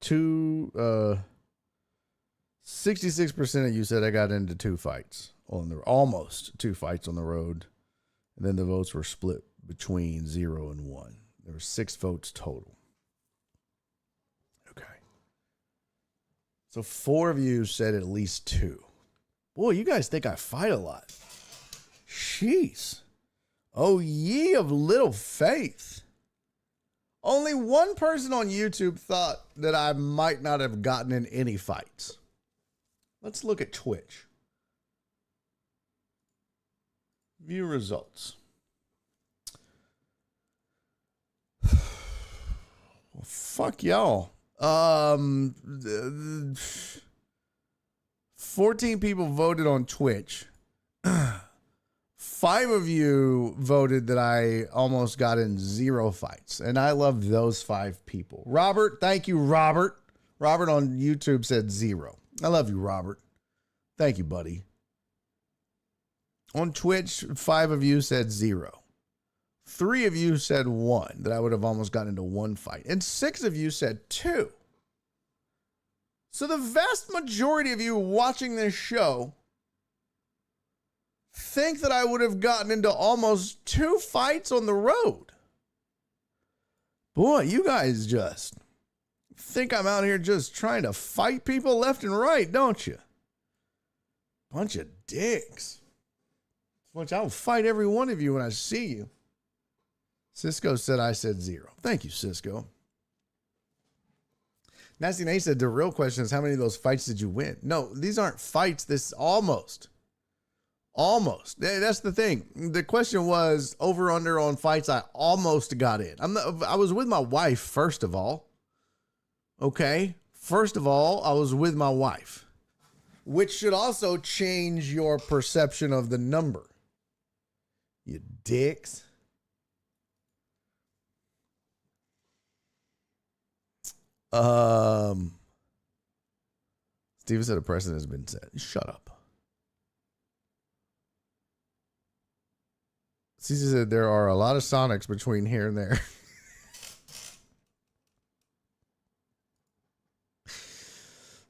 66% of you said I got into 2 fights almost 2 fights on the road. And then the votes were split between 0 and 1. There were 6 votes total. Okay. So 4 of you said at least 2. Boy, you guys think I fight a lot. Jeez. Oh, ye of little faith. Only 1 person on YouTube thought that I might not have gotten in any fights. Let's look at Twitch. View results. Well, fuck y'all. 14 people voted on Twitch. 5 of you voted that I almost got in 0 fights. And I love those 5 people. Robert, thank you, Robert. Robert on YouTube said 0. I love you, Robert. Thank you, buddy. On Twitch, 5 of you said 0. 3 of you said 1, that I would have almost gotten into 1 fight. And 6 of you said 2. So the vast majority of you watching this show think that I would have gotten into almost 2 fights on the road. Boy, you guys just think I'm out here just trying to fight people left and right, don't you? Bunch of dicks. I'll fight every one of you when I see you. Cisco said I said 0. Thank you, Cisco. Nasty Nate said the real question is how many of those fights did you win? No, these aren't fights. This is almost. Almost. That's the thing. The question was over under on fights I almost got in. I was with my wife, first of all. Okay. First of all, I was with my wife, which should also change your perception of the number. You dicks. Steven said a precedent has been set. Shut up. Cece said there are a lot of Sonics between here and there.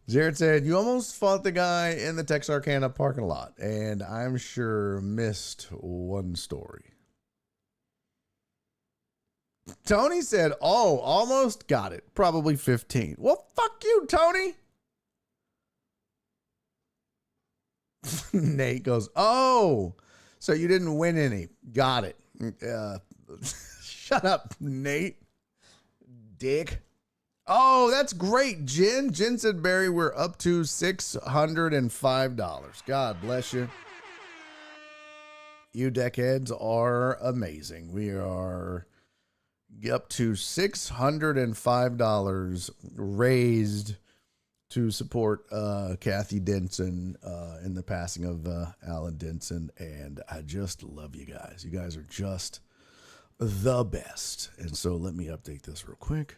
Jared said, you almost fought the guy in the Texarkana parking lot, and I'm sure missed one story. Tony said, oh, almost got it. Probably 15. Well, fuck you, Tony. Nate goes, oh, so you didn't win any. Got it. Shut up, Nate. Dick. Oh, that's great, Jen. Jen said, Barry, we're up to $605. God bless you. You deckheads are amazing. We are up to $605 raised to support Kathy Denson in the passing of Alan Denson. And I just love you guys. You guys are just the best. And so let me update this real quick.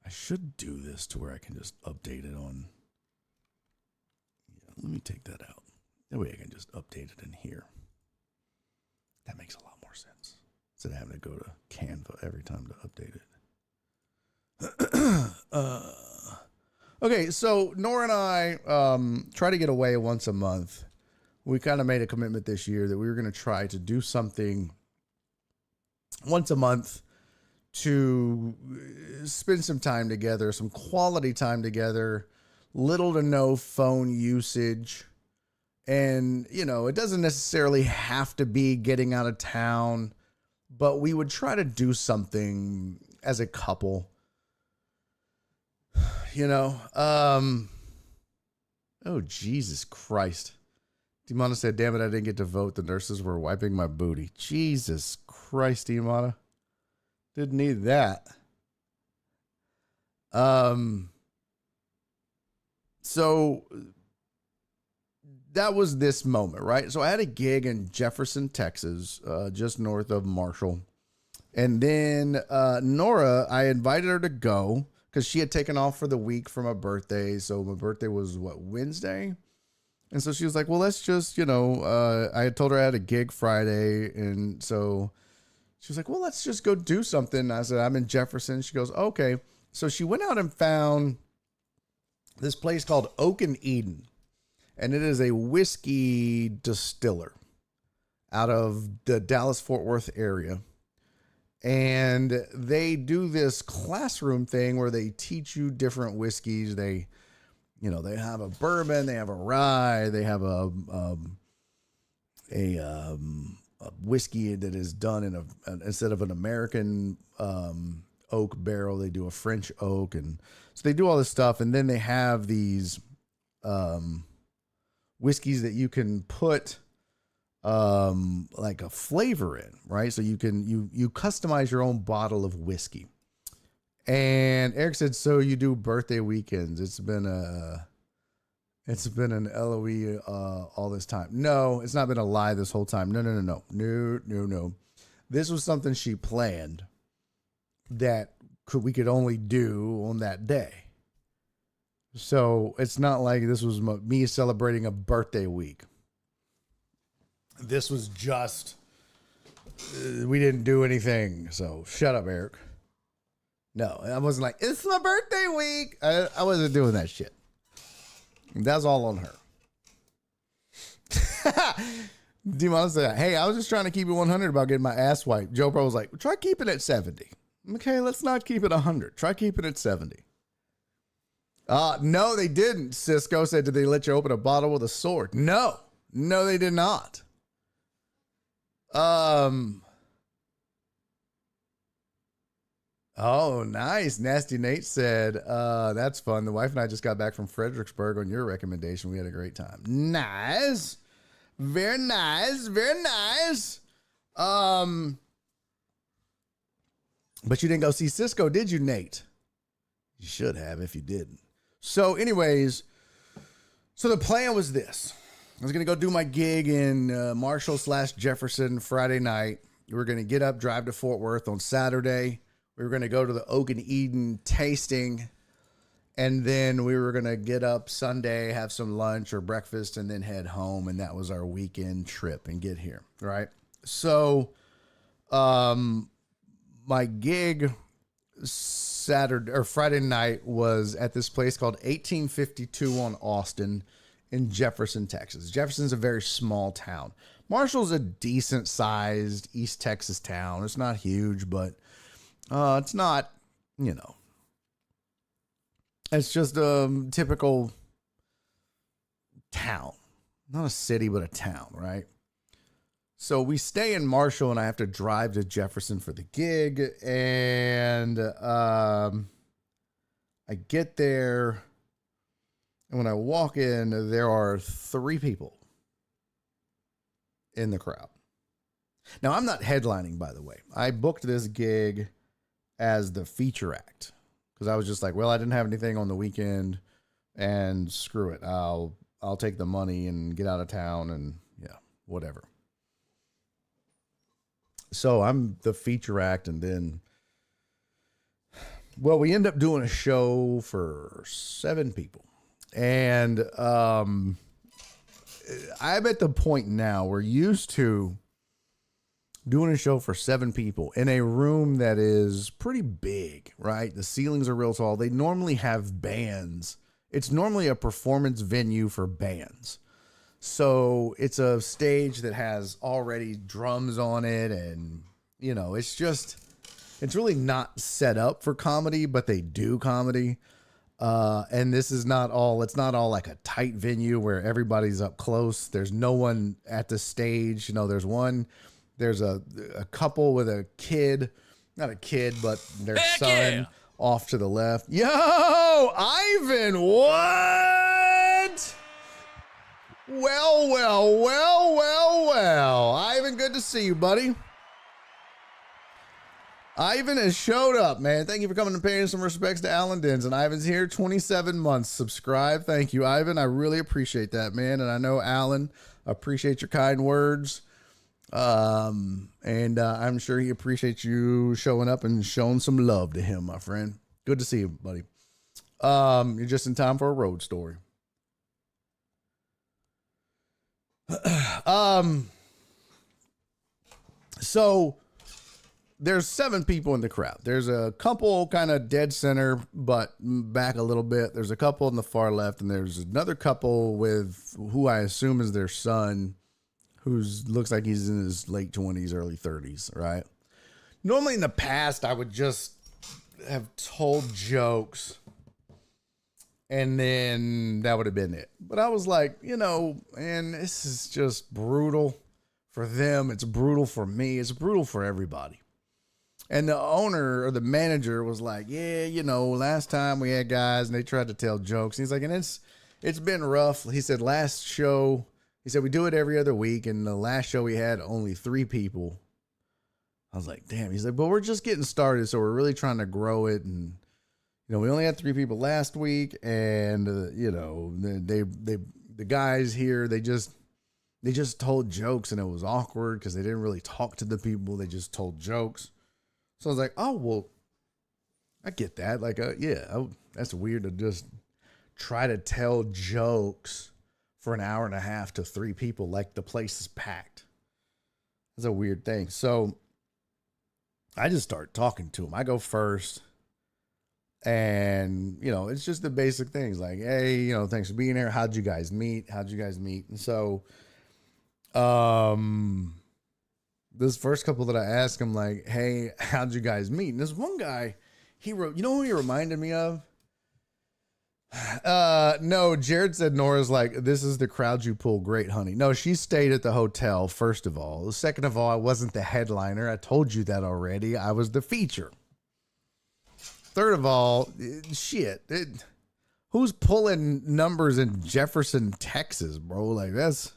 I should do this to where I can just update it on. Yeah, let me take that out. That way I can just update it in here. That makes a lot more sense. Instead of having to go to Canva every time to update it. Okay, so Nora and I try to get away once a month. We kind of made a commitment this year that we were going to try to do something once a month to spend some time together, some quality time together, little to no phone usage. And, you know, it doesn't necessarily have to be getting out of town, but we would try to do something as a couple, you know. Oh, Jesus Christ. Imana said, damn it, I didn't get to vote. The nurses were wiping my booty. Jesus Christ, Imana. Didn't need that. So that was this moment, right? So I had a gig in Jefferson, Texas, just north of Marshall. And then Nora, I invited her to go because she had taken off for the week for my birthday. So my birthday was, Wednesday? And so she was like, well, let's just, I had told her I had a gig Friday. And so she was like, well, let's just go do something. I said, I'm in Jefferson. She goes, okay. So she went out and found this place called Oak and Eden. And it is a whiskey distiller out of the Dallas-Fort Worth area. And they do this classroom thing where they teach you different whiskeys. They have a bourbon, they have a rye, they have a whiskey that is done in instead of an American oak barrel, they do a French oak, and so they do all this stuff. And then they have these whiskeys that you can put like a flavor in, right? So you customize your own bottle of whiskey. And Eric said, so you do birthday weekends. It's been an LOE all this time. No, it's not been a lie this whole time. No. This was something she planned that we could only do on that day. So it's not like this was me celebrating a birthday week. This was just, we didn't do anything. So shut up, Eric. No, I wasn't like, it's my birthday week. I wasn't doing that shit. That's all on her. Demon said, hey, I was just trying to keep it 100 about getting my ass wiped. Joe Pro was like, try keeping it 70. Okay, let's not keep it 100. Try keeping it 70. No, they didn't. Cisco said, did they let you open a bottle with a sword? No, they did not. Oh, nice. Nasty Nate said, that's fun. The wife and I just got back from Fredericksburg on your recommendation. We had a great time. Nice. Very nice. Very nice. But you didn't go see Cisco, did you, Nate? You should have if you didn't. So anyways, so the plan was this. I was going to go do my gig in Marshall/Jefferson Friday night. We were going to get up, drive to Fort Worth on Saturday. We were going to go to the Oak and Eden tasting, and then we were going to get up Sunday, have some lunch or breakfast, and then head home. And that was our weekend trip and get here. Right. So, my gig Saturday or Friday night was at this place called 1852 on Austin in Jefferson, Texas. Jefferson's a very small town. Marshall's a decent sized East Texas town. It's not huge, but it's not, it's just a typical town, not a city, but a town, right? So we stay in Marshall and I have to drive to Jefferson for the gig. And I get there, and when I walk in, there are 3 people in the crowd. Now, I'm not headlining, by the way. I booked this gig as the feature act because I was just like, well, I didn't have anything on the weekend. and screw it. I'll take the money and get out of town and yeah, whatever. So I'm the feature act, and then, well, we end up doing a show for 7 people. And I'm at the point now we're used to doing a show for 7 people in a room that is pretty big, right? The ceilings are real tall. They normally have bands. It's normally a performance venue for bands. So it's a stage that has already drums on it. And, you know, it's really not set up for comedy, but they do comedy. And this is it's not all like a tight venue where everybody's up close. There's no one at the stage. You know, there's a couple with a kid, not a kid, but their son off to the left. Yo, Ivan, what? Well. Ivan, good to see you, buddy. Ivan has showed up, man. Thank you for coming and paying some respects to Alan Denson. Ivan's here, 27 months. Subscribe. Thank you, Ivan. I really appreciate that, man. And I know Alan, appreciate your kind words. And I'm sure he appreciates you showing up and showing some love to him, my friend. Good to see you, buddy. You're just in time for a road story. So there's 7 people in the crowd. There's a couple kind of dead center, but back a little bit. There's a couple in the far left, and there's another couple with who I assume is their son, who looks like he's in his late 20s, early 30s, right? Normally in the past, I would just have told jokes, and then that would have been it. But I was like, you know, man, this is just brutal for them. It's brutal for me. It's brutal for everybody. And the owner or the manager was like, yeah, you know, last time we had guys and they tried to tell jokes. He's like, and it's been rough. He said last show, he said we do it every other week, and the last show we had only 3 people. I was like, damn. He's like, but we're just getting started, so we're really trying to grow it. And you know, we only had 3 people last week, and you know, the guys here, they just told jokes, and it was awkward because they didn't really talk to the people. They just told jokes. So I was like, oh well, I get that. Like, that's weird to just try to tell jokes for an hour and a half to 3 people. Like the place is packed. That's a weird thing. So I just start talking to him. I go first. And, you know, it's just the basic things like, hey, you know, thanks for being here. How'd you guys meet? And so, this first couple that I asked him, like, hey, how'd you guys meet? And this one guy, he wrote, you know who he reminded me of? No, Jared said Nora's like, this is the crowd you pull. Great, honey. No, she stayed at the hotel, first of all. Second of all, I wasn't the headliner. I told you that already. I was the feature. Third of all, who's pulling numbers in Jefferson, Texas, bro? Like that's,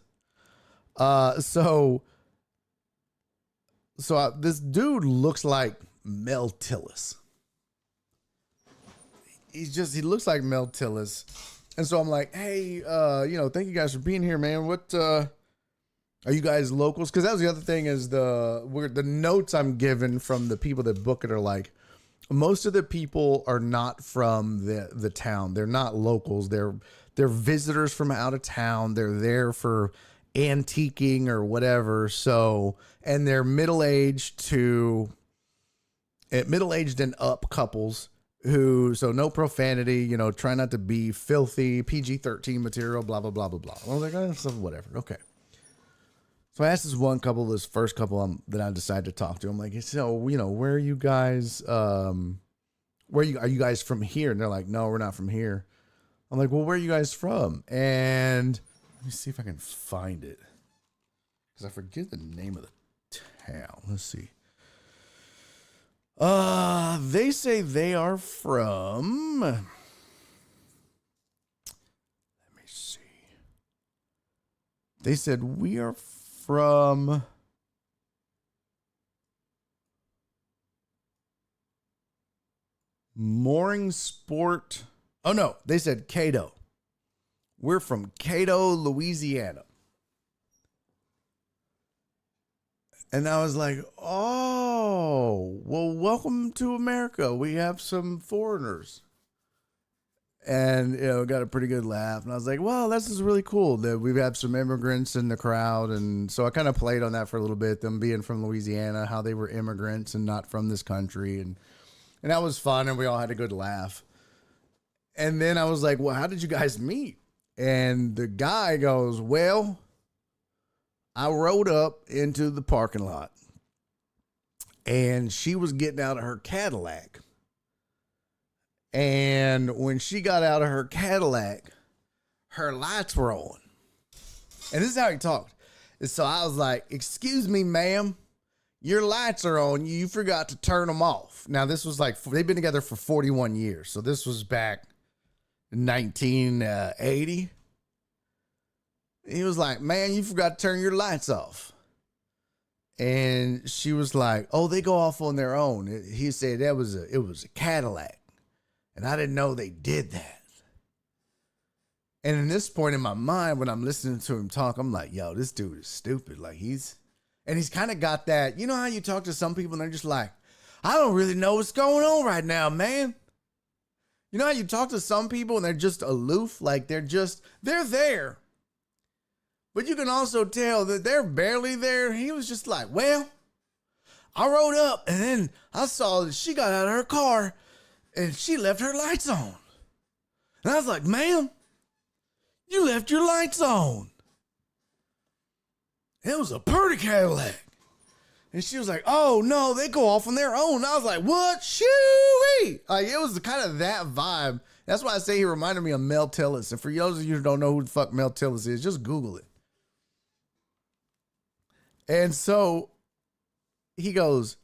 so this dude looks like Mel Tillis. He looks like Mel Tillis. And so I'm like, hey, you know, thank you guys for being here, man. What, are you guys locals? Cause that was the other thing is the notes I'm given from the people that book it are like, most of the people are not from the town. They're not locals. They're visitors from out of town. They're there for antiquing or whatever. So, and they're middle-aged and up couples who, so no profanity, you know, try not to be filthy, PG-13 material, blah, blah, blah, blah, blah. I was like, oh, so whatever. Okay. So I asked this first couple that I decided to talk to. I'm like, so, you know, where are you guys? Are you guys from here? And they're like, no, we're not from here. I'm like, well, where are you guys from? And let me see if I can find it, because I forget the name of the town. Let's see. They say they are from. Let me see. They said we are from Mooring Sport. Oh no, they said Cato. We're from Cato, Louisiana. And I was like, oh, well, welcome to America. We have some foreigners. And, got a pretty good laugh. And I was like, well, this is really cool that we've had some immigrants in the crowd. And so I kind of played on that for a little bit, them being from Louisiana, how they were immigrants and not from this country. And that was fun. And we all had a good laugh. And then I was like, well, how did you guys meet? And the guy goes, well, I rode up into the parking lot and she was getting out of her Cadillac. And when she got out of her Cadillac, her lights were on. And this is how he talked. And so I was like, excuse me, ma'am, your lights are on. You forgot to turn them off. Now, this was like, they've been together for 41 years. So this was back in 1980. He was like, man, you forgot to turn your lights off. And she was like, oh, they go off on their own. He said it was a Cadillac. And I didn't know they did that. And in this point in my mind, when I'm listening to him talk, I'm like, yo, this dude is stupid. Like he's kind of got that, you know how you talk to some people and they're just like, I don't really know what's going on right now, man. You know how you talk to some people and they're just aloof, like they're there. But you can also tell that they're barely there. He was just like, well, I rode up and then I saw that she got out of her car and she left her lights on. And I was like, ma'am, you left your lights on. It was a pretty Cadillac. And she was like, oh, no, they go off on their own. And I was like, what? Shoo-wee! Like, it was kind of that vibe. That's why I say he reminded me of Mel Tillis. And for those of you who don't know who the fuck Mel Tillis is, just Google it. And so he goes,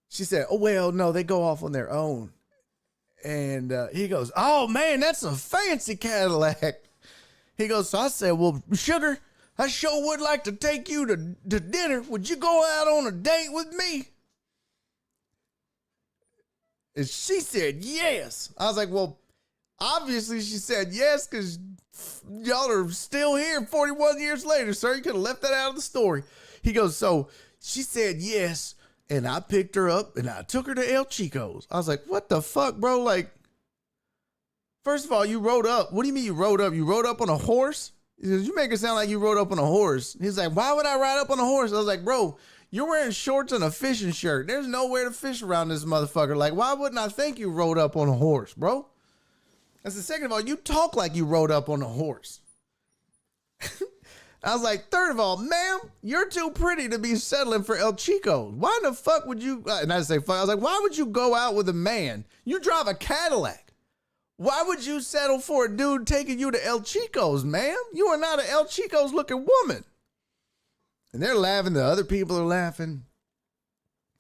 she said, oh, well, no, they go off on their own. And he goes, oh, man, that's a fancy Cadillac. He goes, so I said, well, sugar, I sure would like to take you to dinner. Would you go out on a date with me? And she said, yes. I was like, well, obviously she said yes because y'all are still here 41 years later, sir. You could have left that out of the story. He goes, so she said yes. And I picked her up and I took her to El Chico's. I was like, what the fuck, bro? Like, first of all, you rode up. What do you mean you rode up? You rode up on a horse? He says, you make it sound like you rode up on a horse. He's like, why would I ride up on a horse? I was like, bro, you're wearing shorts and a fishing shirt. There's nowhere to fish around this motherfucker. Like, why wouldn't I think you rode up on a horse, bro? I said, second of all, you talk like you rode up on a horse. I was like, third of all, ma'am, you're too pretty to be settling for El Chico. Why the fuck would you, and I say fuck, I was like, why would you go out with a man? You drive a Cadillac. Why would you settle for a dude taking you to El Chico's, ma'am? You are not an El Chico's looking woman. And they're laughing. The other people are laughing.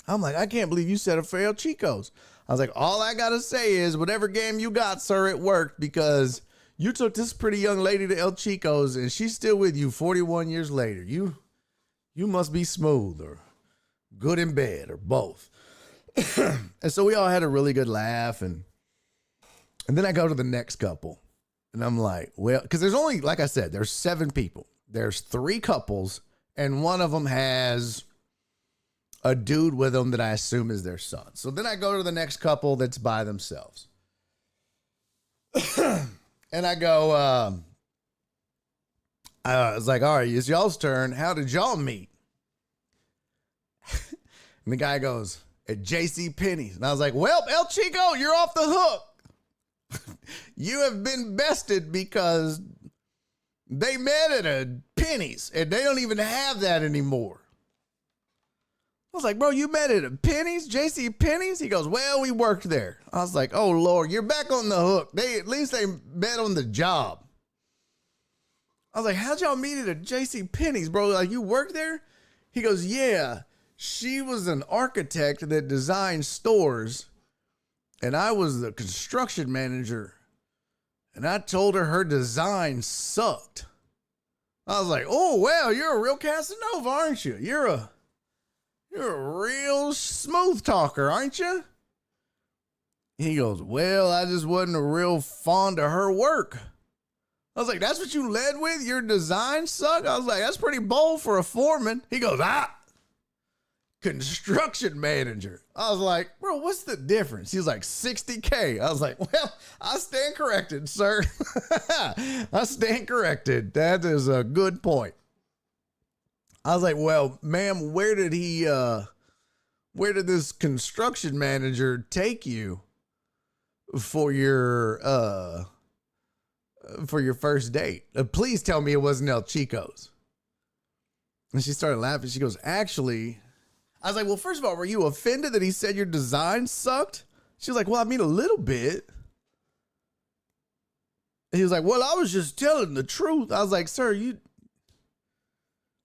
I'm like, I can't believe you settled for El Chico's. I was like, all I got to say is whatever game you got, sir, it worked because you took this pretty young lady to El Chico's and she's still with you 41 years later. You must be smooth or good in bed or both. And so we all had a really good laugh. And then I go to the next couple and I'm like, well, because there's only, like I said, there's 7 people. There's 3 couples and one of them has a dude with them that I assume is their son. So then I go to the next couple that's by themselves. And I go, I was like, all right, it's y'all's turn. How did y'all meet? And the guy goes, at J.C. Penney's. And I was like, well, El Chico, you're off the hook. You have been bested because they met at a Penny's and they don't even have that anymore. I was like, bro, you met at a Penny's, J.C. Penney's? He goes, well, we worked there. I was like, oh, Lord, you're back on the hook. At least they met on the job. I was like, how'd y'all meet at a J.C. Penney's, bro? Like, you worked there? He goes, yeah. She was an architect that designed stores, and I was the construction manager. And I told her design sucked. I was like, oh, well, you're a real Casanova, aren't you? You're a real smooth talker, aren't you? He goes, well, I just wasn't real fond of her work. I was like, that's what you led with? Your design sucked? I was like, that's pretty bold for a foreman. He goes, construction manager. I was like, bro, what's the difference? He's like, $60K. I was like, well, I stand corrected, sir. I stand corrected. That is a good point. I was like, well, ma'am, where did this construction manager take you for your first date? Please tell me it wasn't El Chico's. And she started laughing. She goes, actually, I was like, well, first of all, were you offended that he said your design sucked? She was like, well, I mean, a little bit. And he was like, well, I was just telling the truth. I was like, sir, I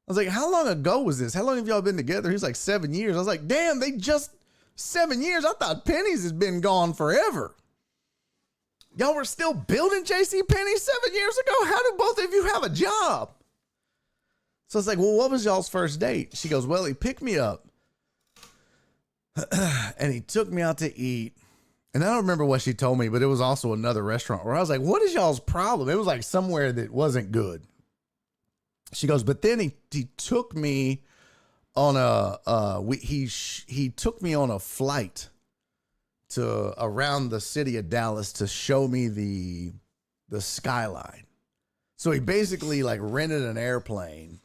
was like, how long ago was this? How long have y'all been together? He's like, 7 years. I was like, damn, 7 years? I thought Penny's has been gone forever. Y'all were still building J.C. Penney 7 years ago? How do both of you have a job? So I was like, well, what was y'all's first date? She goes, well, he picked me up and he took me out to eat. And I don't remember what she told me, but it was also another restaurant where I was like, what is y'all's problem? It was like somewhere that wasn't good. She goes, but then he took me on he took me on a flight to around the city of Dallas to show me the skyline. So he basically like rented an airplane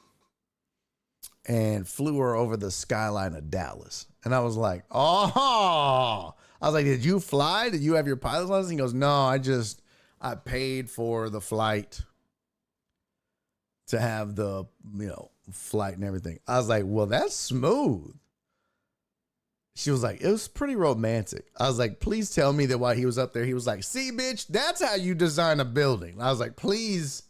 and flew her over the skyline of Dallas. And I was like, oh, I was like, did you fly? Did you have your pilot's license? He goes, no, I paid for the flight to have the, flight and everything. I was like, well, that's smooth. She was like, it was pretty romantic. I was like, please tell me that while he was up there, he was like, see, bitch, that's how you design a building. I was like, please,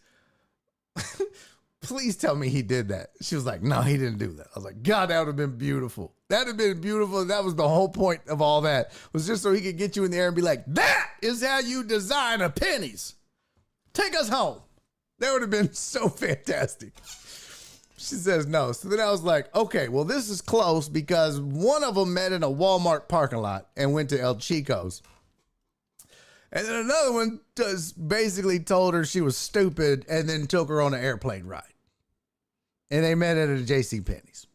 please tell me he did that. She was like, no, he didn't do that. I was like, God, that would have been beautiful. That'd have been beautiful. That was the whole point of all that, was just so he could get you in the air and be like, that is how you design a Penny's. Take us home. That would have been so fantastic. She says no. So then I was like, okay, well, this is close because one of them met in a Walmart parking lot and went to El Chico's. And then another one just basically told her she was stupid and then took her on an airplane ride. And they met at a JCPenney's.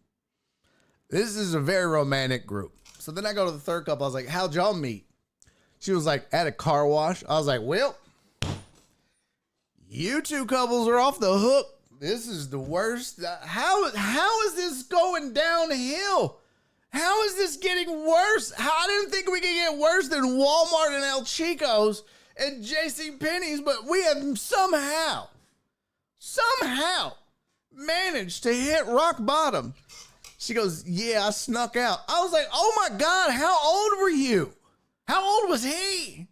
This is a very romantic group. So then I go to the third couple. I was like, how'd y'all meet? She was like, at a car wash. I was like, well, you two couples are off the hook. This is the worst. How is this going downhill? How is this getting worse? I didn't think we could get worse than Walmart and El Chico's and JCPenney's, but we have somehow managed to hit rock bottom. She goes, yeah, I snuck out. I was like, oh my God, how old were you? How old was he?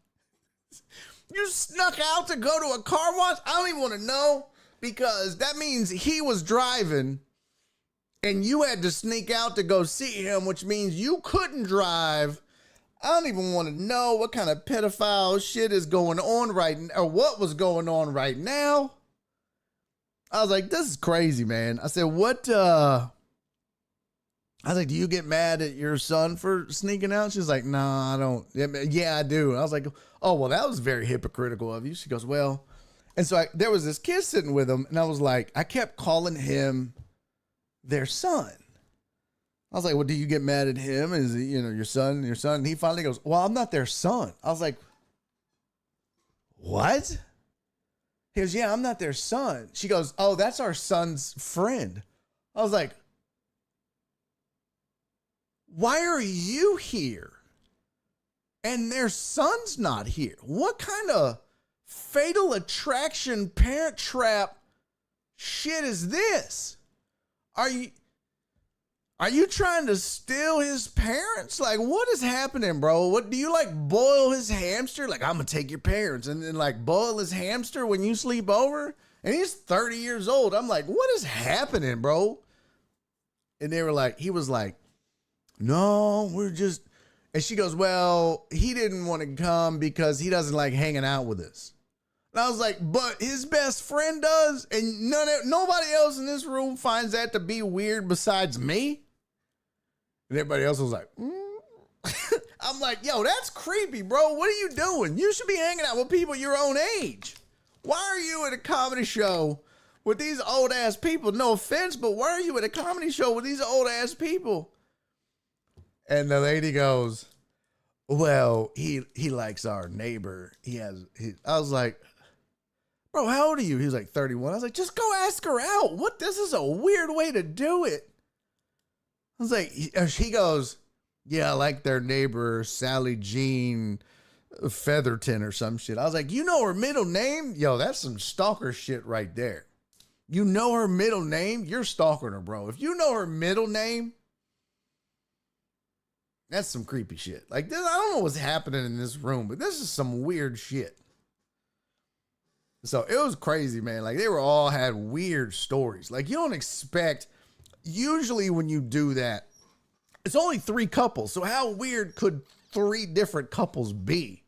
You snuck out to go to a car wash? I don't even want to know, because that means he was driving and you had to sneak out to go see him, which means you couldn't drive. I don't even want to know what kind of pedophile shit is going on right now, or what was going on right now. I was like, this is crazy, man. I said, I was like, do you get mad at your son for sneaking out? She's like, no, I don't. Yeah, I do. And I was like, oh, well, that was very hypocritical of you. She goes, well, and so there was this kid sitting with him, and I was like, I kept calling him their son. I was like, well, do you get mad at him? Is he, your son? And he finally goes, well, I'm not their son. I was like, what? He goes, yeah, I'm not their son. She goes, oh, that's our son's friend. I was like, why are you here? And their son's not here. What kind of fatal attraction parent trap shit is this? Are you trying to steal his parents? Like, what is happening, bro? What do you like boil his hamster? Like, I'm gonna take your parents and then like boil his hamster when you sleep over? And he's 30 years old. I'm like, what is happening, bro? And he was like, no, we're just, and she goes, well, he didn't want to come because he doesn't like hanging out with us. And I was like, but his best friend does, and nobody else in this room finds that to be weird besides me. And everybody else was like, I'm like, yo, that's creepy, bro. What are you doing? You should be hanging out with people your own age. why are you at a comedy show with these old ass people? No offense, but why are you at a comedy show with these old ass people? And the lady goes, well, he likes our neighbor. I was like, bro, how old are you? He was like 31. I was like, just go ask her out. What? This is a weird way to do it. I was like, she goes, yeah, I like their neighbor, Sally Jean Featherton or some shit. I was like, you know her middle name? Yo, that's some stalker shit right there. You know her middle name? You're stalking her, bro. If you know her middle name, that's some creepy shit. Like, this, I don't know what's happening in this room, but this is some weird shit. So it was crazy, man. Like, they were all had weird stories. Like, you don't expect, usually when you do that, it's only 3 couples. So how weird could 3 different couples be?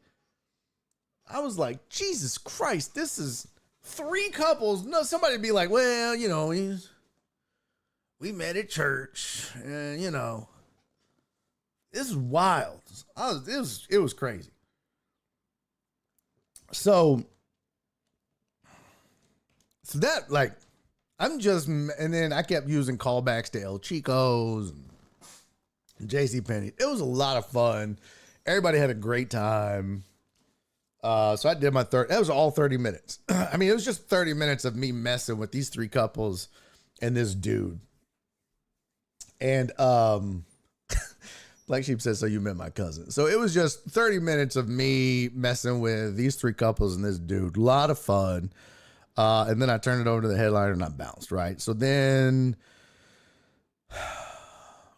I was like, Jesus Christ, this is 3 couples. No, somebody would be like, well, you know, we met at church, and you know, this is wild. It was crazy. So that, like, and then I kept using callbacks to El Chico's and JCPenney. It was a lot of fun. Everybody had a great time. So I did that was all 30 minutes. I mean, it was just 30 minutes of me messing with these 3 couples and this dude. And, Black Sheep says, so you met my cousin. So it was just 30 minutes of me messing with these 3 couples and this dude. A lot of fun. And then I turned it over to the headliner and I bounced, right? So then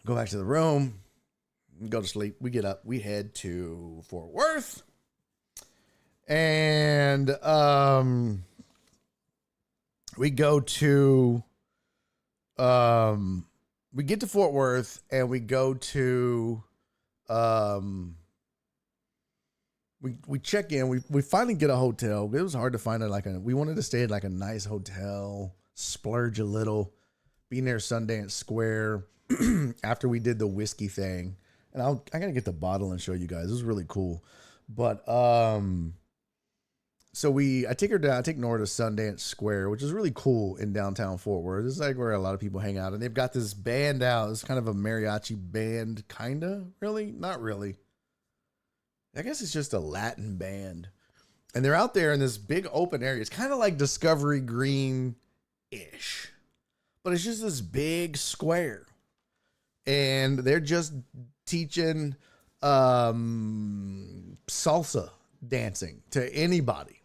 go back to the room, go to sleep. We get up, we head to Fort Worth. And we go to we get to Fort Worth and we go to we check in. We finally get a hotel. It was hard to find we wanted to stay at like a nice hotel, splurge a little, be near Sundance Square after we did the whiskey thing. And I gotta get the bottle and show you guys. It was really cool. But so I take her down. I take Nora to Sundance Square, which is really cool in downtown Fort Worth. This is like where a lot of people hang out, and they've got this band out. It's kind of a mariachi band, kinda. Really, not really. I guess it's just a Latin band, and they're out there in this big open area. It's kind of like Discovery Green-ish, but it's just this big square, and they're just teaching salsa dancing to anybody.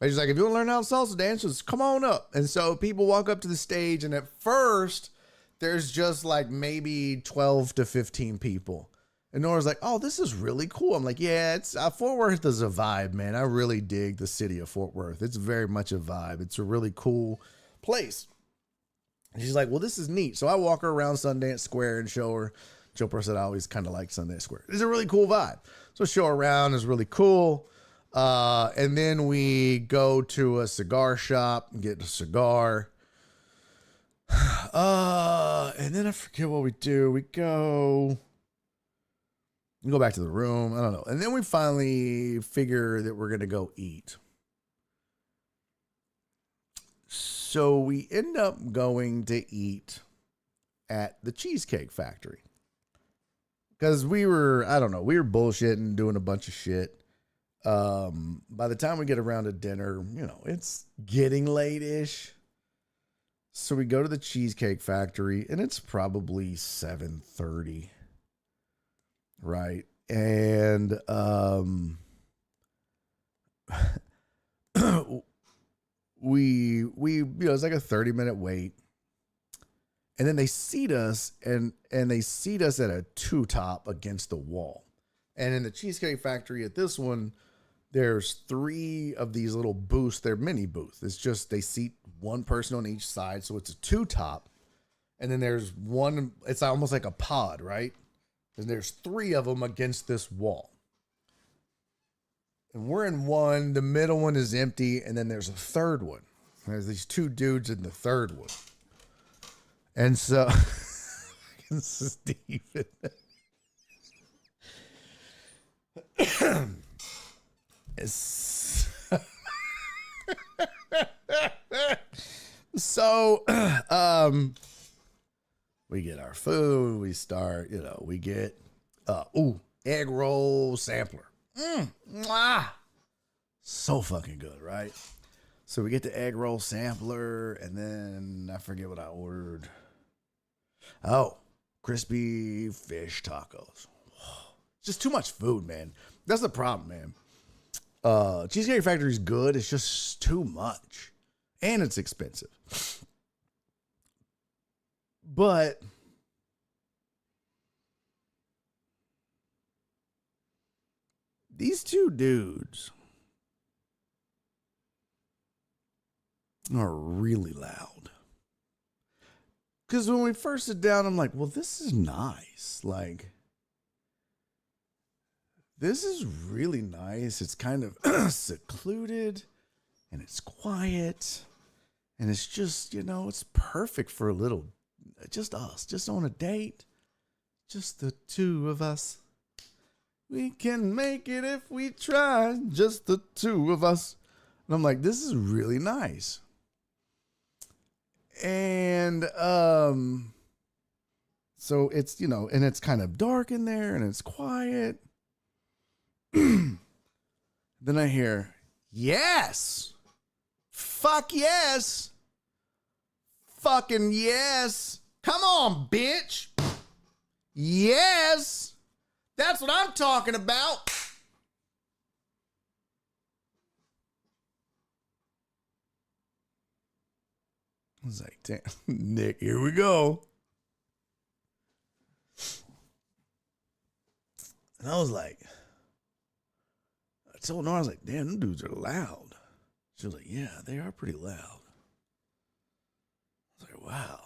He's like, if you want to learn how to salsa dance, just come on up. And so people walk up to the stage, and at first, there's just like maybe 12 to 15 people. And Nora's like, oh, this is really cool. I'm like, yeah, it's Fort Worth is a vibe, man. I really dig the city of Fort Worth. It's very much a vibe. It's a really cool place. And she's like, well, this is neat. So I walk her around Sundance Square and show her. Joe said I always kind of like Sundance Square. It's a really cool vibe. So show her around is really cool. And then we go to a cigar shop and get a cigar. And then I forget what we do. We go back to the room. I don't know. And then we finally figure that we're going to go eat. So we end up going to eat at the Cheesecake Factory. Because we were bullshitting, doing a bunch of shit. By the time we get around to dinner, you know, it's getting late-ish. So we go to the Cheesecake Factory, and it's probably 7:30. Right. And we it's like a 30-minute wait. And then they seat us and they seat us at a 2-top against the wall. And in the Cheesecake Factory at this one, there's 3 of these little booths. They're mini booths. It's just they seat one person on each side. So it's a 2-top. And then there's one, it's almost like a pod, right? And there's 3 of them against this wall. And we're in one, the middle one is empty, and then there's a third one. There's these 2 dudes in the third one. And so, Steven. So, we get our food. We start, we get, egg roll sampler. Mwah. So fucking good, right? So we get the egg roll sampler, and then I forget what I ordered. Oh, crispy fish tacos. Just too much food, man. That's the problem, man. Cheesecake Factory's good. It's just too much. And it's expensive. But these two dudes are really loud. Because when we first sit down, I'm like, well, this is nice. Like, this is really nice. It's kind of secluded and it's quiet. And it's just, it's perfect for a little, just us, just on a date. Just the two of us. We can make it if we try. Just the two of us. And I'm like, this is really nice. And so it's, and it's kind of dark in there and it's quiet. Then I hear, yes. Fuck yes. Fucking yes. Come on, bitch. Yes. That's what I'm talking about. I was like, damn, Nick, here we go. And I was like, I told Nora, I was like, damn, them dudes are loud. She was like, yeah, they are pretty loud. I was like, wow.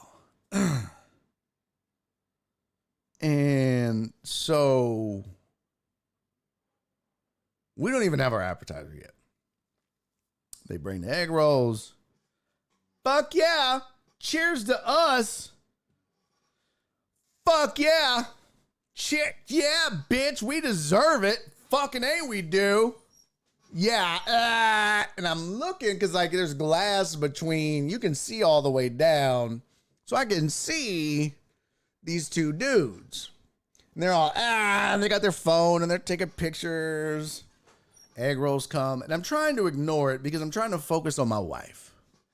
And so we don't even have our appetizer yet. They bring the egg rolls. Fuck yeah. Cheers to us. Fuck yeah. Yeah, bitch. We deserve it. Fucking A, we do. Yeah. And I'm looking because, like, there's glass between. You can see all the way down. So I can see these two dudes. And they're all, and they got their phone and they're taking pictures. Egg rolls come. And I'm trying to ignore it because I'm trying to focus on my wife.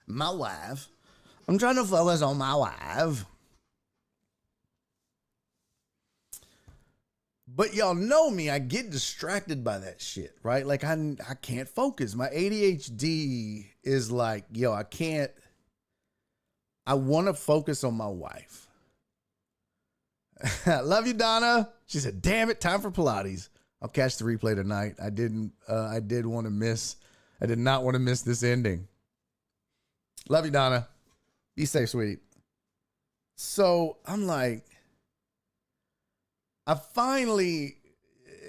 My wife. I'm trying to focus on my wife. But y'all know me, I get distracted by that shit, right? Like I can't focus. My ADHD is like, I want to focus on my wife. Love you, Donna. She said, damn it, time for Pilates. I'll catch the replay tonight. I did not want to miss this ending. Love you, Donna. Be safe, sweetie. So I'm like, I finally,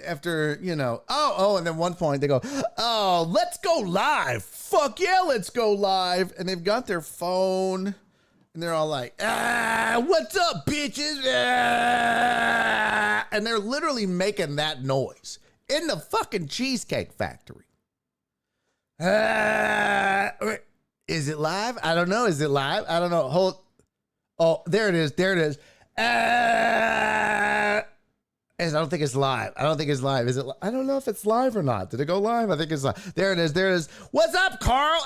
after, and then one point they go, oh, let's go live. Fuck yeah, let's go live. And they've got their phone and they're all like, what's up, bitches? And they're literally making that noise in the fucking Cheesecake Factory. Is it live? I don't know. Is it live? I don't know. Oh, there it is. There it is. I don't think it's live. Is it? I don't know if it's live or not. Did it go live? I think it's live. There it is. There it is. What's up, Carl?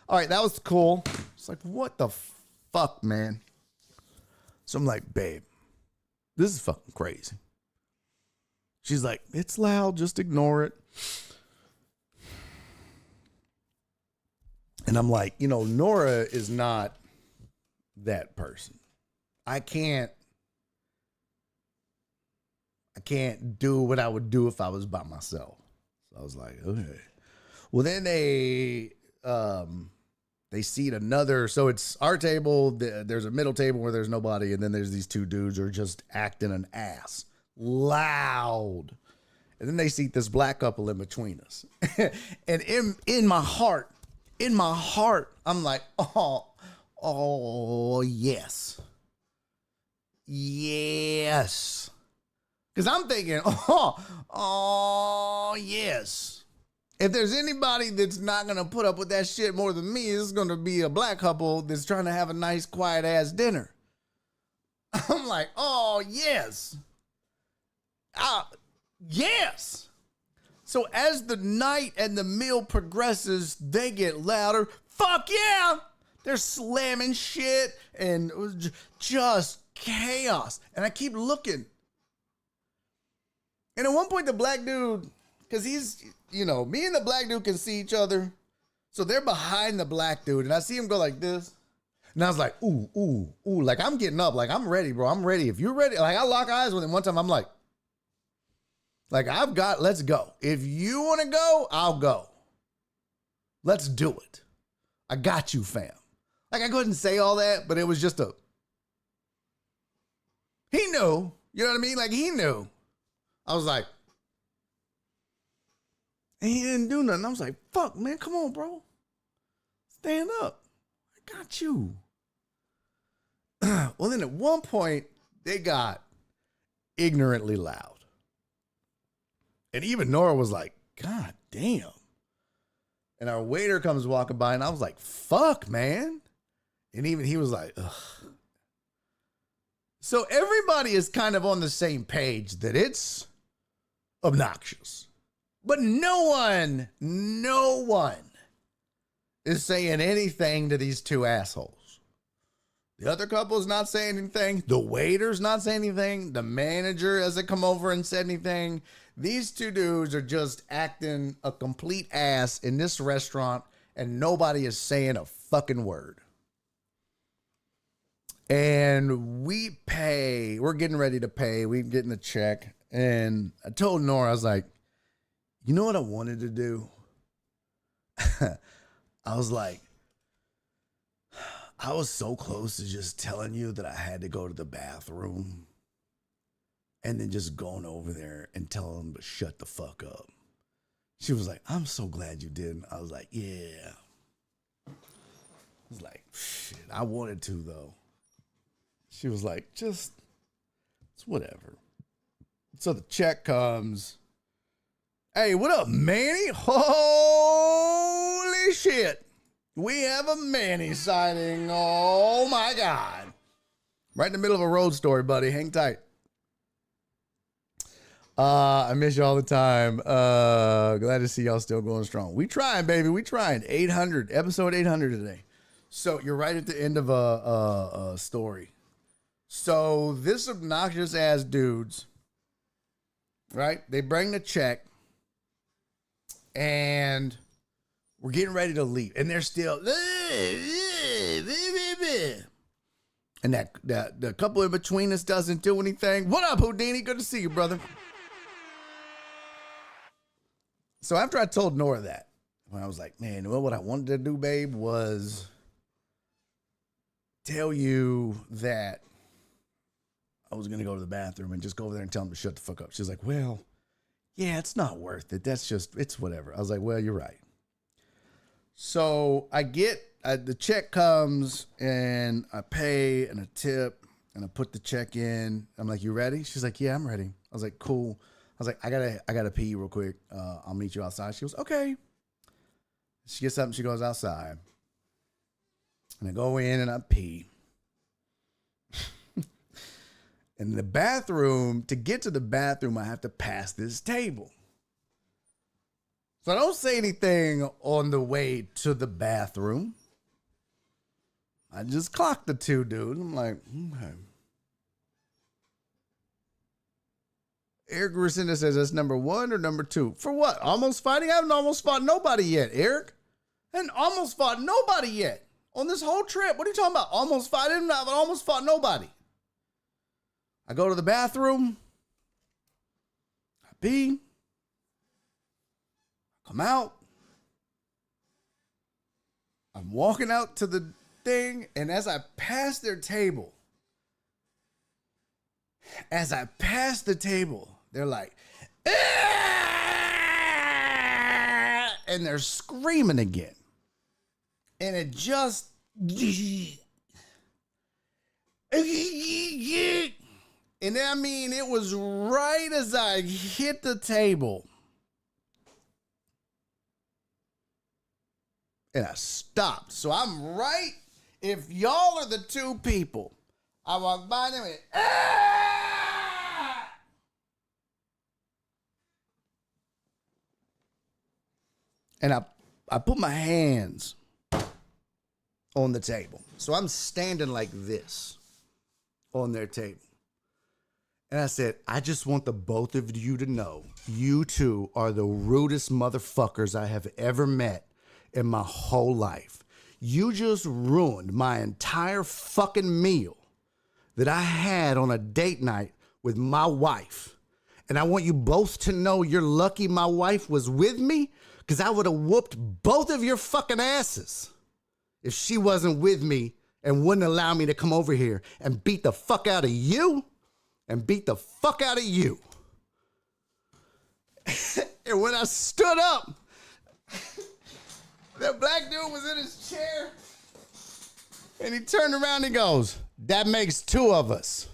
All right, that was cool. It's like, what the fuck, man? So I'm like, babe, this is fucking crazy. She's like, it's loud. Just ignore it. And I'm like, Nora is not that person. I can't do what I would do if I was by myself. So I was like, okay. Well, then they seat another. So it's our table. There's a middle table where there's nobody. And then there's these two dudes who are just acting an ass. Loud. And then they seat this black couple in between us. And in my heart, I'm like, oh, yes. Yes. Because I'm thinking, oh, yes. if there's anybody that's not going to put up with that shit more than me, it's going to be a black couple that's trying to have a nice, quiet ass dinner. I'm like, oh, yes. Yes. So as the night and the meal progresses, they get louder. Fuck yeah. They're slamming shit and it was just chaos. And I keep looking. And at one point, the black dude, because he's, you know, me and the black dude can see each other. So they're behind the black dude. And I see him go like this. And I was like, ooh, ooh, ooh. Like, I'm getting up. Like, I'm ready, bro. I'm ready. If you're ready. Like, I lock eyes with him one time. I'm like, let's go. If you want to go, I'll go. Let's do it. I got you, fam. Like, I couldn't say all that, but it was just he knew. You know what I mean? Like, he knew. I was like, and he didn't do nothing. I was like, fuck, man, come on, bro. Stand up. I got you. Well, then at one point, they got ignorantly loud. And even Nora was like, God damn. And our waiter comes walking by, and I was like, fuck, man. And even he was like, ugh. So everybody is kind of on the same page that it's obnoxious. But no one is saying anything to these two assholes. The other couple's not saying anything. The waiter's not saying anything. The manager hasn't come over and said anything. These two dudes are just acting a complete ass in this restaurant, and nobody is saying a fucking word. And we're getting ready to pay. We're getting a check. And I told Nora, I was like, you know what I wanted to do? I was like, I was so close to just telling you that I had to go to the bathroom and then just going over there and telling them to shut the fuck up. She was like, I'm so glad you didn't. I was like, yeah. I was like, shit, I wanted to, though. She was like, it's whatever. So the check comes. Hey, what up, Manny? Holy shit. We have a Manny sighting. Oh, my God. Right in the middle of a road story, buddy. Hang tight. I miss you all the time. Glad to see y'all still going strong. We trying, baby. We trying. 800. Episode 800 today. So you're right at the end of a story. So this obnoxious ass dudes, right? They bring the check and we're getting ready to leave. And they're still, and that the couple in between us doesn't do anything. What up, Houdini? Good to see you, brother. So after I told Nora that, when I was like, man, well, what I wanted to do, babe, was tell you that I was going to go to the bathroom and just go over there and tell him to shut the fuck up. She's like, well, yeah, it's not worth it. It's whatever. I was like, well, you're right. So I get, the check comes and I pay and a tip and I put the check in. I'm like, you ready? She's like, yeah, I'm ready. I was like, cool. I was like, I gotta pee real quick. I'll meet you outside. She goes, okay. She gets up and she goes outside. And I go in and I pee. In the bathroom, to get to the bathroom, I have to pass this table. So I don't say anything on the way to the bathroom. I just clock the two dudes. I'm like, okay. Eric Resenda says that's number 1 or number 2. For what? Almost fighting? I haven't almost fought nobody yet, Eric. I haven't almost fought nobody yet. On this whole trip. What are you talking about? Almost fighting? I haven't almost fought nobody. I go to the bathroom. I pee. Come out. I'm walking out to the thing, and as I pass their table, they're like, "Ah!" And they're screaming again. And it just, and I mean, it was right as I hit the table. And I stopped. So I'm right. If y'all are the two people, I walk by them and, ah! And I put my hands on the table. So I'm standing like this on their table. And I said, I just want the both of you to know, you two are the rudest motherfuckers I have ever met in my whole life. You just ruined my entire fucking meal that I had on a date night with my wife. And I want you both to know you're lucky my wife was with me, because I would have whooped both of your fucking asses if she wasn't with me and wouldn't allow me to come over here and beat the fuck out of you and beat the fuck out of you. And when I stood up, that black dude was in his chair and he turned around and goes, that makes two of us.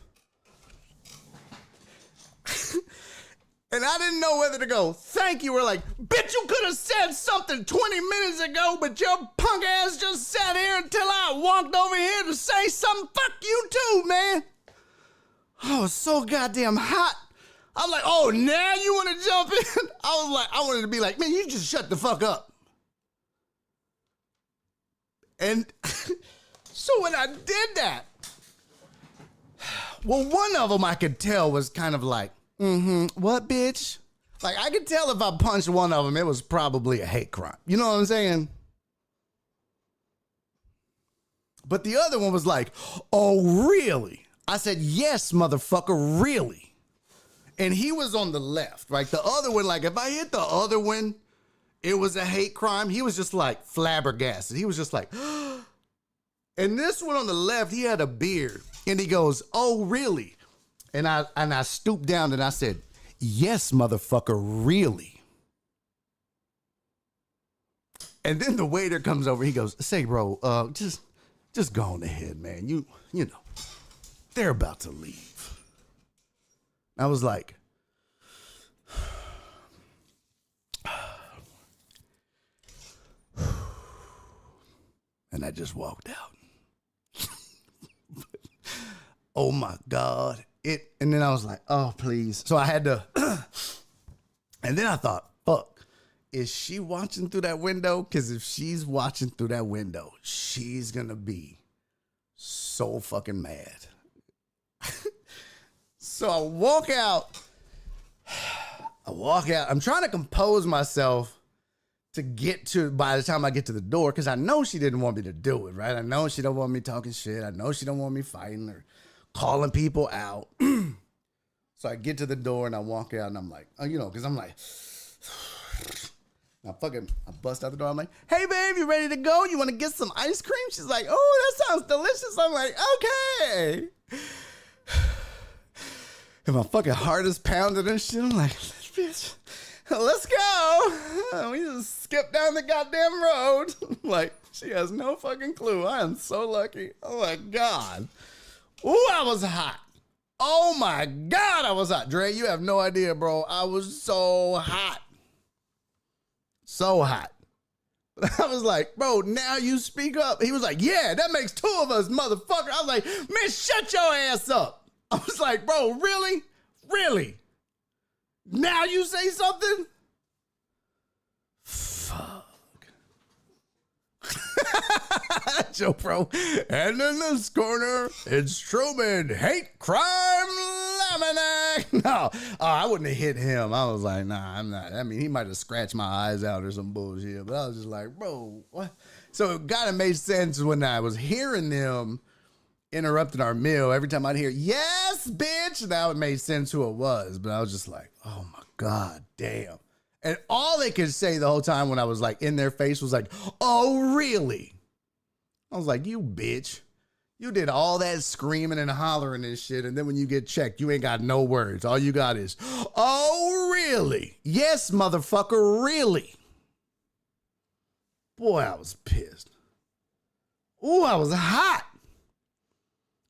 And I didn't know whether to go, thank you, or like, bitch, you could have said something 20 minutes ago, but your punk ass just sat here until I walked over here to say something. Fuck you too, man. Oh, it's so goddamn hot. I'm like, oh, now you want to jump in? I wanted to be like, man, you just shut the fuck up. And so when I did that, well, one of them I could tell was kind of like, what, bitch? Like, I could tell if I punched one of them, it was probably a hate crime. You know what I'm saying? But the other one was like, oh, really? I said, yes, motherfucker, really? And he was on the left, right? The other one, like, if I hit the other one, it was a hate crime. He was just like flabbergasted. He was just like, and this one on the left, he had a beard. And he goes, oh, really? And I stooped down and I said, yes, motherfucker, really? And then the waiter comes over. He goes, say, bro, just go on ahead, man. You know, they're about to leave. I was like, and I just walked out. Oh my God. And then I was like, oh, please. So I had to, and then I thought, fuck, is she watching through that window? Because if she's watching through that window, she's going to be so fucking mad. So I walk out. I'm trying to compose myself to get to, by the time I get to the door, because I know she didn't want me to do it, right? I know she don't want me talking shit. I know she don't want me fighting or calling people out. So I get to the door and I walk out and I'm like, oh, you know, because I'm like, I bust out the door. I'm like, hey, babe, you ready to go? You want to get some ice cream? She's like, oh, that sounds delicious. I'm like, okay. And my fucking heart is pounding and shit. I'm like, bitch, let's go. We just skipped down the goddamn road. Like, she has no fucking clue. I am so lucky. Oh my God. Ooh, I was hot. Oh my God, I was hot. Dre, you have no idea, bro. I was so hot. So hot. I was like, bro, now you speak up. He was like, yeah, that makes two of us, motherfucker. I was like, man, shut your ass up. I was like, bro, really? Really? Now you say something? Fuck. Joe Pro. And in this corner, it's Truman, hate crime Laminack. No, I wouldn't have hit him. I was like, nah, I'm not. I mean, he might have scratched my eyes out or some bullshit, but I was just like, bro, what? So it kind of made sense when I was hearing them interrupting our meal. Every time I'd hear, yes, bitch, now it made sense who it was. But I was just like, oh my God, damn. And all they could say the whole time when I was like in their face was like, oh, really? I was like, you bitch. You did all that screaming and hollering and shit. And then when you get checked, you ain't got no words. All you got is, oh, really? Yes, motherfucker, really? Boy, I was pissed. Ooh, I was hot.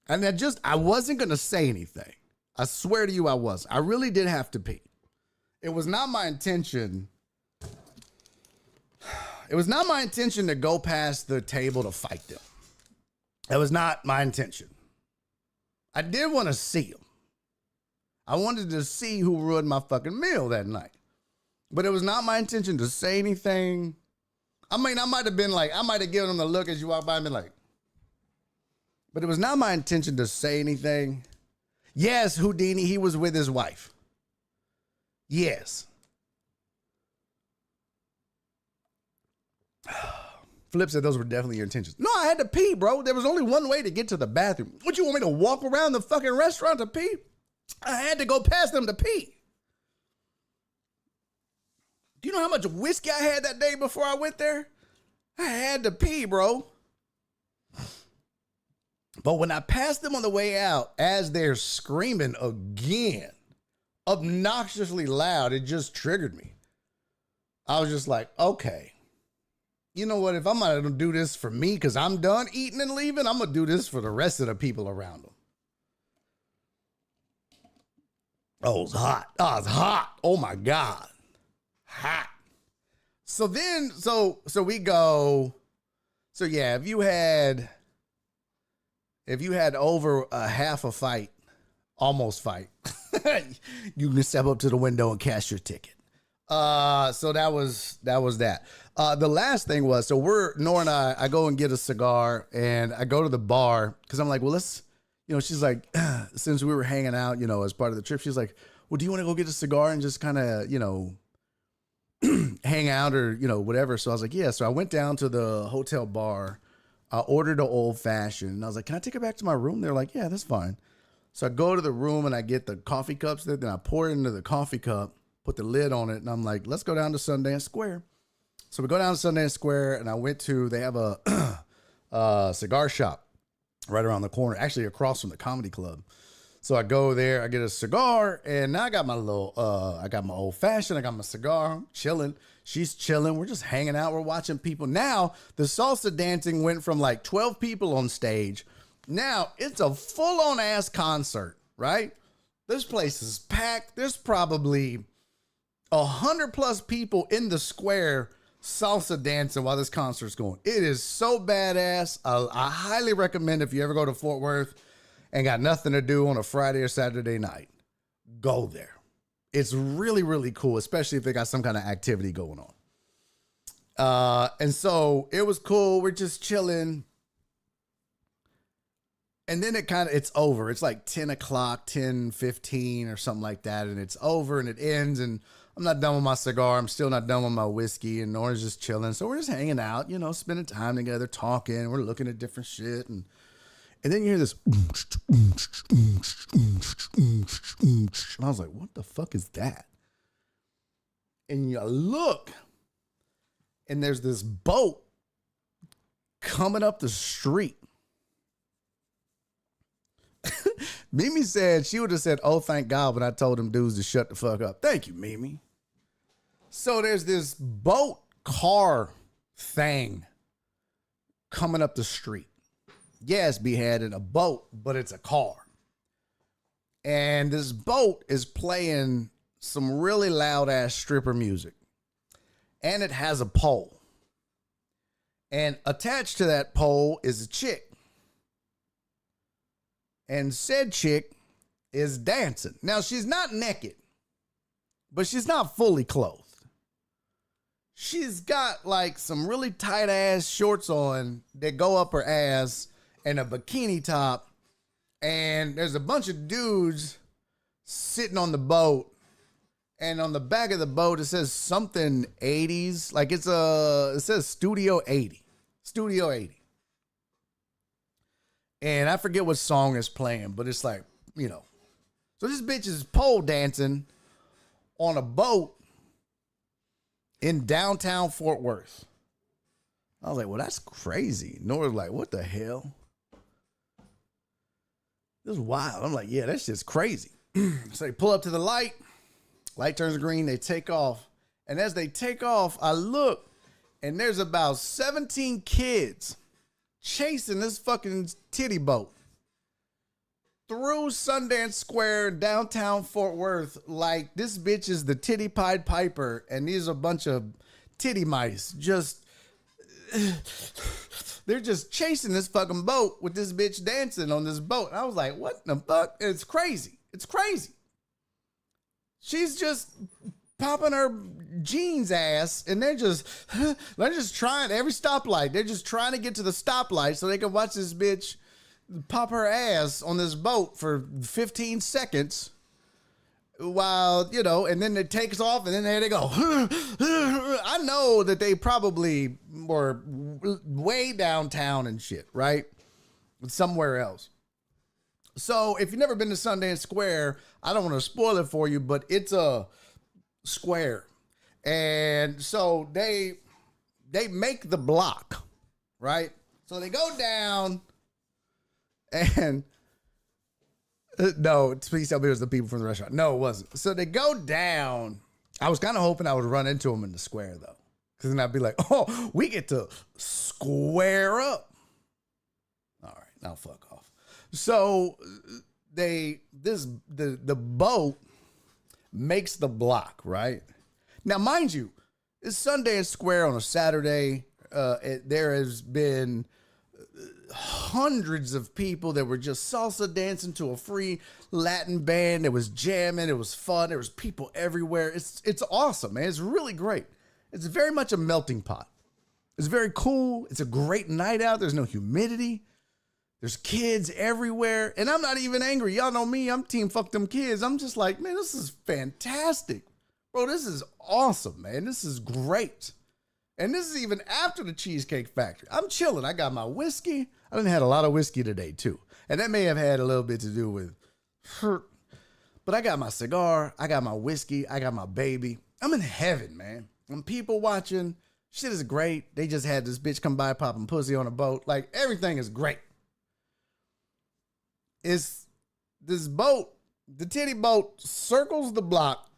And I wasn't going to say anything. I swear to you I was. I really did have to pee. It was not my intention. it was not my intention to go past the table to fight them. That was not my intention. I did want to see them. I wanted to see who ruined my fucking meal that night. But it was not my intention to say anything. I mean, I might have been like, I might have given them the look as you walk by and been like, but it was not my intention to say anything. Yes, Houdini, he was with his wife. Yes. Flip said those were definitely your intentions. No, I had to pee, bro. There was only one way to get to the bathroom. What, you want me to walk around the fucking restaurant to pee? I had to go past them to pee. Do you know how much whiskey I had that day before I went there? I had to pee, bro. But when I passed them on the way out, as they're screaming again, obnoxiously loud, it just triggered me. I was just like, okay. You know what? If I'm going to do this for me because I'm done eating and leaving, I'm going to do this for the rest of the people around them. Oh, it's hot. Oh, it's hot. Oh, my God. Hot. So then, so we go. So, yeah, if you had over a half a fight, almost fight, you can step up to the window and cash your ticket. So that was that. The last thing was, so Nora and I go and get a cigar and I go to the bar because I'm like, well, let's, she's like, since we were hanging out, as part of the trip, she's like, well, do you want to go get a cigar and just kind of, hang out or, whatever. So I was like, yeah. So I went down to the hotel bar. I ordered an old fashioned and I was like, can I take it back to my room? They're like, yeah, that's fine. So I go to the room and I get the coffee cups there. Then I pour it into the coffee cup, put the lid on it. And I'm like, let's go down to Sundance Square. So we go down to Sundance Square and they have a cigar shop right around the corner, actually across from the comedy club. So I go there, I get a cigar, and now I got my I got my old fashioned, I got my cigar, I'm chilling. She's chilling. We're just hanging out. We're watching people. Now the salsa dancing went from like 12 people on stage. Now it's a full on ass concert, right? This place is packed. There's probably 100+ people in the square salsa dancing while this concert's going. It is so badass. I highly recommend if you ever go to Fort Worth and got nothing to do on a Friday or Saturday night, go there. It's really, really cool, especially if they got some kind of activity going on. And so it was cool. We're just chilling. And then it's over. It's like 10 o'clock, 10:15 or something like that. And it's over and it ends. And I'm not done with my cigar. I'm still not done with my whiskey. And Nora's just chilling. So we're just hanging out, spending time together, talking. We're looking at different shit. And then you hear this. And I was like, what the fuck is that? And you look. And there's this boat coming up the street. Mimi said she would have said, oh, thank God, when I told them dudes to shut the fuck up. Thank you, Mimi. So there's this boat car thing coming up the street. Yes, beheaded a boat, but it's a car. And this boat is playing some really loud ass stripper music. And it has a pole. And attached to that pole is a chick. And said chick is dancing. Now, she's not naked, but she's not fully clothed. She's got like some really tight ass shorts on that go up her ass and a bikini top. And there's a bunch of dudes sitting on the boat. And on the back of the boat, it says something 80s. Like it says Studio 80. Studio 80. And I forget what song is playing, but it's like, So this bitch is pole dancing on a boat in downtown Fort Worth. I was like, well, that's crazy. Nora's like, what the hell? This is wild. I'm like, yeah, that's just crazy. So they pull up to the light. Light turns green. They take off. And as they take off, I look, and there's about 17 kids chasing this fucking titty boat through Sundance Square, downtown Fort Worth, like this bitch is the titty Pied Piper, and these are a bunch of titty mice just they're just chasing this fucking boat with this bitch dancing on this boat. And I was like, what the fuck? It's crazy. It's crazy. She's just popping her jeans ass, and they're just trying every stoplight. They're just trying to get to the stoplight so they can watch this bitch pop her ass on this boat for 15 seconds while, you know, and then it takes off, and then there they go. I know that they probably were way downtown and shit, right? Somewhere else. So if you've never been to Sundance Square, I don't want to spoil it for you, but it's a square. And so they make the block, right? So they go down and no, please tell me it was the people from the restaurant. No, it wasn't. So they go down. I was kind of hoping I would run into them in the square though. Cause then I'd be like, oh, we get to square up. All right, now fuck off. So the boat makes the block, right? Now, mind you, it's Sundance Square on a Saturday. There has been hundreds of people that were just salsa dancing to a free Latin band. It was jamming. It was fun. There was people everywhere. It's awesome, man. It's really great. It's very much a melting pot. It's very cool. It's a great night out. There's no humidity. There's kids everywhere. And I'm not even angry. Y'all know me. I'm team fuck them kids. I'm just like, man, this is fantastic. Bro, this is awesome, man. This is great. And this is even after the Cheesecake Factory. I'm chilling. I got my whiskey. I done had a lot of whiskey today, too. And that may have had a little bit to do with hurt. But I got my cigar. I got my whiskey. I got my baby. I'm in heaven, man. When people watching, shit is great. They just had this bitch come by popping pussy on a boat. Like, everything is great. It's this boat, the titty boat circles the block.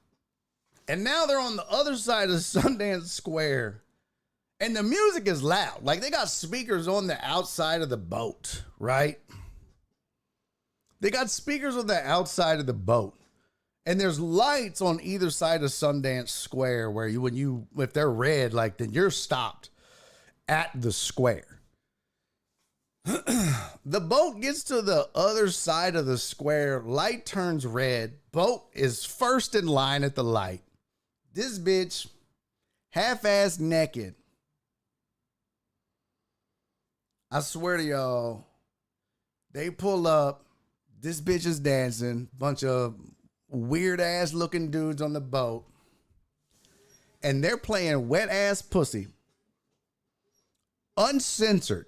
And now they're on the other side of Sundance Square. And the music is loud. Like, they got speakers on the outside of the boat, right? They got speakers on the outside of the boat. And there's lights on either side of Sundance Square where if they're red, like, then you're stopped at the square. The boat gets to the other side of the square. Light turns red. Boat is first in line at the light. This bitch, half-ass naked. I swear to y'all, they pull up. This bitch is dancing. Bunch of weird-ass looking dudes on the boat. And they're playing wet-ass pussy. Uncensored.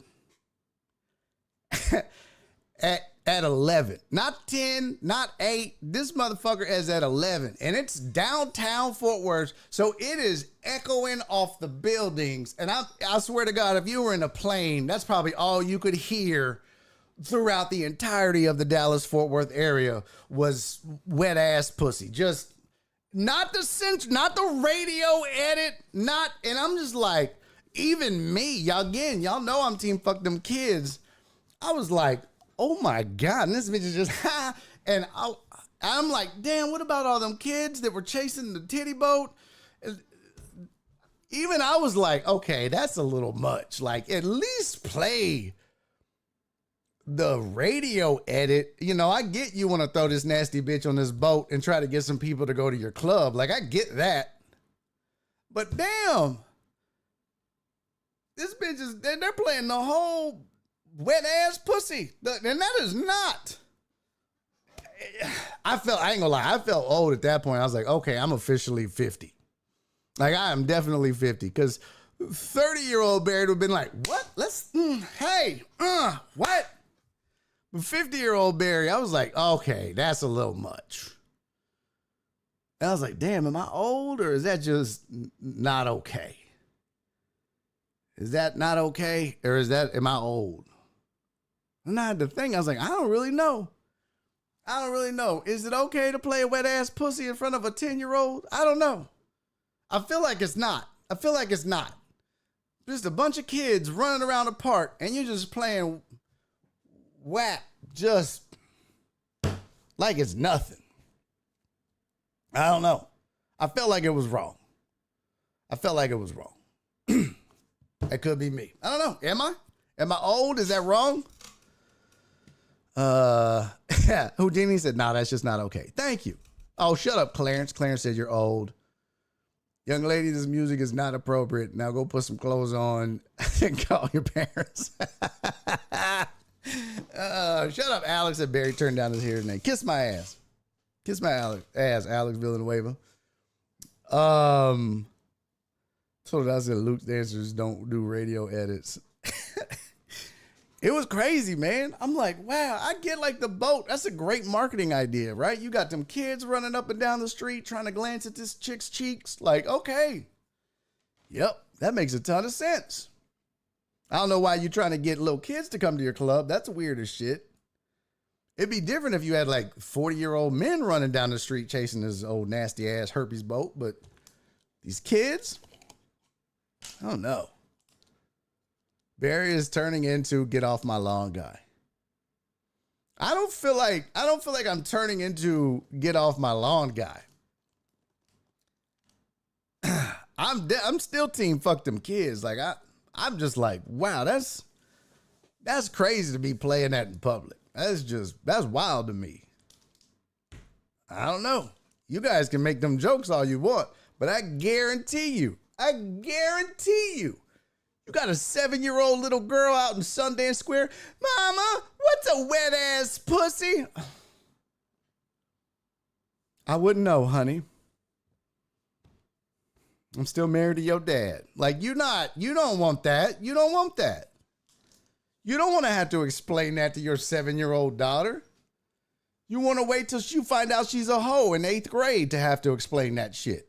At 11. Not 10, not 8. This motherfucker is at 11. And it's downtown Fort Worth. So it is echoing off the buildings. And I swear to God, if you were in a plane, that's probably all you could hear throughout the entirety of the Dallas-Fort Worth area was wet ass pussy. Just not the radio edit, and I'm just like, even me, y'all know I'm team fuck them kids. I was like, oh my God, and this bitch is just, and I'm like, damn, what about all them kids that were chasing the titty boat? Even I was like, okay, that's a little much. Like, at least play the radio edit. You know, I get you want to throw this nasty bitch on this boat and try to get some people to go to your club. Like, I get that. But damn, this bitch is, they're playing the whole wet ass pussy. And that is not. I ain't gonna lie, I felt old at that point. I was like, okay, I'm officially 50. Like, I am definitely 50. Because 30-year-old Barry would have been like, what? What? But 50-year-old Barry, I was like, okay, that's a little much. And I was like, damn, am I old or is that just not okay? Is that not okay? Or am I old? And I had to think, I was like, I don't really know. Is it okay to play a wet ass pussy in front of a 10-year-old? I don't know. I feel like it's not. Just a bunch of kids running around the park and you're just playing whack, just like it's nothing. I don't know. I felt like it was wrong. That could be me. I don't know. Am I? Am I old? Is that wrong? Houdini said, nah, that's just not okay. Thank you. Oh, shut up, Clarence. Clarence said you're old. Young lady, this music is not appropriate. Now go put some clothes on and call your parents. Shut up, Alex. And Barry turned down his hair today. Kiss my ass. Kiss my ass, Alex Villanueva. Told I said Luke's dancers don't do radio edits. It was crazy, man. I'm like, wow, I get like the boat. That's a great marketing idea, right? You got them kids running up and down the street trying to glance at this chick's cheeks. Like, okay. Yep, that makes a ton of sense. I don't know why you're trying to get little kids to come to your club. That's weird as shit. It'd be different if you had like 40-year-old men running down the street chasing this old nasty ass herpes boat, but these kids, I don't know. Barry is turning into get off my lawn guy. I don't feel like I'm turning into get off my lawn guy. I'm still team fuck them kids. Like I'm just like, wow, that's crazy to be playing that in public. That's wild to me. I don't know. You guys can make them jokes all you want, but I guarantee you, you got a 7-year-old little girl out in Sundance Square. Mama, what's a wet ass pussy? I wouldn't know, honey. I'm still married to your dad. Like, you don't want that. You don't want that. You don't want to have to explain that to your 7-year-old daughter. You want to wait till you find out she's a hoe in 8th grade to have to explain that shit.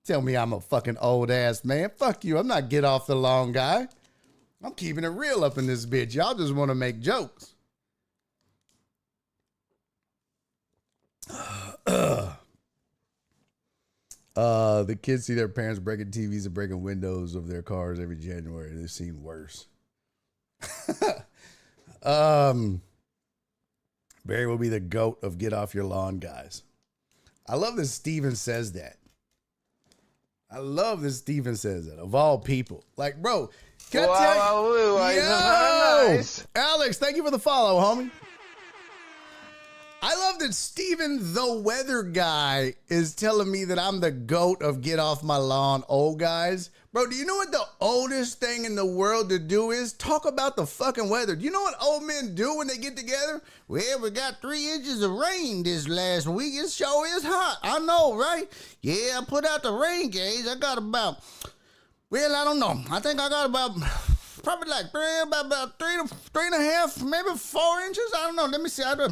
Tell me I'm a fucking old ass man. Fuck you. I'm not get off the lawn guy. I'm keeping it real up in this bitch. Y'all just want to make jokes. The kids see their parents breaking TVs and breaking windows of their cars every January. They've seen worse. Barry will be the GOAT of get off your lawn guys. I love that Steven says that. Of all people. Like, bro, can I tell you? Nice. Alex, thank you for the follow, homie. I love that Steven, the weather guy, is telling me that I'm the GOAT of get off my lawn old guys. Bro, do you know what the oldest thing in the world to do is? Talk about the fucking weather. Do you know what old men do when they get together? Well, we got 3 inches of rain this last week. It sure is hot. I know, right? Yeah, I put out the rain gauge. I got about, well, I don't know. I think I got about, probably like about 3.5, maybe 4 inches. I don't know. Let me see. I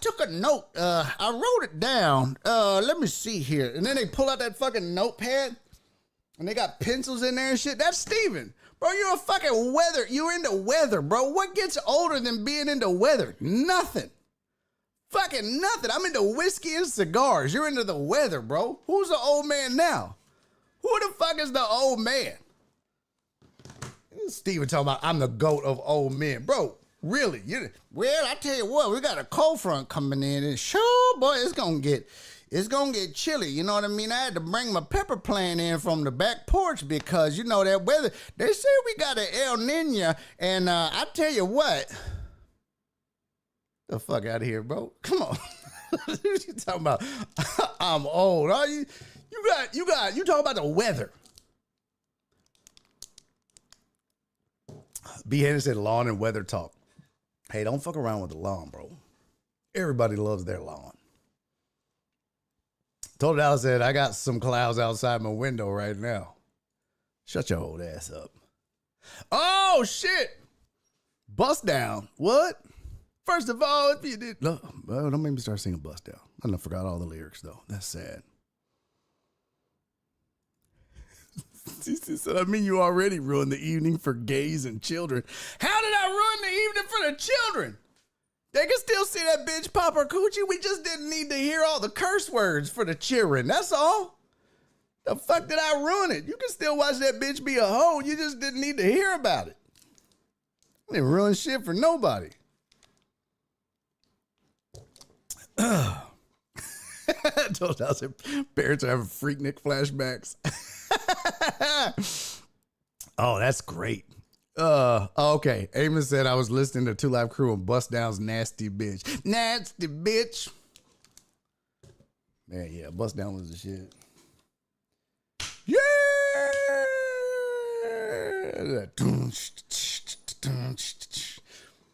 took a note. I wrote it down. Let me see here. And then they pull out that fucking notepad. And they got pencils in there and shit. That's Steven. Bro, you're a fucking weather. You're into weather, bro. What gets older than being into weather? Nothing. Fucking nothing. I'm into whiskey and cigars. You're into the weather, bro. Who's the old man now? Who the fuck is the old man? Steven talking about I'm the GOAT of old men. Bro, really? Well, I tell you what, we got a cold front coming in. And sure, boy, it's going to get chilly. You know what I mean? I had to bring my pepper plant in from the back porch because, you know, that weather. They say we got an El Nino. And I tell you what. The fuck out of here, bro. Come on. What you talking about? I'm old. Are you? You talking about the weather. B. Henry said lawn and weather talk. Hey, don't fuck around with the lawn, bro. Everybody loves their lawn. Told Alice said, I got some clouds outside my window right now. Shut your old ass up. Oh, shit. Bust down. What? First of all, if you did. No, well, don't make me start singing Bust Down. I forgot all the lyrics, though. That's sad. She said, I mean, you already ruined the evening for gays and children. How did I ruin the evening for the children? They can still see that bitch pop her coochie. We just didn't need to hear all the curse words for the children. That's all. The fuck did I ruin it? You can still watch that bitch be a hoe. You just didn't need to hear about it. I didn't ruin shit for nobody. I told I said parents are having freaknik flashbacks. Oh, that's great. Okay. Amos said I was listening to Two Live Crew and Bust Down's Nasty Bitch. Nasty Bitch. Man, yeah, Bust Down was the shit. Yeah.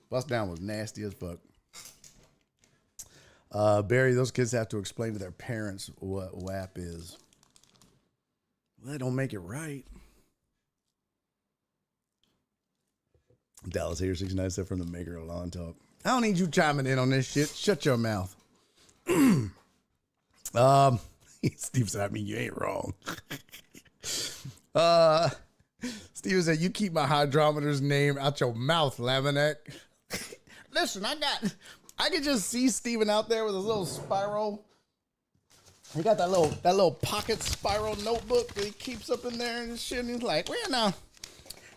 Bust Down was nasty as fuck. Barry, those kids have to explain to their parents what WAP is. Well, that don't make it right. Dallas here, 69 said from the maker of Lawn Talk. I don't need you chiming in on this shit. Shut your mouth. Steve said, I mean, you ain't wrong. Steve said, you keep my hydrometer's name out your mouth, Laminack. Listen, I can just see Steven out there with his little spiral. He got that little pocket spiral notebook that he keeps up in there and shit. And he's like, well, now,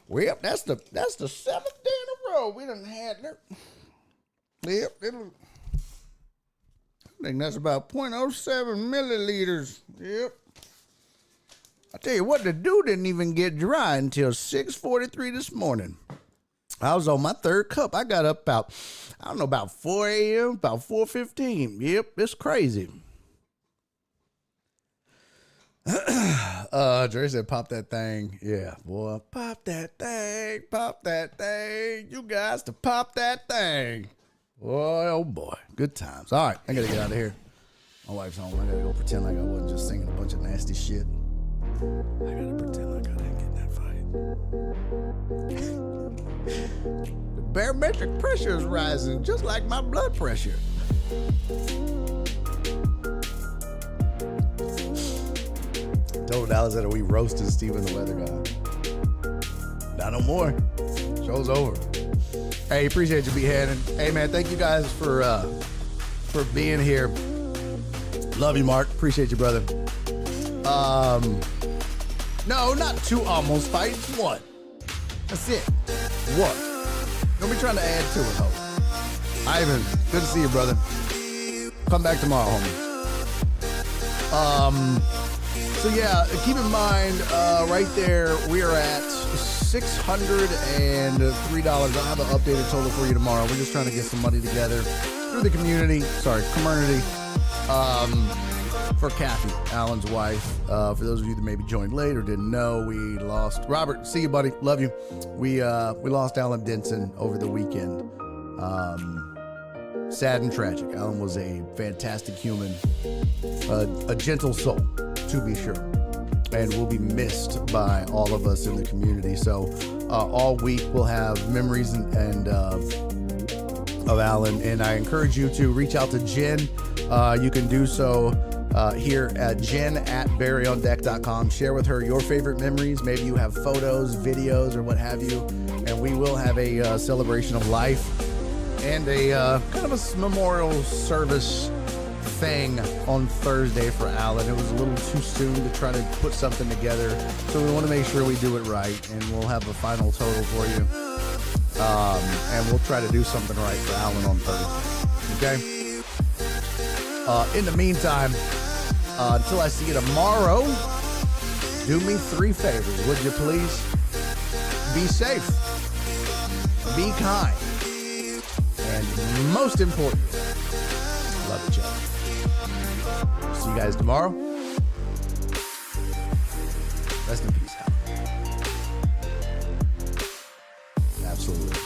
well, that's the 7th day in a row we done had that. Yep, I think that's about 0.07 milliliters. Yep. I tell you what, the dew didn't even get dry until 6:43 this morning. I was on my 3rd cup. I got up about 4 a.m., about 4:15. Yep, it's crazy. Dre said, pop that thing. Yeah, boy, pop that thing, pop that thing. You guys to pop that thing. Boy, oh boy, good times. All right, I gotta get out of here. My wife's home. I gotta go pretend like I wasn't just singing a bunch of nasty shit. I gotta pretend like I didn't get in that fight. The barometric pressure is rising, just like my blood pressure. Told Dallas that we roasted Steven the Weather Guy. Not no more. Show's over. Hey, appreciate you, beheading. Hey, man, thank you guys for being here. Love you, Mark. Appreciate you, brother. No, not 2 almost fights. 1. That's it. 1. Don't be trying to add to it, ho. Ivan, good to see you, brother. Come back tomorrow, homie. So yeah, keep in mind, right there, we are at $603. I'll have an updated total for you tomorrow. We're just trying to get some money together through the community, for Kathy, Alan's wife. For those of you that maybe joined late or didn't know, we lost Robert. See you, buddy. Love you. We lost Alan Denson over the weekend. Sad and tragic. Alan was a fantastic human, a gentle soul, to be sure, and will be missed by all of us in the community. So all week we'll have memories and of Alan, and I encourage you to reach out to Jen. You can do so here at jen@barryondeck.com. Share with her your favorite memories. Maybe you have photos, videos, or what have you, and we will have a celebration of life and a kind of a memorial service thing on Thursday for Alan. It was a little too soon to try to put something together, so we want to make sure we do it right, and we'll have a final total for you, and we'll try to do something right for Alan on Thursday. Okay, in the meantime, until I see you tomorrow, do me 3 favors, would you please? Be safe, be kind, and most important, love each other. See you guys tomorrow. Rest in peace, Hal. Absolutely good.